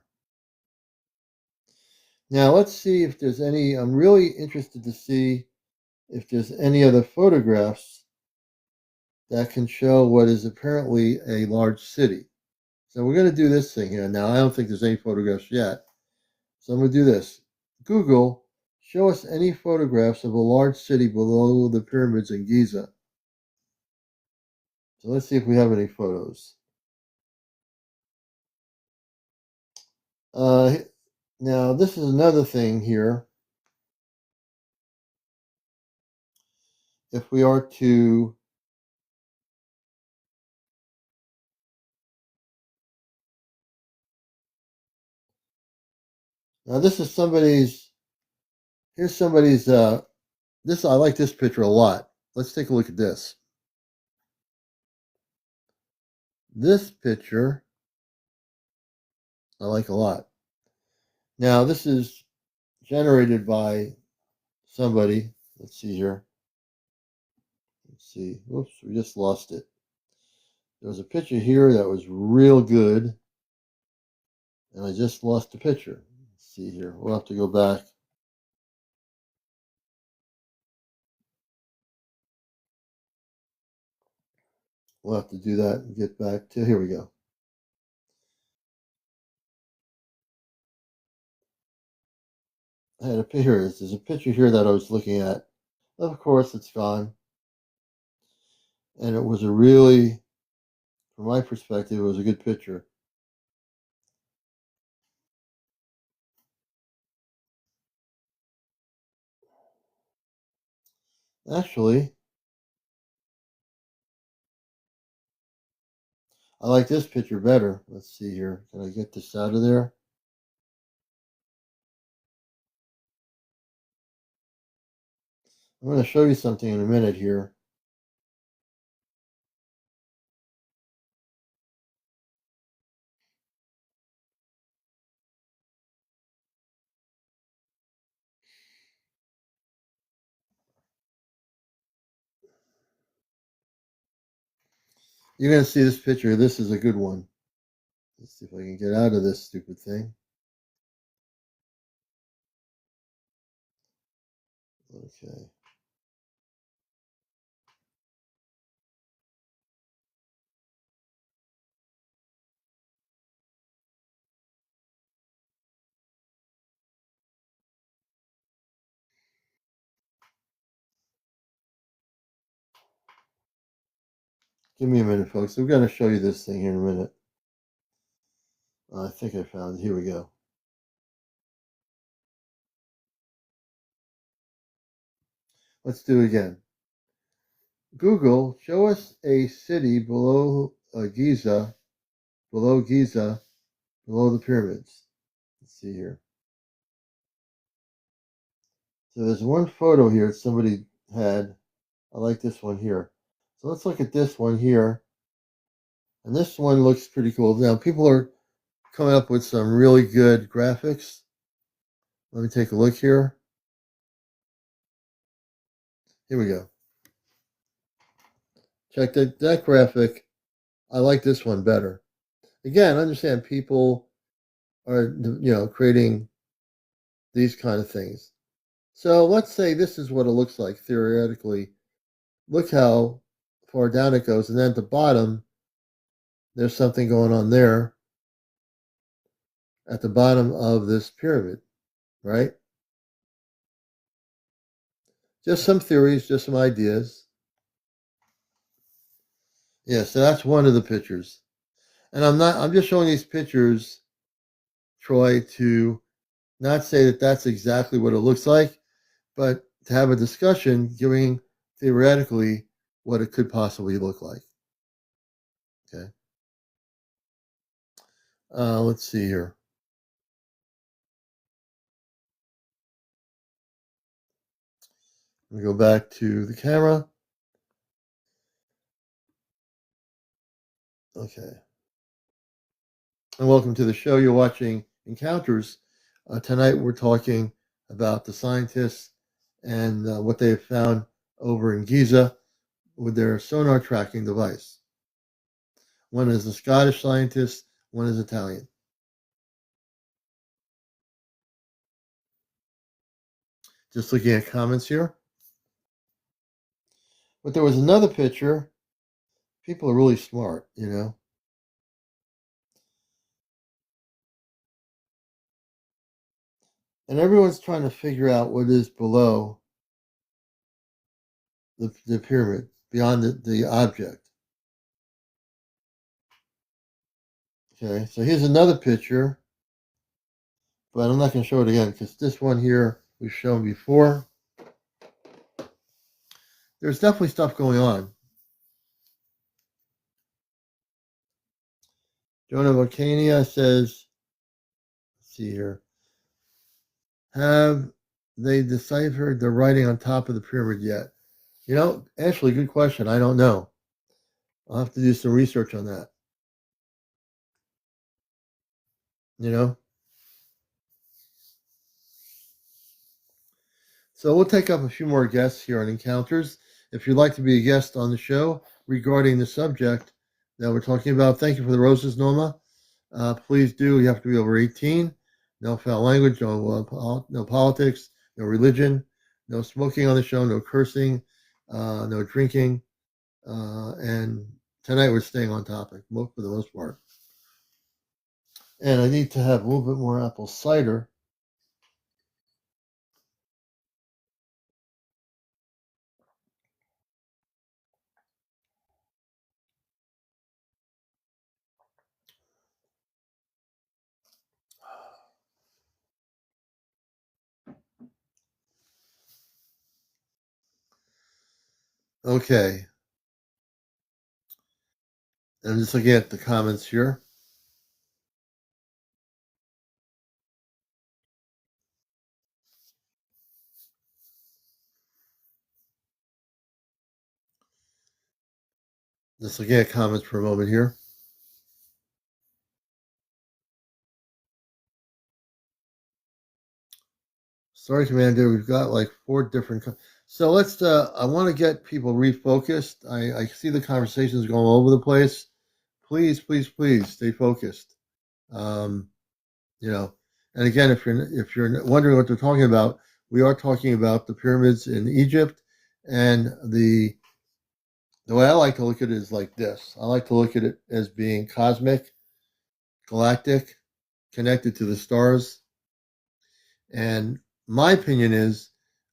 Now let's see if there's any, I'm really interested to see if there's any other photographs that can show what is apparently a large city. So we're going to do this thing here. Now, I don't think there's any photographs yet. So I'm going to do this. Google, show us any photographs of a large city below the pyramids in Giza. So let's see if we have any photos. Now, this is another thing here. If we are to now, this is somebody's. Here's somebody's. This I like this picture a lot. Let's take a look at this. This picture I like a lot. Now, this is generated by somebody. Let's see here. Let's see. Whoops, we just lost it. There was a picture here that was real good, and I just lost the picture. Let's see here. We'll have to go back. We'll have to do that and get back to, here we go. I had a picture. There's a picture here that I was looking at. Of course, it's gone. And it was a really, from my perspective, it was a good picture. Actually, I like this picture better. Let's see here. Can I get this out of there? I'm going to show you something in a minute here. You're going to see this picture. This is a good one. Let's see if I can get out of this stupid thing. Okay. Give me a minute, folks. We're going to show you this thing here in a minute. I think I found it. Here we go. Let's do it again. Google, show us a city below Giza, below the pyramids. Let's see here. So there's one photo here somebody had. I like this one here. So let's look at this one here. And this one looks pretty cool. Now, people are coming up with some really good graphics. Let me take a look here. Here we go. Check that graphic. I like this one better. Again, understand people are, creating these kind of things. So let's say this is what it looks like theoretically. Look how far down it goes. And then at the bottom, there's something going on there at the bottom of this pyramid, right? Just some theories, just some ideas. Yeah, so that's one of the pictures. And I'm just showing these pictures, Troy, to not say that that's exactly what it looks like, but to have a discussion giving theoretically what it could possibly look like. Okay. Let's see here. Let me go back to the camera. Okay. And welcome to the show. You're watching Encounters. Tonight we're talking about the scientists and what they have found over in Giza with their sonar tracking device. One is a Scottish scientist, one is Italian. Just looking at comments here. But there was another picture. People are really smart, And everyone's trying to figure out what is below the pyramid, beyond the object. Okay, so here's another picture, but I'm not going to show it again because this one here we've shown before. There's definitely stuff going on. Jonah Volcania says, let's see here, have they deciphered the writing on top of the pyramid yet? Ashley, good question. I don't know. I'll have to do some research on that. So we'll take up a few more guests here on Encounters. If you'd like to be a guest on the show regarding the subject that we're talking about, thank you for the roses, Norma. Please do. You have to be over 18. No foul language, no politics, no religion, no smoking on the show, no cursing, no drinking. And tonight we're staying on topic for the most part. And I need to have a little bit more apple cider. Okay. I'm just looking at the comments here. Just looking at comments for a moment here. Sorry, Commander, we've got like 4 different. So let's. I want to get people refocused. I see the conversations going all over the place. Please, please, please stay focused. And again, if you're wondering what they're talking about, we are talking about the pyramids in Egypt, and the way I like to look at it is like this. I like to look at it as being cosmic, galactic, connected to the stars. And my opinion is,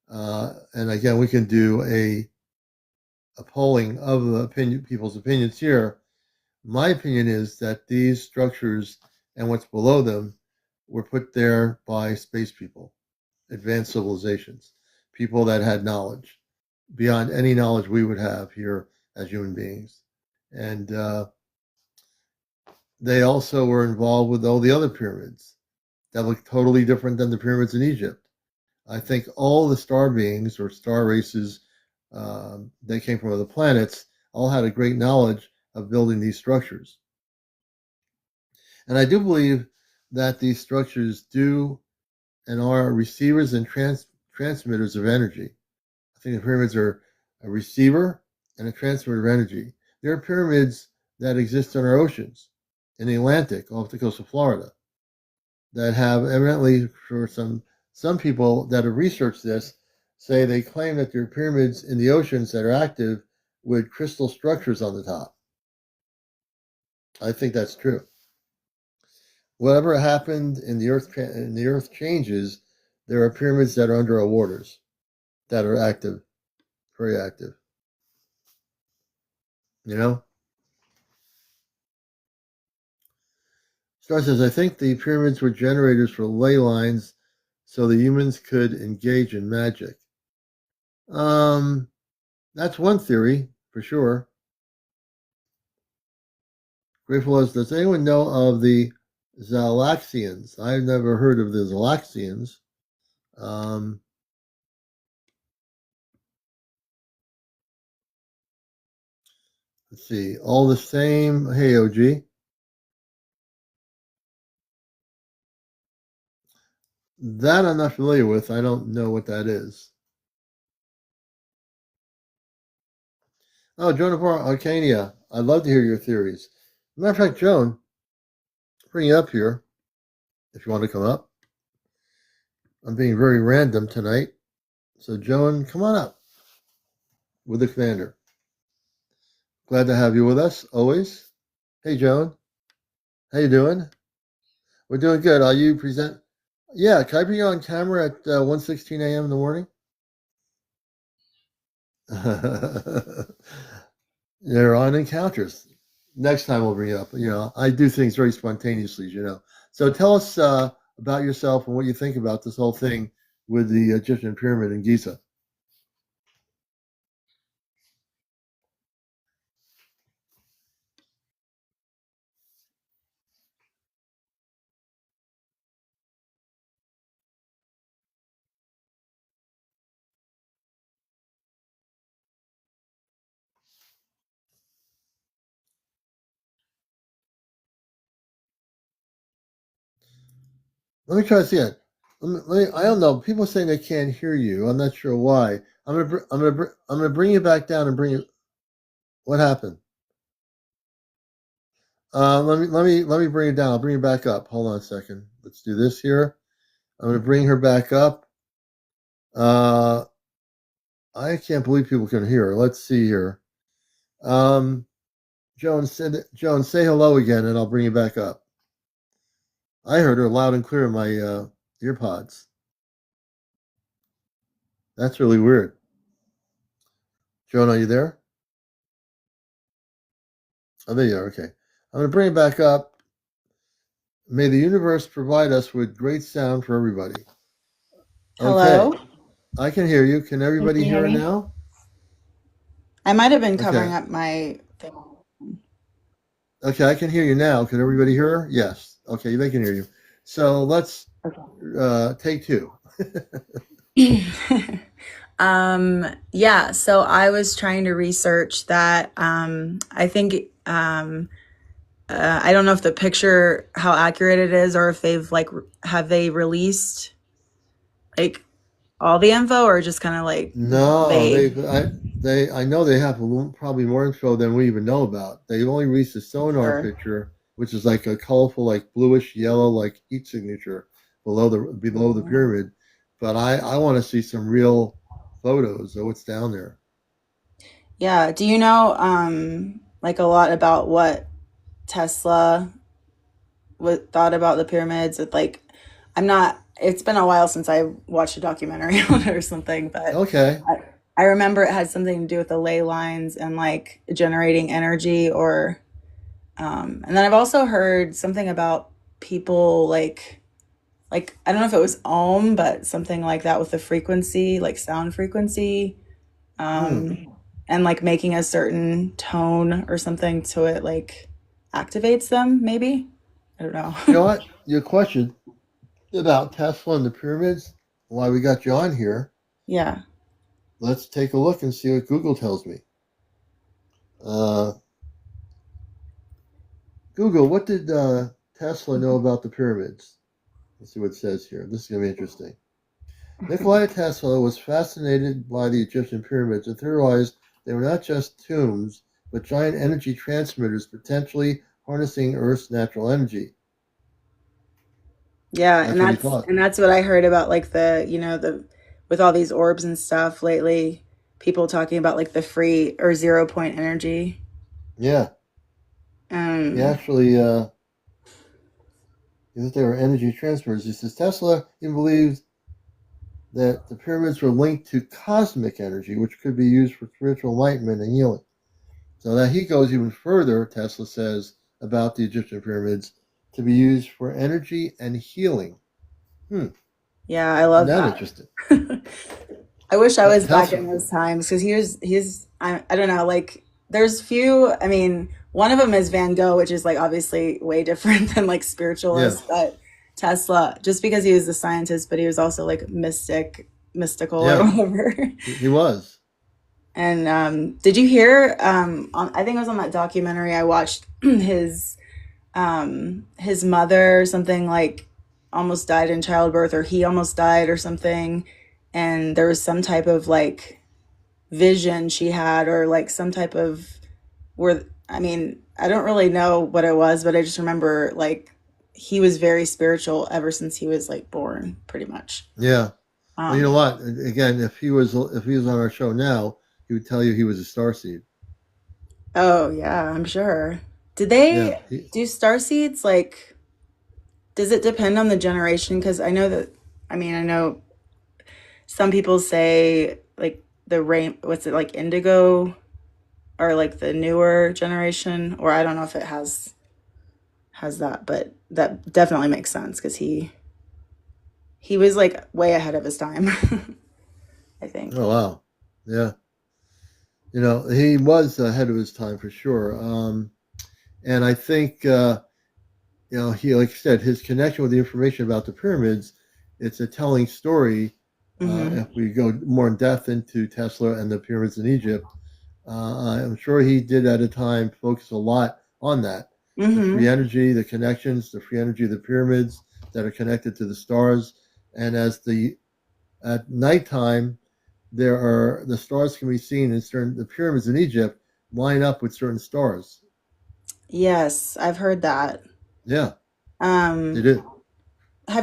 and again, we can do a polling of the people's opinions here. My opinion is that these structures and what's below them were put there by space people, advanced civilizations, people that had knowledge beyond any knowledge we would have here as human beings. And they also were involved with all the other pyramids that look totally different than the pyramids in Egypt. I think all the star beings or star races that came from other planets all had a great knowledge of building these structures. And I do believe that these structures do and are receivers and transmitters of energy. I think the pyramids are a receiver and a transmitter of energy. There are pyramids that exist in our oceans, in the Atlantic, off the coast of Florida, that have evidently, for some people that have researched this, say they claim that there are pyramids in the oceans that are active with crystal structures on the top. I think that's true. Whatever happened in the earth changes. There are pyramids that are under our waters that are active, very active. You know? Star says, I think the pyramids were generators for ley lines so the humans could engage in magic. That's one theory, for sure. Grateful as, does anyone know of the Zalaxians? I've never heard of the Zalaxians. Let's see. All the same. Hey, OG. That I'm not familiar with. I don't know what that is. Oh, Joan of Arcania. I'd love to hear your theories. Matter of fact, Joan, bring you up here if you want to come up. I'm being very random tonight. So, Joan, come on up with the commander. Glad to have you with us, always. Hey, Joan. How you doing? We're doing good. Are you present? Yeah, can I bring you on camera at 1:16 a.m. in the morning? They're on encounters. Next time we'll bring you up. You know, I do things very spontaneously, you know. So tell us about yourself and what you think about this whole thing with the Egyptian pyramid in Giza. Let me try to see it. I don't know. People are saying they can't hear you. I'm not sure why. I'm gonna bring you back down and bring you. What happened? Let me bring it down. I'll bring it back up. Hold on a second. Let's do this here. I'm gonna bring her back up. I can't believe people can hear her. Let's see here. Joan, say hello again, and I'll bring you back up. I heard her loud and clear in my ear pods. That's really weird. Joan, are you there? Oh, there you are. Okay. I'm going to bring it back up. May the universe provide us with great sound for everybody. Hello? Okay. I can hear you. Can everybody Can you hear hear her me? now? I might have been covering Okay. up my thing. Okay, I can hear you now. Can everybody hear her? Yes. Okay, they can hear you. So let's take two. Yeah, so I was trying to research that. I think I don't know if the picture, how accurate it is, or if they've have they released like all the info, or just kind of like No, vague? I know they have probably more info than we even know about. They've only released a sonar Sure. picture, which is like a colorful, like bluish yellow, like heat signature below the pyramid. But I want to see some real photos of what's down there. Yeah. Do you know like a lot about what Tesla thought about the pyramids? I'm not, it's been a while since I watched a documentary on it or something, but Okay. I remember it had something to do with the ley lines and like generating energy and then I've also heard something about people like I don't know if it was ohm, but something like that with the frequency, like sound frequency, Hmm. and like making a certain tone or something so it like activates them, maybe. I don't know. You know what? Your question about Tesla and the pyramids, why we got you on here. Yeah. Let's take a look and see what Google tells me. Google, what did Tesla know about the pyramids? Let's see what it says here. This is going to be interesting. Nikola Tesla was fascinated by the Egyptian pyramids and theorized they were not just tombs, but giant energy transmitters potentially harnessing Earth's natural energy. Yeah, That's what he thought. and that's what I heard about, like, the with all these orbs and stuff lately, people talking about like the free or 0 point energy. Yeah. He actually he thought they were energy transmitters. He says Tesla even believed that the pyramids were linked to cosmic energy, which could be used for spiritual enlightenment and healing. So that he goes even further, Tesla says, about the Egyptian pyramids to be used for energy and healing. Yeah, I love Isn't that that. interesting? I wish I was back Tesla. in those times, because I don't know, like, there's few. I mean, one of them is Van Gogh, which is like obviously way different than like spiritualist, but Tesla, just because he was a scientist, but he was also like mystical or whatever. He was. And did you hear? I think it was on that documentary I watched. his mother or something, like, almost died in childbirth, or he almost died or something, and there was some type of like vision she had, or like some type of, where, I mean, I don't really know what it was, but I just remember like he was very spiritual ever since he was like born, pretty much. Yeah. Well, you know what? Again, if he was on our show now, he would tell you he was a starseed. Oh yeah, I'm sure. Did they do starseeds? Like, does it depend on the generation? Because I know some people say like what's it, like indigo, or like the newer generation, or I don't know if it has that, but that definitely makes sense, because he was like way ahead of his time. I think. Oh wow, yeah. You know, he was ahead of his time for sure. And I think he, like you said, his connection with the information about the pyramids, it's a telling story. If we go more in depth into Tesla and the pyramids in Egypt, I'm sure he did at a time focus a lot on that. The free energy, the connections, the free energy of the pyramids that are connected to the stars. And at nighttime, the stars can be seen in the pyramids in Egypt line up with certain stars. Yes, I've heard that. Yeah. They did. I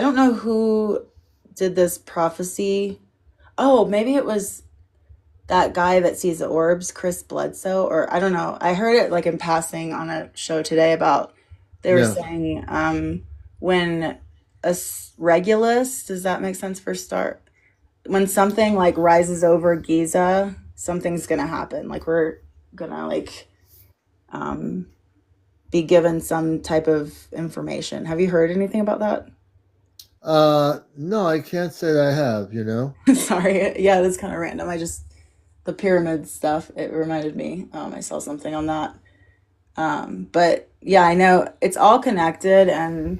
don't know who did this prophecy. Oh, maybe it was that guy that sees the orbs, Chris Bledsoe, or I don't know. I heard it like in passing on a show today about, they were saying when a Regulus, does that make sense for start? When something like rises over Giza, something's gonna happen. Like, we're gonna like be given some type of information. Have you heard anything about that? No, I can't say that I have, Sorry. Yeah, that's kind of random. The pyramid stuff, it reminded me. I saw something on that. But yeah, I know it's all connected, and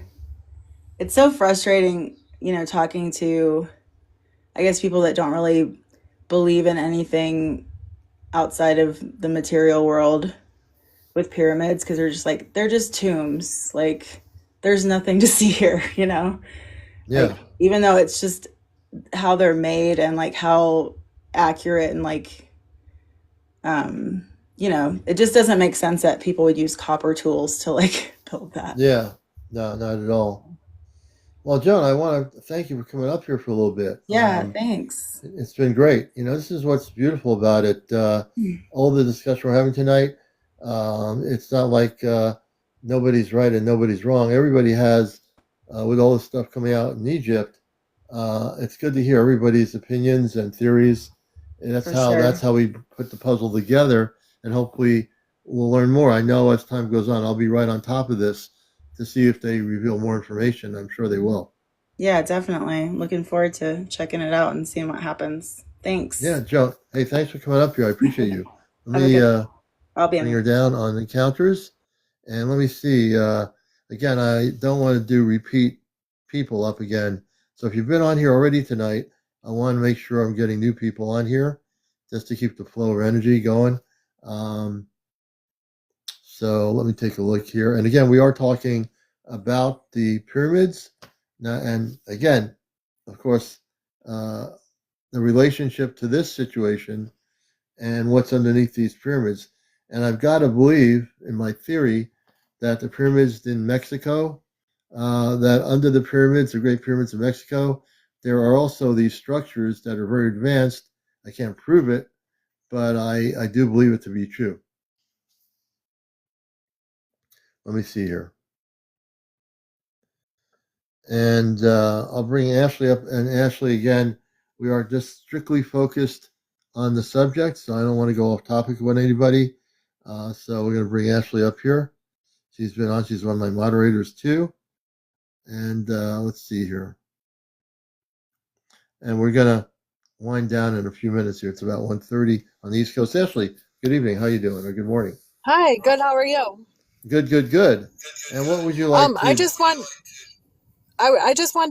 it's so frustrating, talking to, I guess, people that don't really believe in anything outside of the material world with pyramids, because they're just tombs. Like, there's nothing to see here, Yeah. Like, even though it's just how they're made and like how accurate, and like, it just doesn't make sense that people would use copper tools to like build that. Yeah. No, not at all. Well, Joan, I want to thank you for coming up here for a little bit. Yeah, thanks. It's been great. This is what's beautiful about it. All the discussion we're having tonight, it's not like nobody's right and nobody's wrong. Everybody has, with all this stuff coming out in Egypt, it's good to hear everybody's opinions and theories. And that's how we put the puzzle together, and hopefully we'll learn more. I know as time goes on, I'll be right on top of this to see if they reveal more information. I'm sure they will. Yeah, definitely. Looking forward to checking it out and seeing what happens. Thanks. Yeah, Joe. Hey, thanks for coming up here. I appreciate you. Let me bring her down on encounters, and let me see. Again, I don't want to do repeat people up again. So if you've been on here already tonight, I want to make sure I'm getting new people on here just to keep the flow of energy going. So let me take a look here. And again, we are talking about the pyramids. Now, and again, of course, the relationship to this situation and what's underneath these pyramids. And I've got to believe, in my theory, that the pyramids in Mexico, that under the pyramids, the Great Pyramids of Mexico, there are also these structures that are very advanced. I can't prove it, but I do believe it to be true. Let me see here. And I'll bring Ashley up. And Ashley, again, we are just strictly focused on the subject, so I don't want to go off topic with anybody. So we're going to bring Ashley up here. She's been on. She's one of my moderators too. And let's see here. And we're going to wind down in a few minutes here. It's about 1:30 on the East Coast. Ashley, good evening. How you doing? Or good morning? Hi, good. How are you? Good, good, good. And what would you like to? I just wanted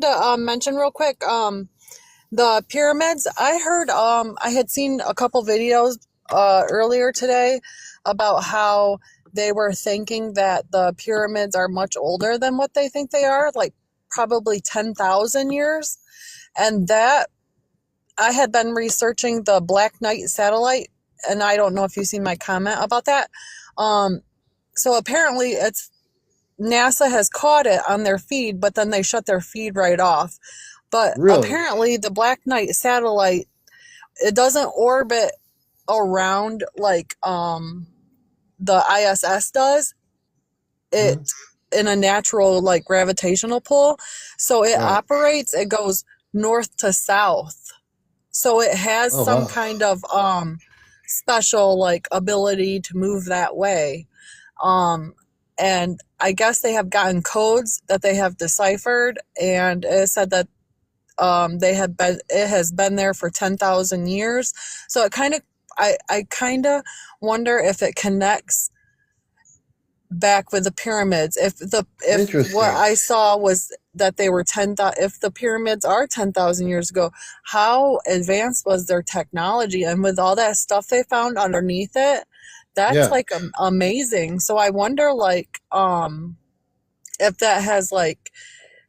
to mention real quick. The pyramids. I heard. I had seen a couple videos earlier today about how they were thinking that the pyramids are much older than what they think they are, like probably 10,000 years, and that I had been researching the Black Knight satellite, and I don't know if you've seen my comment about that. So apparently it's NASA has caught it on their feed, but then they shut their feed right off. But Really? apparently the Black Knight satellite, it doesn't orbit around like the ISS does. It in a natural like gravitational pull. So it operates, it goes north to south. So it has some kind of special like ability to move that way. And I guess they have gotten codes that they have deciphered, and it said that it has been there for 10,000 years. So it kind of, I kind of wonder if it connects back with the pyramids. If what I saw was that they were 10,000, if the pyramids are 10,000 years ago, how advanced was their technology? And with all that stuff they found underneath it, that's like amazing. So I wonder, like, if that has like,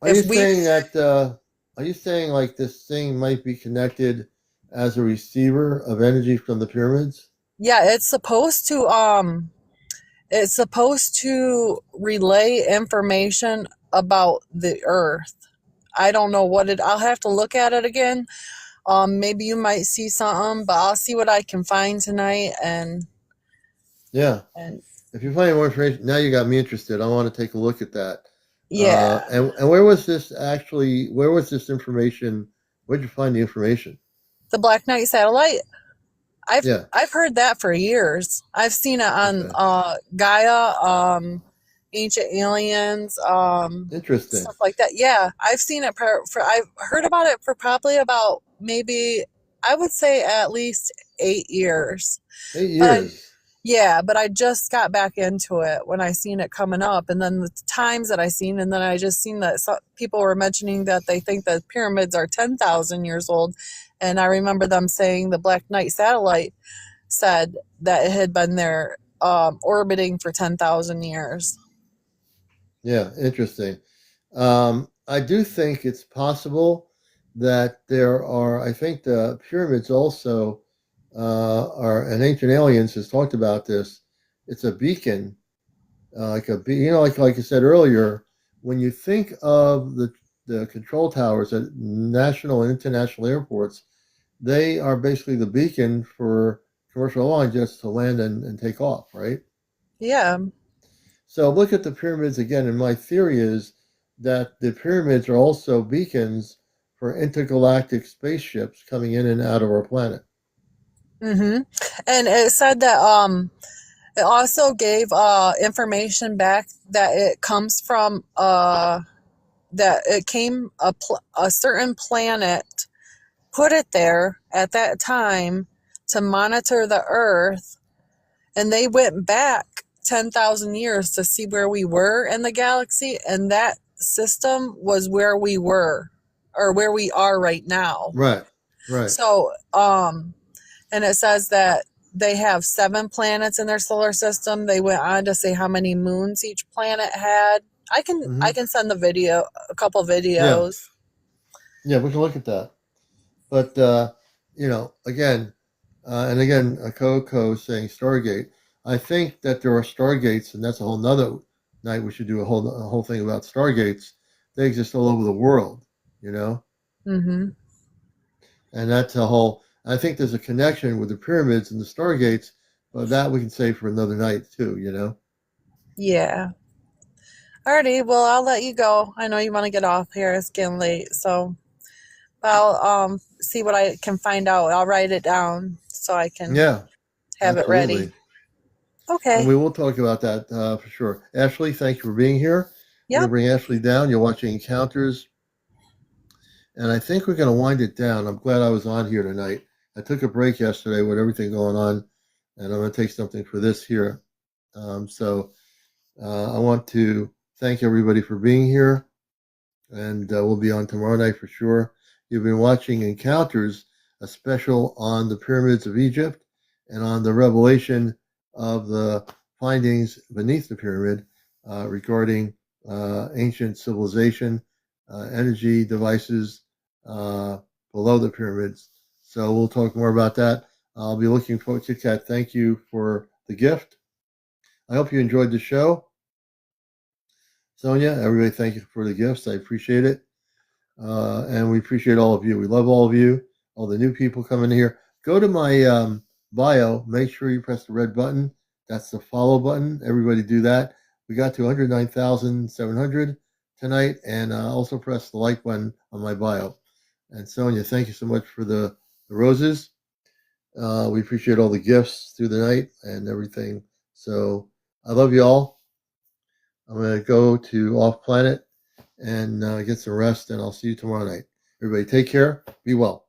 Are you saying that? Are you saying like this thing might be connected as a receiver of energy from the pyramids? Yeah, it's supposed to relay information about the Earth. I don't know what it. I'll have to look at it again. Maybe you might see something, but I'll see what I can find tonight. And if you find more information, now you got me interested. I want to take a look at that. Yeah. And where was this actually? Where was this information? Where'd you find the information? The Black Knight satellite. I've heard that for years. I've seen it on Gaia, Ancient Aliens, interesting stuff like that. Yeah, I've seen it I've heard about it for probably about maybe, I would say at least 8 years. 8 years. But I just got back into it when I seen it coming up, and then the times that I seen, and then I just seen that people were mentioning that they think that pyramids are 10,000 years old, and I remember them saying the Black Knight satellite said that it had been there orbiting for 10,000 years. Yeah, interesting. I do think it's possible that there are. I think the pyramids also and Ancient Aliens has talked about this. It's a beacon, like I said earlier. When you think of the control towers at national and international airports, they are basically the beacon for commercial airline jets to land and take off, right? Yeah. So look at the pyramids again, and my theory is that the pyramids are also beacons for intergalactic spaceships coming in and out of our planet. And it said that it also gave information back that it comes from that it came a certain planet put it there at that time to monitor the Earth, and they went back 10,000 years to see where we were in the galaxy, and that system was where we were, or where we are right now. Right. So and it says that they have 7 planets in their solar system. They went on to say how many moons each planet had. I can send a couple videos. Yeah, we can look at that. But again, and again, Coco saying Stargate. I think that there are Stargates, and that's a whole nother night. We should do a whole thing about Stargates. They exist all over the world, Mm-hmm. and that's a whole. I think there's a connection with the pyramids and the Stargates, but that we can say for another night too. Yeah. Alrighty, well, I'll let you go. I know you want to get off here. It's getting late, so I'll see what I can find out. I'll write it down so I can Yeah, have it ready. absolutely. Okay. And we will talk about that for sure. Ashley, thank you for being here. We're going Yep. to bring Ashley down. You're watching Encounters. And I think we're going to wind it down. I'm glad I was on here tonight. I took a break yesterday with everything going on, and I'm going to take something for this here. So I want to thank everybody for being here, and we'll be on tomorrow night for sure. You've been watching Encounters, a special on the pyramids of Egypt and on the revelation of the findings beneath the pyramid regarding ancient civilization, energy devices below the pyramids. So we'll talk more about that. I'll be looking forward to Kat. Thank you for the gift. I hope you enjoyed the show. Sonia, everybody, thank you for the gifts. I appreciate it. And we appreciate all of you. We love all of you, all the new people coming here. Go to my bio. Make sure you press the red button. That's the follow button. Everybody do that. We got to 109,700 tonight. And also press the like button on my bio. And Sonia, thank you so much for the roses. We appreciate all the gifts through the night and everything. So I love you all. I'm going to go to Off Planet and get some rest, and I'll see you tomorrow night. Everybody take care. Be well.